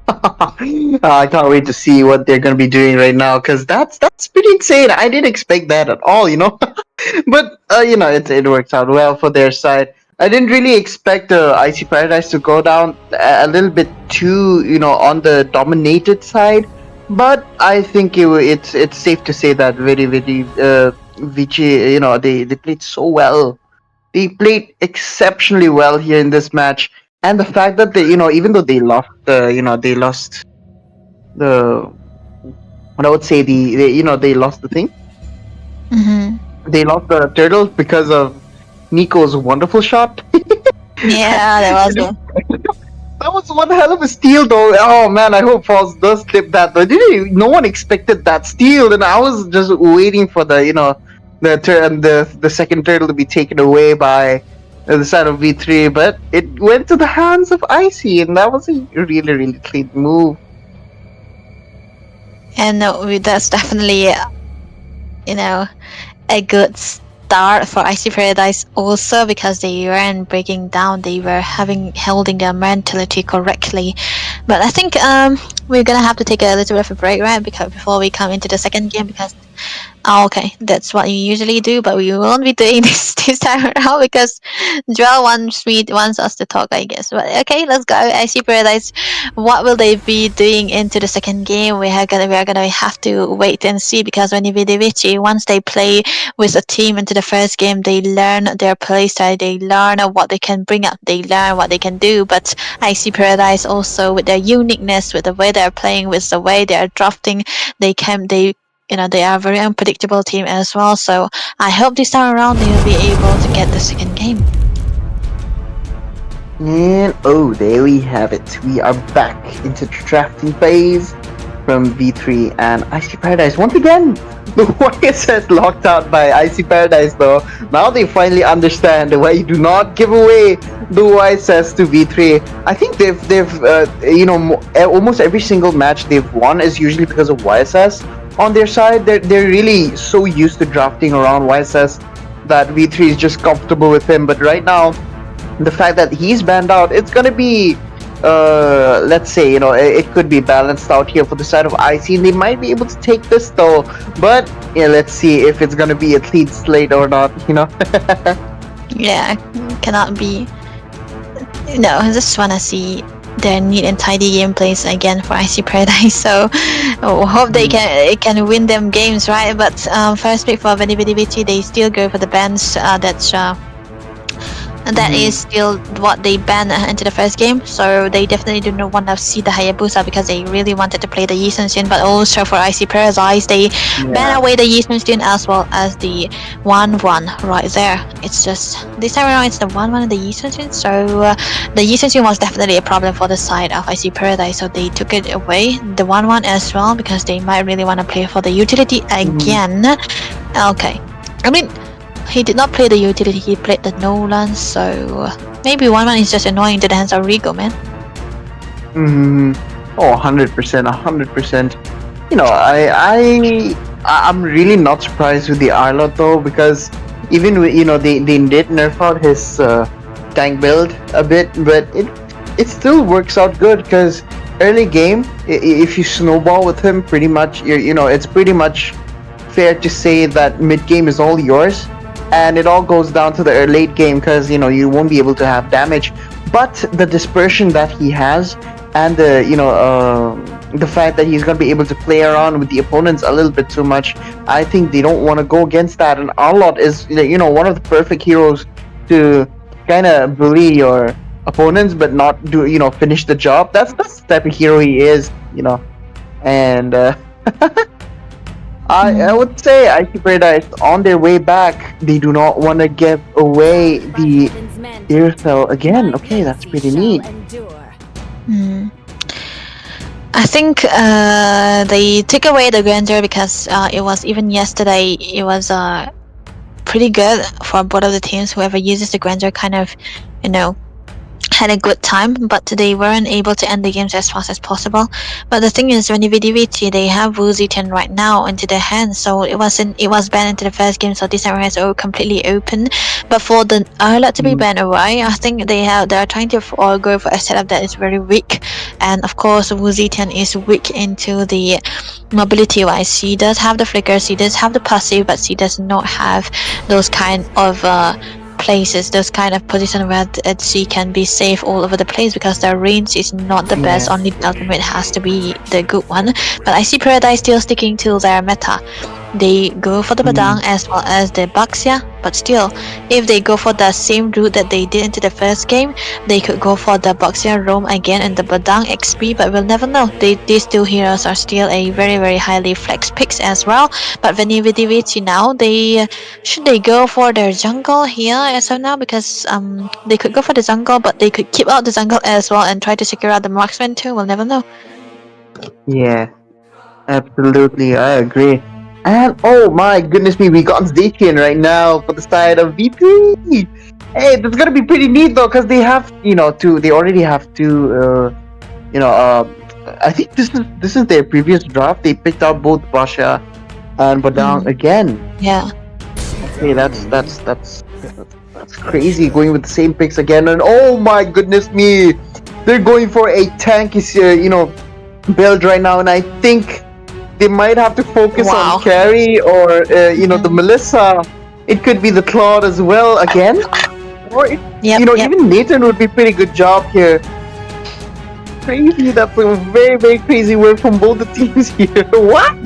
I can't wait to see what they're gonna be doing right now, because that's pretty insane. I didn't expect that at all, But it works out well for their side. I didn't really expect Icy Paradise to go down a little bit too, on the dominated side. But I think it's safe to say that very Vici, they played so well. They played exceptionally well here in this match. And the fact that they, even though they lost, they lost the, what I would say, they lost the thing. They lost the turtle because of Nico's wonderful shot. Yeah, that was it. That was one hell of a steal, though. Oh man, I hope Falls does clip that. Though, no one expected that steal, and I was just waiting for the second turtle to be taken away by the side of V3, but it went to the hands of Icy, and that was a really clean move. And that's definitely, a good start for Icy Paradise also, because they weren't breaking down, they were holding their mentality correctly. But I think we're gonna have to take a little bit of a break, right? Because before we come into the second game, because okay, that's what you usually do, but we won't be doing this time around because Joel wants us to talk, I guess. But okay, let's go. Icy Paradise, what will they be doing into the second game? We are gonna have to wait and see, because when Vici, once they play with a team into the first game, they learn their playstyle, they learn what they can bring up, they learn what they can do. But Icy Paradise also, with their uniqueness, with the way they're playing, with the way they're drafting, they are a very unpredictable team as well. So I hope this time around they will be able to get the second game. And there we have it. We are back into the drafting phase from V3 and Icy Paradise. Once again, the YSS locked out by Icy Paradise, though. Now they finally understand why you do not give away the YSS to V3. I think they've almost every single match they've won is usually because of YSS. On their side, they're really so used to drafting around YSS that V3 is just comfortable with him. But right now, the fact that he's banned out, it's gonna be, let's say, it could be balanced out here for the side of Icy, and they might be able to take this though. But let's see if it's gonna be a clean slate or not. Yeah, cannot be. No, I just wanna see their neat and tidy gameplays again for Icy Paradise. So hope they can win them games, right? But first pick for Venividivici, they still go for the bans. That is still what they banned into the first game, so they definitely do not want to see the Hayabusa because they really wanted to play the Yisun. But also for Icy Paradise, they ban away the Yisun as well as the 1-1 right there. It's just this time around it's the 1-1 and the Yisun, so the Yisun was definitely a problem for the side of Icy Paradise, so they took it away, the 1-1 as well, because they might really want to play for the utility again. Okay, I mean, he did not play the utility, he played the Nolan, so maybe 1-1 is just annoying to the hands of Rigo, man. Oh, 100%. I'm really not surprised with the Arlot though, because even with, they did nerf out his tank build a bit, but it still works out good because early game, if you snowball with him, pretty much, it's pretty much fair to say that mid game is all yours, and it all goes down to the late game because you won't be able to have damage. But the dispersion that he has, and the fact that he's gonna be able to play around with the opponents a little bit too much, I think they don't want to go against that. And Arlott is one of the perfect heroes to kind of bully your opponents, but not do finish the job. That's the type of hero he is, and. I would say IC Paradise on their way back, they do not want to give away the ear cell again. Okay, that's pretty neat. I think they took away the grandeur because it was even yesterday. It was pretty good for both of the teams. Whoever uses the grandeur kind of, had a good time, but they weren't able to end the games as fast as possible. But the thing is, when you VDVT, they have Woozy 10 right now into their hands, so it was banned into the first game, so this area is all completely open. But for the Arlott to be banned away, I think they are trying to go for a setup that is very weak, and of course Woozy 10 is weak into the mobility wise. She does have the flicker, she does have the passive, but she does not have those kind of places, those kind of position where she can be safe all over the place, because their range is not the best. Only the ultimate has to be the good one. But I see Paradise still sticking to their meta. They go for the Badang as well as the Baxia, but still, if they go for the same route that they did into the first game, they could go for the Baxia roam again and the Badang XP, but we'll never know. These two heroes are still a very, very highly flex picks as well. But Venividivici now, should they go for their jungle here as of now? Because they could go for the jungle, but they could keep out the jungle as well and try to secure out the marksman too. We'll never know. Yeah, absolutely, I agree. And oh my goodness me, we got Zacian right now for the side of VP. Hey, that's gonna be pretty neat though, because they have, they already have two, I think this is their previous draft. They picked out both Basha and Badang again. Yeah. Okay, that's crazy, going with the same picks again. And oh my goodness me, they're going for a tanky, build right now, and I think they might have to focus on carry or the Melissa. It could be the Claude as well again, or even Nathan would be pretty good job here. Crazy, that's a very, very crazy work from both the teams here. What?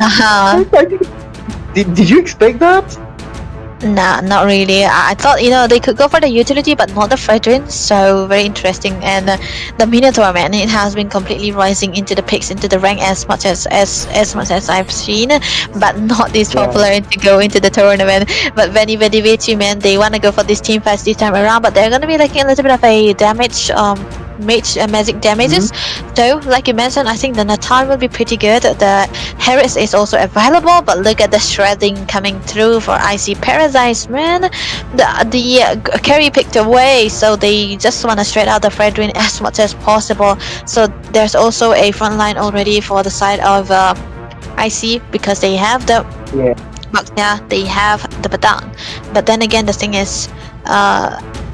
Did you expect that? Nah, not really. I thought they could go for the utility, but not the Fredrin. So very interesting. And the Minotaur, man, it has been completely rising into the picks, into the rank as much as I've seen, but not this popular to go into the tournament. But Venividivici, man, they want to go for this team fights this time around, but they're gonna be lacking a little bit of a damage. Magic damages. So, like you mentioned, I think the Natan will be pretty good. The Harris is also available, but look at the shredding coming through for IC Paradise, man. The carry picked away, so they just want to shred out the Fredrin as much as possible. So there's also a front line already for the side of IC, because they have the Magna, they have the Badang. But then again, the thing is,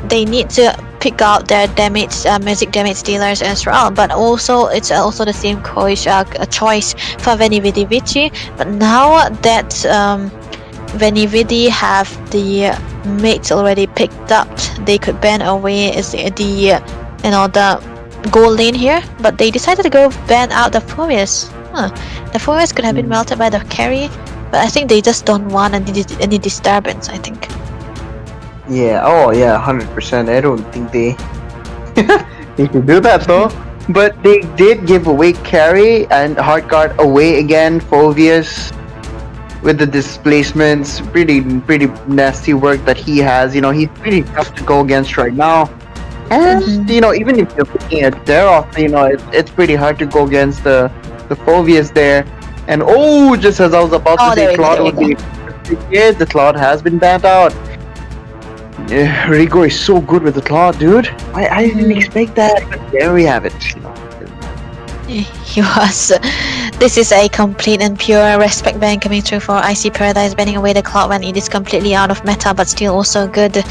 they need to pick out their damage, magic damage dealers as well. But also, it's also the same choice for Venividivici. But now that Venividi have the mates already picked up, they could ban away the goal lane here. But they decided to go ban out the Furious. The Furious could have been melted by the carry, but I think they just don't want any disturbance, I think. Yeah, 100%. I don't think they can do that though. But they did give away carry and hard guard away again. Phobius with the displacements, pretty nasty work that he has. He's pretty tough to go against right now. And even if you're looking at Deroth, it's pretty hard to go against the Phobius there. And just as I was about to say, Claude would be the Claude has been banned out. Rigo is so good with the claw, dude. I didn't expect that, but there we have it. He was This is a complete and pure respect ban coming through for IC Paradise, banning away the cloud when it is completely out of meta, but still also good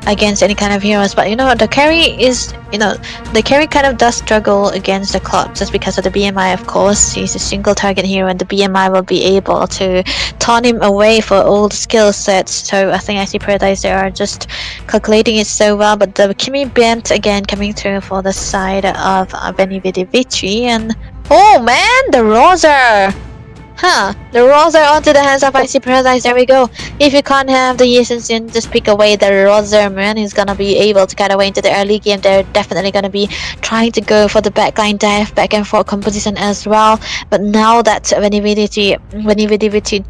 against any kind of heroes. But the carry is, the carry kind of does struggle against the cloud just because of the BMI, of course. He's a single target hero, and the BMI will be able to taunt him away for all the skill sets. So I think IC Paradise, they are just calculating it so well. But the Kimi Bent again coming through for the side of Veni Vidi Vici, and oh man, the Roser! Huh, the Roser onto the hands of IC Paradise, there we go. If you can't have the Yisensin, just pick away the Roser, man. He's gonna be able to get away into the early game. They're definitely gonna be trying to go for the backline dive, back and forth composition as well. But now that Venividity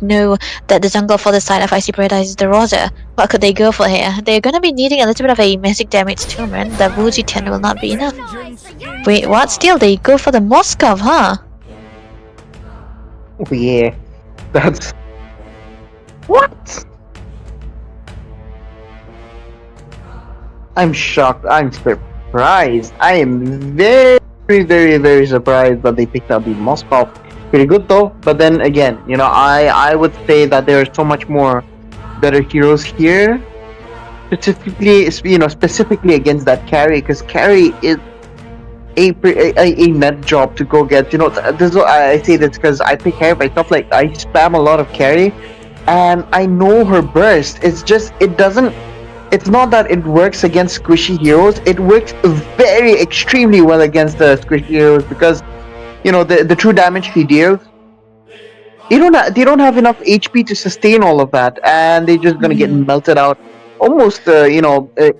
know that the jungle for the side of IC Paradise is the Roser, what could they go for here? They're gonna be needing a little bit of a magic damage too, man. The Wuji 10 will not be enough. Wait, what? Still, they go for the Moskov, huh? Oh, yeah. That's... What? I'm shocked. I'm surprised. I am very, very, very surprised that they picked up the Moscow. Pretty good though. But then again, I would say that there are so much more better heroes here. Specifically against that carry, because carry is a nut job to go get. This is what I say this because I pick carry myself. Like, I spam a lot of carry, and I know her burst. It's just it's not that it works against squishy heroes. It works very extremely well against the squishy heroes because the true damage she deals. They don't have enough HP to sustain all of that, and they're just gonna get melted out almost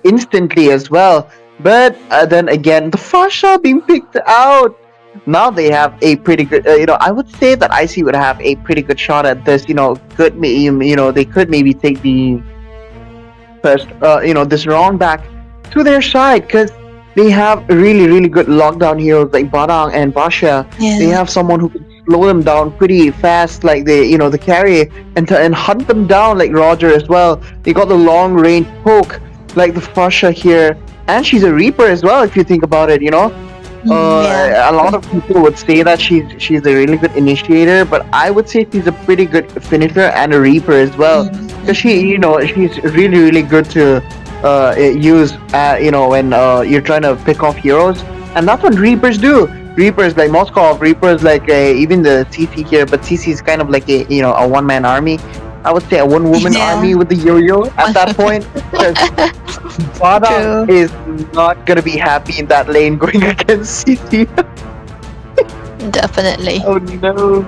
instantly as well. But then again, the Fasha being picked out. Now they have a pretty good. I would say that IC would have a pretty good shot at this. They could maybe take the first. This round back to their side because they have really, really good lockdown heroes like Badang and Basha. Yeah. They have someone who can slow them down pretty fast, like the carry, and hunt them down like Roger as well. They got the long range poke like the Fasha here, and she's a Reaper as well if you think about it. A lot of people would say that she's a really good initiator, but I would say she's a pretty good finisher and a Reaper as well, because she's really, really good to use when you're trying to pick off heroes, and that's what Reapers do. Reapers like Moskov, Reapers like even the TC here, but TC is kind of like a one-man army. I would say a one-woman army with the yo-yo at that point. Badang is not gonna be happy in that lane going against CC. Definitely. Oh no.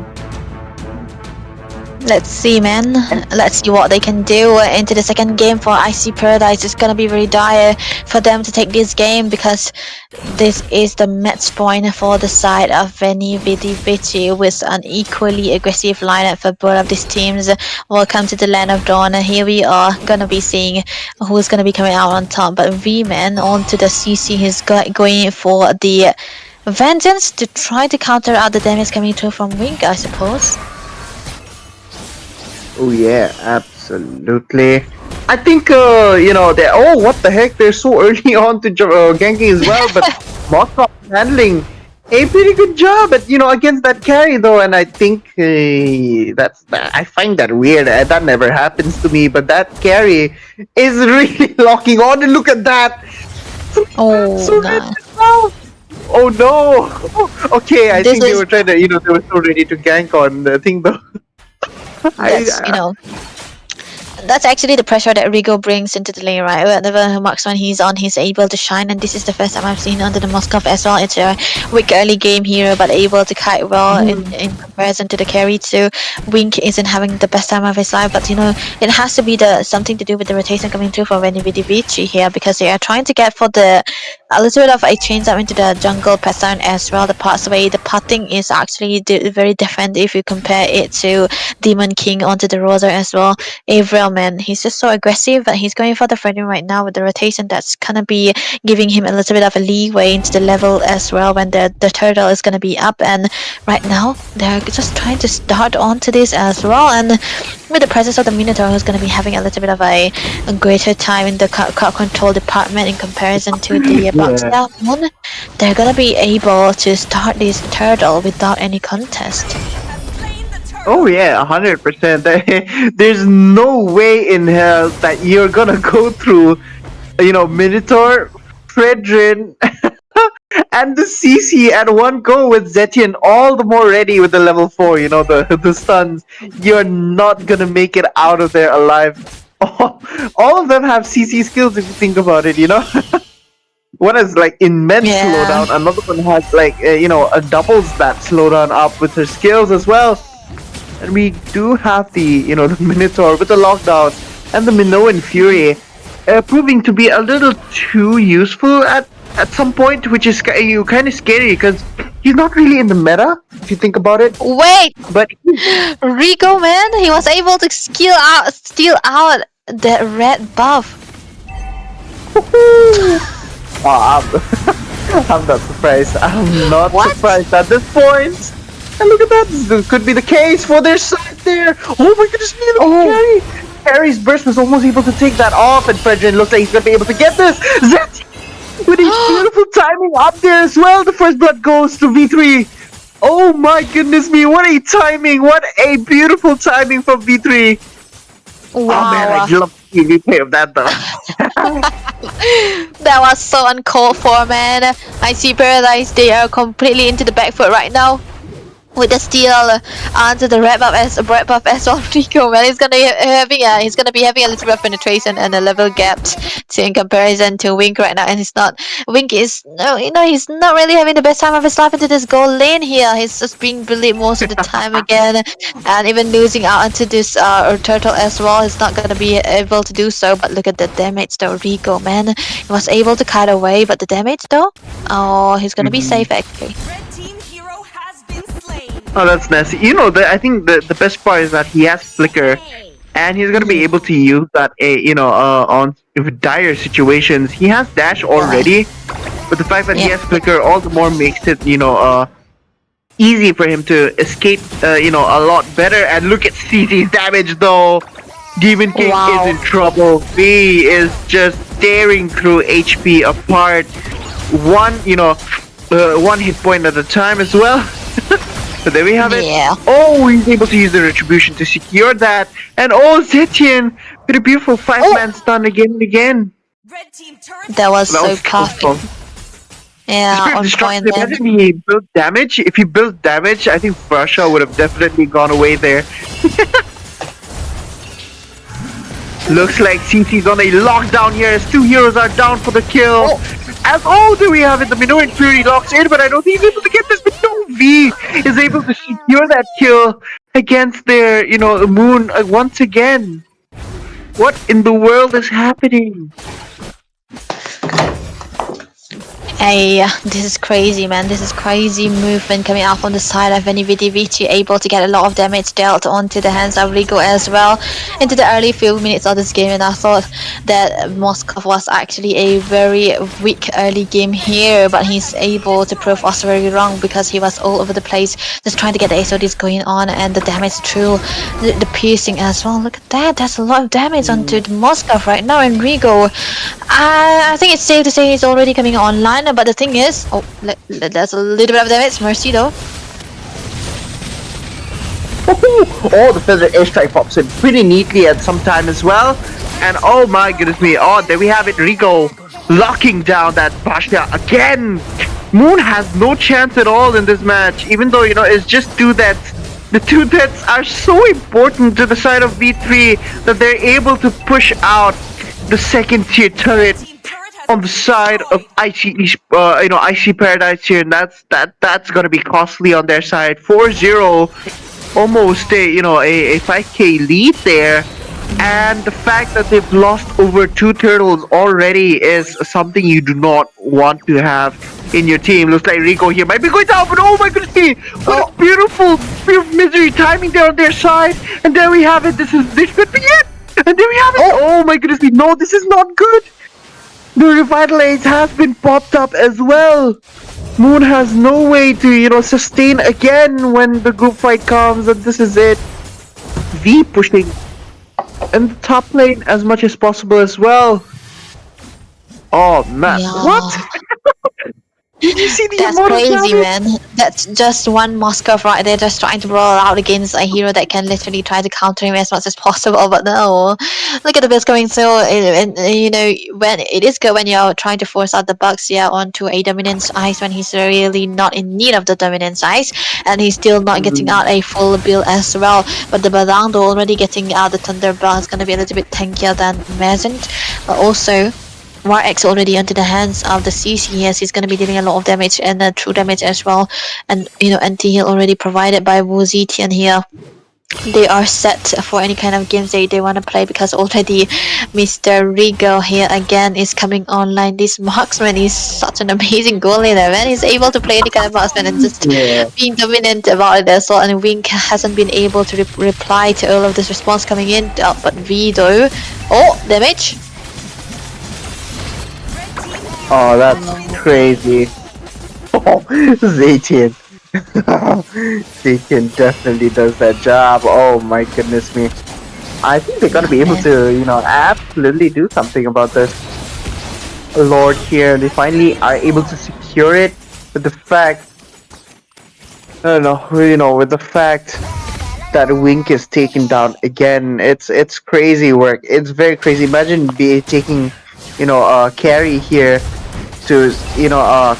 Let's see, man. Let's see what they can do into the second game for IC Paradise. It's gonna be very dire for them to take this game because this is the match point for the side of Veni Vidi Vici with an equally aggressive lineup for both of these teams. Welcome to the Land of Dawn. Here we are gonna be seeing who's gonna be coming out on top. But V-Man onto the CC. He's going for the Vengeance to try to counter out the damage coming through from Wink, I suppose. Oh yeah, absolutely. I think they what the heck, they're so early on to ganking as well, but Moskov handling a pretty good job at against that carry though, and I think I find that weird. That never happens to me, but that carry is really locking on, and look at that. Oh, nice. Oh no. Okay, I think they were trying to they were so ready to gank on the thing though. That's actually the pressure that Rigo brings into the lane, right? Whenever marksman he's on, he's able to shine, and this is the first time I've seen under the Moskov as well. It's a weak early game hero, but able to kite well in comparison to the carry. So Wink isn't having the best time of his life, but it has to be something to do with the rotation coming through for Veni Vidi Vici here, because they are trying to get for a little bit of a change up into the jungle pattern as well. The pathway, the putting is actually very different if you compare it to Demon King onto the Rosa as well. Avram Rico, man. He's just so aggressive that he's going for the frame right now with the rotation that's gonna be giving him a little bit of a leeway into the level as well when the turtle is gonna be up. And right now they're just trying to start onto this as well. And with the presence of the Minotaur, who's gonna be having a little bit of a greater time in the crowd control department in comparison to the box down one, they're gonna be able to start this turtle without any contest. Oh yeah, 100%. There's no way in hell that you're gonna go through, Minotaur, Fredrin, and the CC at one go with Zetian all the more ready with the level 4, the stuns. You're not gonna make it out of there alive. All of them have CC skills if you think about it, One has like immense slowdown, another one has like, a doubles that slowdown up with her skills as well. And we do have the, the Minotaur with the lockdown and the Minoan Fury proving to be a little too useful at some point, which is kind of scary because he's not really in the meta, if you think about it. Wait! But Rico, man, he was able to steal out that red buff. I'm not surprised. I'm not surprised at this point. And look at that, this could be the case for their side there. Oh my goodness me, look at Carrie. Carrie's burst was almost able to take that off, and Fredrin looks like he's going to be able to get this. Zet with his beautiful timing up there as well. The first blood goes to V3. Oh my goodness me, what a timing. What a beautiful timing from V3. Wow. Oh man, I'd love to see a replay of that though. That was so uncalled for, man. I see Paradise, they are completely into the back foot right now. With the steal onto the red buff as well, Rico, man, he's gonna be having a little bit of penetration and a level gap in comparison to Wink right now, and Wink is he's not really having the best time of his life into this gold lane here. He's just being bullied most of the time again, and even losing out into this turtle as well. He's not gonna be able to do so. But look at the damage though, Rico, man, he was able to kite away, but the damage though, oh, he's gonna be safe actually. Oh, that's nasty. I think the best part is that he has Flicker, and he's gonna be able to use that, on dire situations. He has Dash already, but the fact that he has Flicker all the more makes it, easy for him to escape, a lot better. And look at CC's damage though. Demon King is in trouble. V is just tearing through HP apart. One hit point at a time as well. So there we have it. Yeah. Oh, he's able to use the retribution to secure that. And Zetian with a beautiful 5-man stun again and again. That was so perfect. Yeah, on point then. Imagine he built damage. If he built damage, I think Russia would have definitely gone away there. Looks like CC's on a lockdown here as 2 heroes are down for the kill. There we have it, the Minoan Fury locks in, but I don't think he's able to get this. But no, V is able to secure that kill against their, Moon once again. What in the world is happening? Hey, this is crazy, man. This is crazy movement coming out from the side of NVDVT, able to get a lot of damage dealt onto the hands of Rico as well into the early few minutes of this game. And I thought that Moskov was actually a very weak early game here, but he's able to prove us very wrong because he was all over the place just trying to get the SODs going on, and the damage through the piercing as well. Look at that. That's a lot of damage onto the Moskov right now. And Rico, I think it's safe to say he's already coming online. But the thing is, there's a little bit of damage. Mercy though. Oh, the feather airstrike pops in pretty neatly at some time as well. And oh my goodness me, there we have it, Rico locking down that Basha again. Moon has no chance at all in this match, even though, it's just 2 deaths. The 2 deaths are so important to the side of V3 that they're able to push out the second tier turret on the side of IC Paradise here, and that's gonna be costly on their side. 4-0, almost a 5k lead there, and the fact that they've lost over 2 turtles already is something you do not want to have in your team. Looks like Rico here might be going down, but oh my goodness me, what a beautiful misery timing there on their side. And there we have it. This could be it. And there we have it! Oh my goodness me, no, this is not good! The Revitalize has been popped up as well! Moon has no way to, sustain again when the group fight comes, and this is it. V pushing in the top lane as much as possible as well. Oh man, Yeah. what? Did you see the That's amount of crazy, damage? man. That's just one Moskov right there, just trying to roll out against a hero that can literally try to counter him as much as possible. But no, look at the builds going. So, and when it is good when you're trying to force out the bugs, onto a dominance ice when he's really not in need of the dominance ice, and he's still not getting out a full build as well. But the Badando already getting out the Thunderbolt is gonna be a little bit tankier than Mazent, but also. Warx already into the hands of the CC. Yes, he's going to be dealing a lot of damage and true damage as well. And anti-heal already provided by Wuzitian here. They are set for any kind of games they want to play because already Mr. Regal here again is coming online. This marksman is such an amazing goal leader, man. He's able to play any kind of marksman and just being dominant about it as well. And Wink hasn't been able to reply to all of this response coming in. But V though, damage. Oh, that's crazy. Oh, Zaytian. Zaytian definitely does that job. Oh my goodness me. I think they're gonna be able to, absolutely do something about this. Lord here, they finally are able to secure it with the fact, I don't know, with the fact that Wink is taken down again. It's crazy work. It's very crazy. Imagine taking, carry here to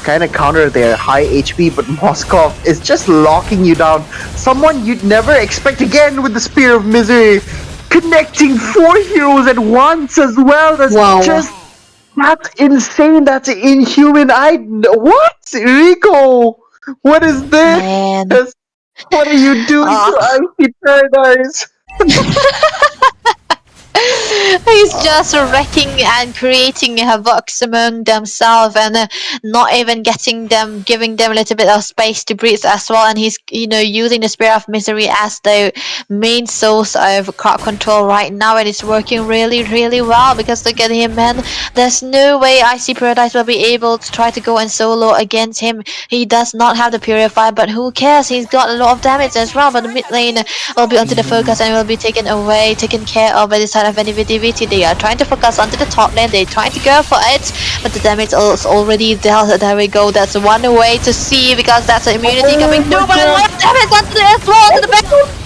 kind of counter their high HP, but Moskov is just locking you down. Someone you'd never expect again with the Spear of Misery, connecting 4 heroes at once as well. That's insane. That's inhuman. What, Rico? What is this? Man. What are you doing to Icy Paradise? He's just wrecking and creating havoc among themselves and not even giving them a little bit of space to breathe as well. And he's using the Spear of Misery as the main source of crowd control right now, and it's working really, really well because look at him, man. There's no way Icy Paradise will be able to try to go and solo against him. He does not have the Purify, but who cares? He's got a lot of damage as well. But the mid lane will be onto the focus and will be taken care of by the side of NVDVT. They are trying to focus onto the top lane. They're trying to go for it, but the damage is already there. There we go. That's one way to see because that's an immunity coming through. But a lot of damage onto the as well onto the back.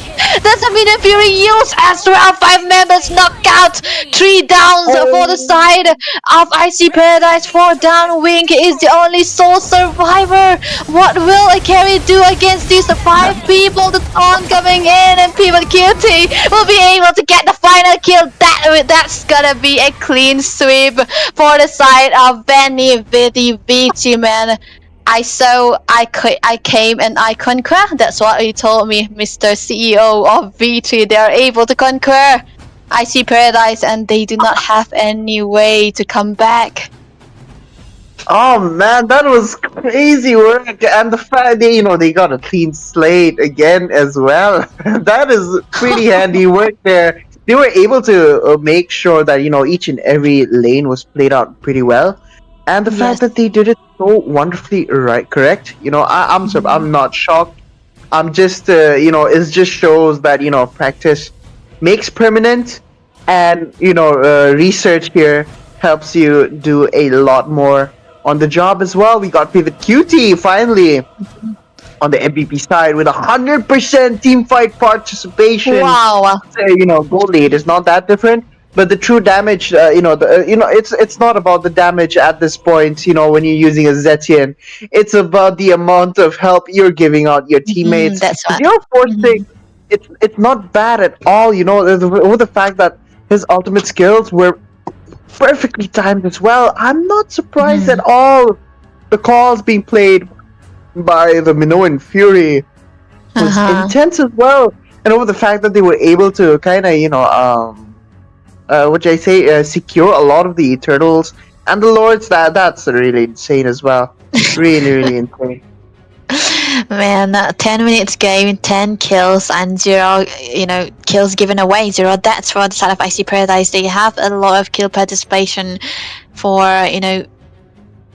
There's a Minion Fury used as well. 5 members knocked out. 3 downs for the side of Icy Paradise. 4 down. Wink is the only sole survivor. What will a carry do against these 5 people? The taunt coming in, and People Cutie will be able to get the final kill. That's gonna be a clean sweep for the side of Benny Vidi Vici, man. I came and I conquer. That's what he told me, Mr. CEO of V3. They are able to conquer Icy Paradise and they do not have any way to come back. Oh man, that was crazy work, and the fact they got a clean slate again as well. That is pretty handy work there. They were able to make sure that each and every lane was played out pretty well. And the fact that they did it so wonderfully correct. I'm not shocked. I'm just, it just shows that practice makes permanent, and research here helps you do a lot more on the job as well. We got Pivot Cutie finally on the MVP side with 100% team fight participation. Wow. Gold lead is not that different. But the true damage, it's not about the damage at this point. When you're using a Zetian, it's about the amount of help you're giving out your teammates. That's right. Forcing, it's not bad at all. With the fact that his ultimate skills were perfectly timed as well. I'm not surprised at all. The calls being played by the Minoan Fury was intense as well, and over the fact that they were able to kind of secure a lot of the turtles and the lords. That's really insane as well. Really, really insane. Man, 10 minutes game, 10 kills, and 0, kills given away. 0 deaths for the side of IC Paradise. They have a lot of kill participation for,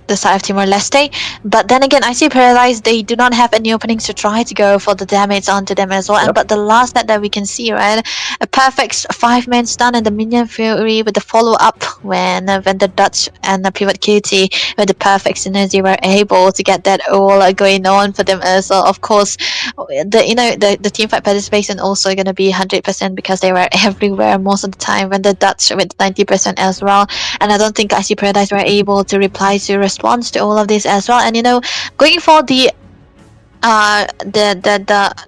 the side of Timor-Leste. But then again, IC Paradise, they do not have any openings to try to go for the damage onto them as well. Yep. But the last net that we can see, right, a perfect 5-man stun and the minion fury with the follow-up when the Dutch and the pivot QT with the perfect synergy were able to get that all going on for them as well. Of course, the team fight participation also going to be 100% because they were everywhere most of the time when the Dutch with 90% as well. And I don't think IC Paradise were able to reply to response to all of this as well. And going for the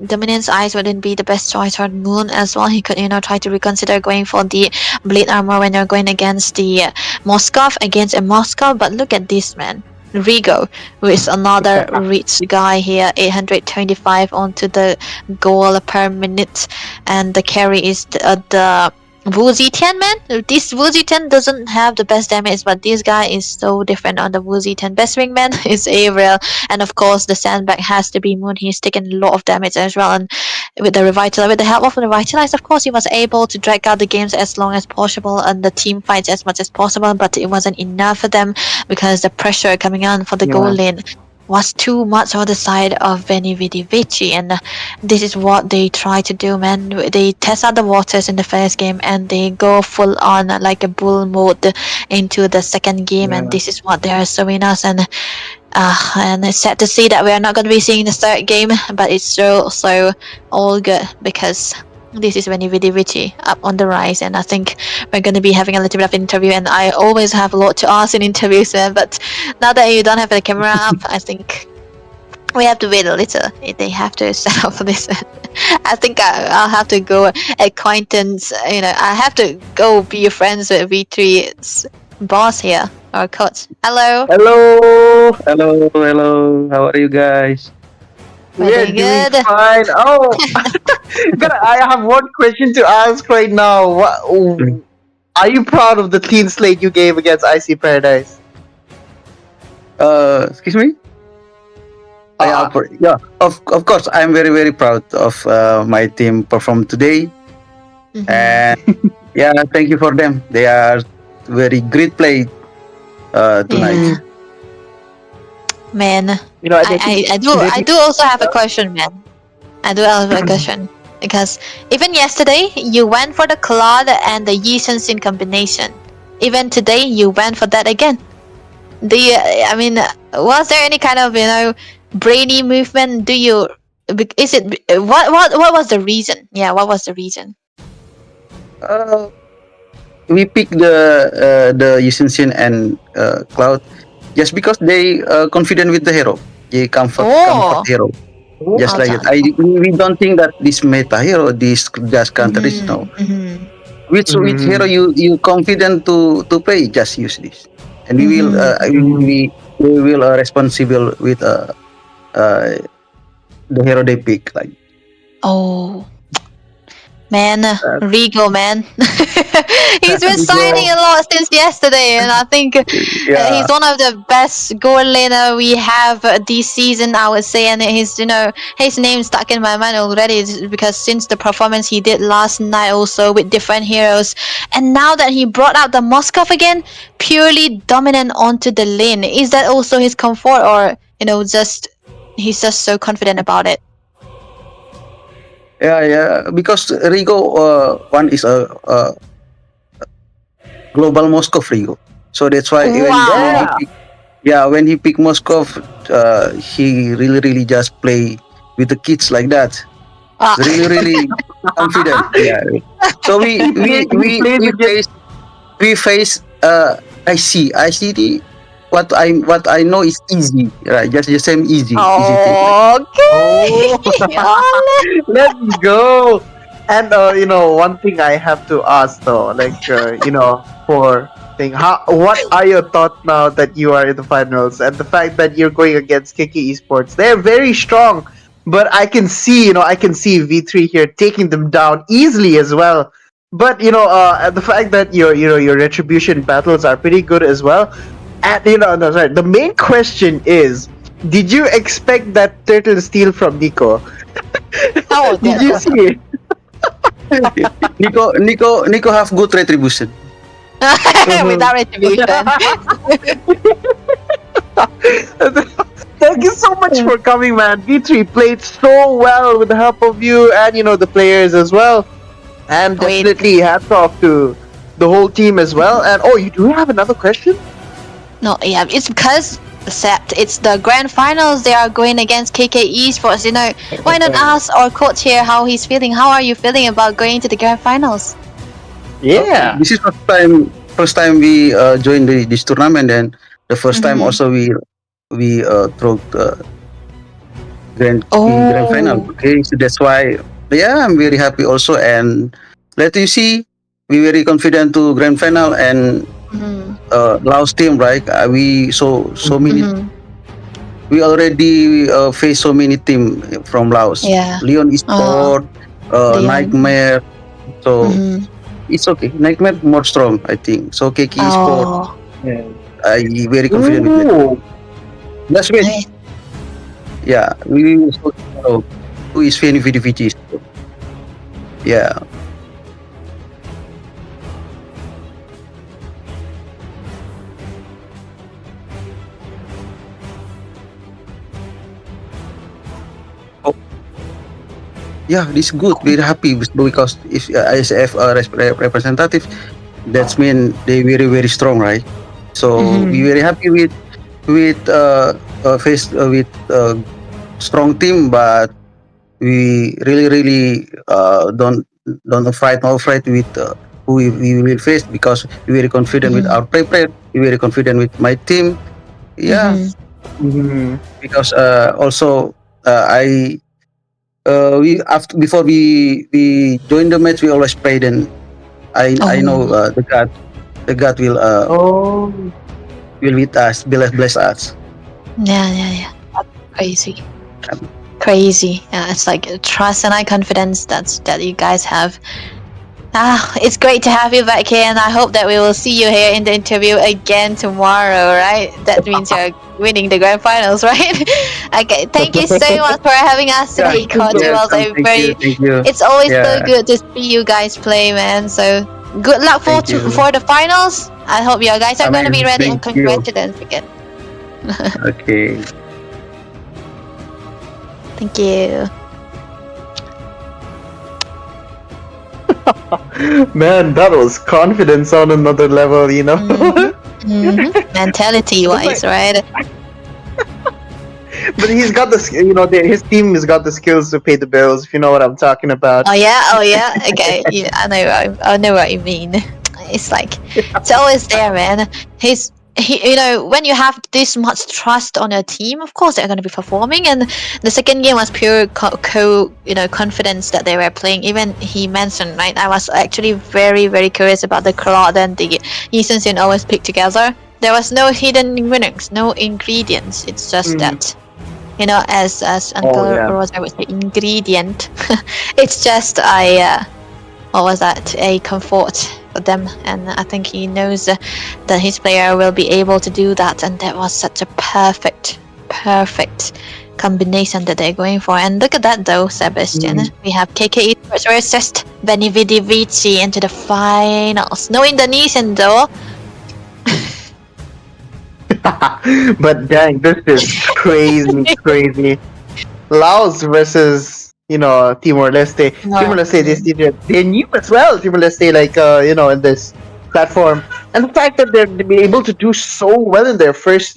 Dominion's eyes wouldn't be the best choice for Moon as well. He could try to reconsider going for the blade armor when you're going against the Moskov against a Moskov. But look at this, man. Rigo, who is another rich guy here, 825 onto the goal per minute, and the carry is the Wu Zetian, man. This Wu Zetian doesn't have the best damage, but this guy is so different on the Wu Zetian. Best wingman is Avril, and of course the sandbag has to be Moon. He's taken a lot of damage as well, and with the help of the Revitalize, of course, he was able to drag out the games as long as possible and the team fights as much as possible, but it wasn't enough for them because the pressure coming on for the goal lane was too much on the side of Veni Vidi Vici, and this is what they try to do, man. They test out the waters in the first game and they go full on like a bull mode into the second game, and this is what they are showing us. And it's sad to see that we are not going to be seeing the third game, but it's so all good because this is Veni Vidi Vici up on the rise, and I think we're going to be having a little bit of interview, and I always have a lot to ask in interviews, but now that you don't have the camera up, I think we have to wait a little. They have to set up for this. I think I'll have to go acquaintance, I have to go be friends with V3's boss here, or coach. Hello. Hello. How are you guys? We're Doing good. fine. Oh, I have one question to ask right now. Are you proud of the clean slate you gave against IC Paradise? Excuse me. Yeah, of course, I'm very very proud of my team perform today, and yeah, thank you for them. They are very great play tonight. Man, I I do also have a question, man. I do have a question because even yesterday you went for the Claude and the Yi Sin combination. Even today you went for that again. Was there any kind of brainy movement? What was the reason? Yeah, what was the reason? We picked the Yusin and Cloud just because they confident with the hero. They comfort hero. Just like it. We don't think that this meta hero, this just counter is no. Which hero you confident to play? Just use this, and we will we will responsible with the hero they pick. Like man, Rigo, man. He's been signing a lot since yesterday, and I think he's one of the best goal laner we have this season, I would say. And his name stuck in my mind already because since the performance he did last night also with different heroes, and now that he brought out the Moskov again, purely dominant onto the lane. Is that also his comfort, or he's just so confident about it? Yeah, because Rigo one is a global Moskov Rigo, so that's why when he pick Moskov, he really just play with the kids like that. Really confident. Yeah. So we face I see the what I know is easy, right? Just the same easy. Okay. Let's go. And one thing I have to ask though, what are your thoughts now that you are in the finals and the fact that you're going against Kiki Esports? They're very strong, but I can see V3 here taking them down easily as well. But the fact that your retribution battles are pretty good as well. And the main question is, Did you expect that turtle steal from Nico? Oh, Did you see it? Nico have good retribution. without retribution. Thank you so much for coming, man. D3 played so well with the help of you and the players as well. And Wait. definitely hats off to the whole team as well. And you do have another question? No, yeah, it's because it's the grand finals. They are going against KK Esports. Why not ask our coach here how he's feeling? How are you feeling about going to the grand finals? Yeah. This is first time we joined this tournament, and the first time also we throw grand final. Okay, so that's why I'm very happy also, and let you see we very confident to grand final and Laos team, right? We many. We already faced so many team from Laos. Yeah. Leon Esport, Leon. Nightmare. So it's okay. Nightmare more strong, I think. So KK Esport, I very confident with that. That's great. Nice. Yeah, we will so who is Fanny VDVG. Yeah. Yeah, this is good. Very happy because if ISF representative, that's mean they very strong, right? So we very happy with face with strong team, but we really don't afraid with who we will face because we very confident with our player. We very confident with my team. Yeah, because also I. We after before we join the match, we always pray. Then I know the God will with us, bless us. Yeah. Crazy. Crazy. Yeah, it's like trust and confidence that you guys have. It's great to have you back here, and I hope that we will see you here in the interview again tomorrow, right? That means you're winning the grand finals, right? Okay, thank you so much for having us today, Coach. Thank you. It's always so good to see you guys play, man. So good luck for the finals. I hope you guys are going to be ready, and congratulations again. Okay. Thank you. Man, that was confidence on another level, Mentality wise, right? But he's got his team has got the skills to pay the bills, if you know what I'm talking about. Oh yeah. Okay, yeah, I know what you mean. It's like it's always there, man. When you have this much trust on your team, of course they're going to be performing. And the second game was pure confidence that they were playing. Even he mentioned, right? I was actually very curious about the Claude and the Yisun always picked together. There was no hidden winnings, no ingredients. It's just that, as Uncle Rosa would say, ingredient. It's just a comfort for them, and I think he knows that his player will be able to do that, and that was such a perfect combination that they're going for. And look at that though, Sebastian. We have KK Esports versus Benny Vici into the finals. No Indonesian though. But dang, this is crazy. Laos versus Timor-Leste. Timor-Leste, they knew as well. Timor-Leste, in this platform, and the fact that they're able to do so well in their first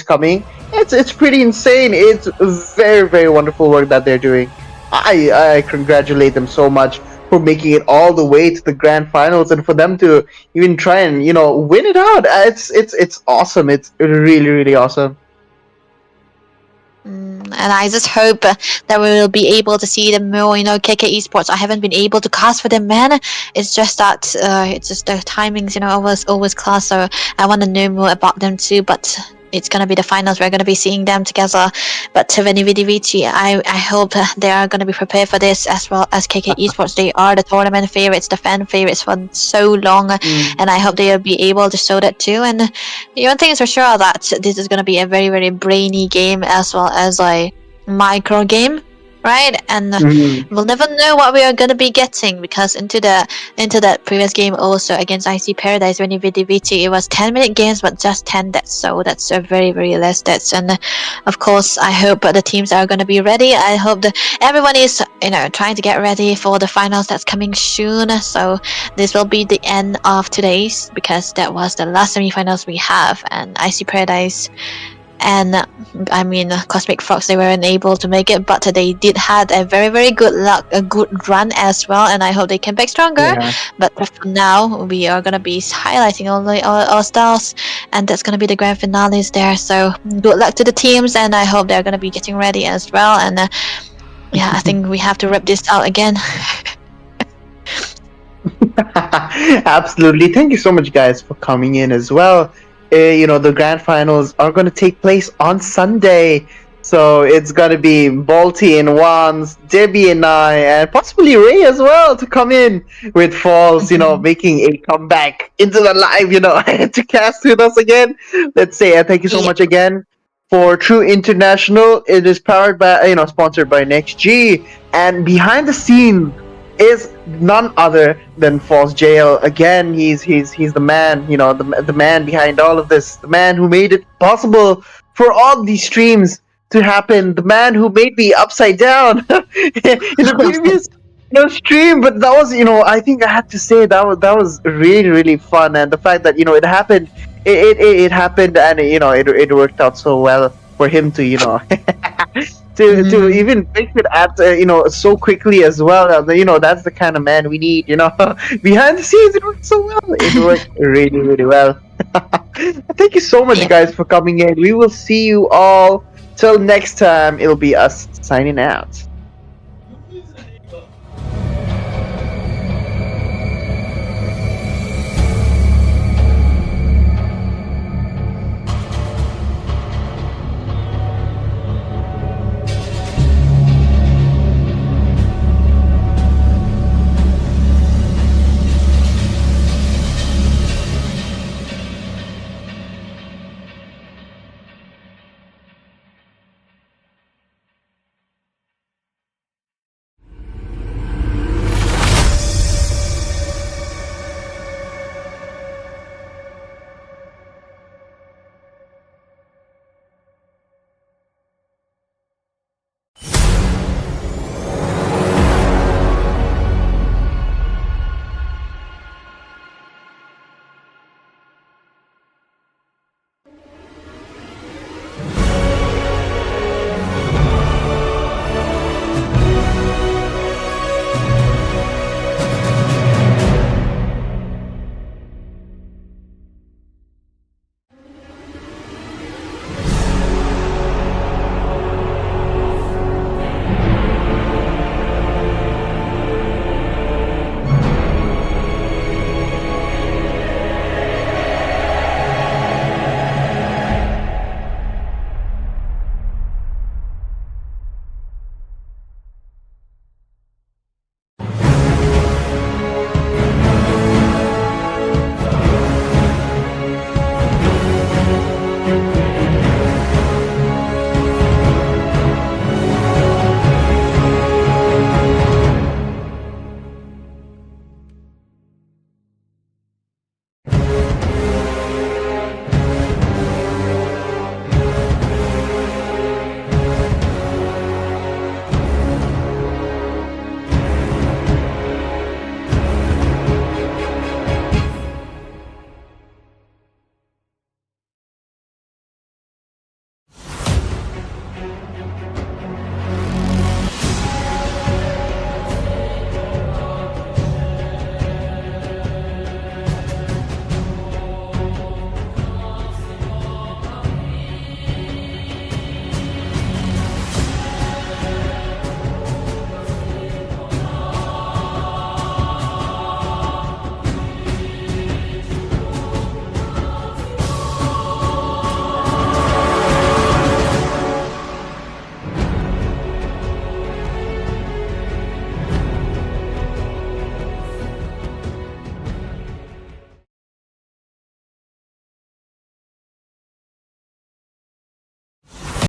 coming, it's pretty insane. It's very wonderful work that they're doing. I congratulate them so much for making it all the way to the grand finals, and for them to even try and win it out. It's awesome. It's really awesome. And I just hope that we will be able to see them more. KK Esports, I haven't been able to cast for them, man. It's just that it's just the timings, always class. So I want to know more about them too. But it's gonna be the finals. We're gonna be seeing them together. But Veni Vidi Vici, I hope they are gonna be prepared for this as well as KK Esports. They are the tournament favorites, the fan favorites for so long, and I hope they'll be able to show that too. And one thing is for sure that this is gonna be a very very brainy game as well as a micro game, right? And we'll never know what we are gonna be getting because into that previous game also against IC Paradise when Vidi Vici, it was 10-minute games but just 10 deaths, so that's a very very less deaths. And of course I hope the teams are gonna be ready. I hope that everyone is trying to get ready for the finals that's coming soon. So this will be the end of today's because that was the last semifinals we have, and IC Paradise and I mean Cosmic Frogs, they weren't able to make it, but they did had a very very good luck, a good run as well, and I hope they come back stronger. But for now we are gonna be highlighting only our stars, and that's gonna be the grand finales there. So good luck to the teams, and I hope they're gonna be getting ready as well. And yeah, I think we have to rip this out again. Absolutely. Thank you so much, guys, for coming in as well. The grand finals are going to take place on Sunday. So it's going to be Balti and Wands, Debbie and I, and possibly Ray as well to come in with Falls, making a comeback into the live, to cast with us again. Let's say thank you so much again for True International. It is powered by, sponsored by NextG. And behind the scenes is none other than Falls Jail. Again, he's the man, the man behind all of this, the man who made it possible for all these streams to happen, the man who made me upside down in the previous stream. But that was, I think I have to say that was really really fun, and the fact that it happened, it happened, and it worked out so well for him to to even fix it at so quickly as well. That's the kind of man we need. Behind the scenes, it worked so well. It worked really really well. Thank you so much, guys, for coming in. We will see you all till next time. It'll be us signing out.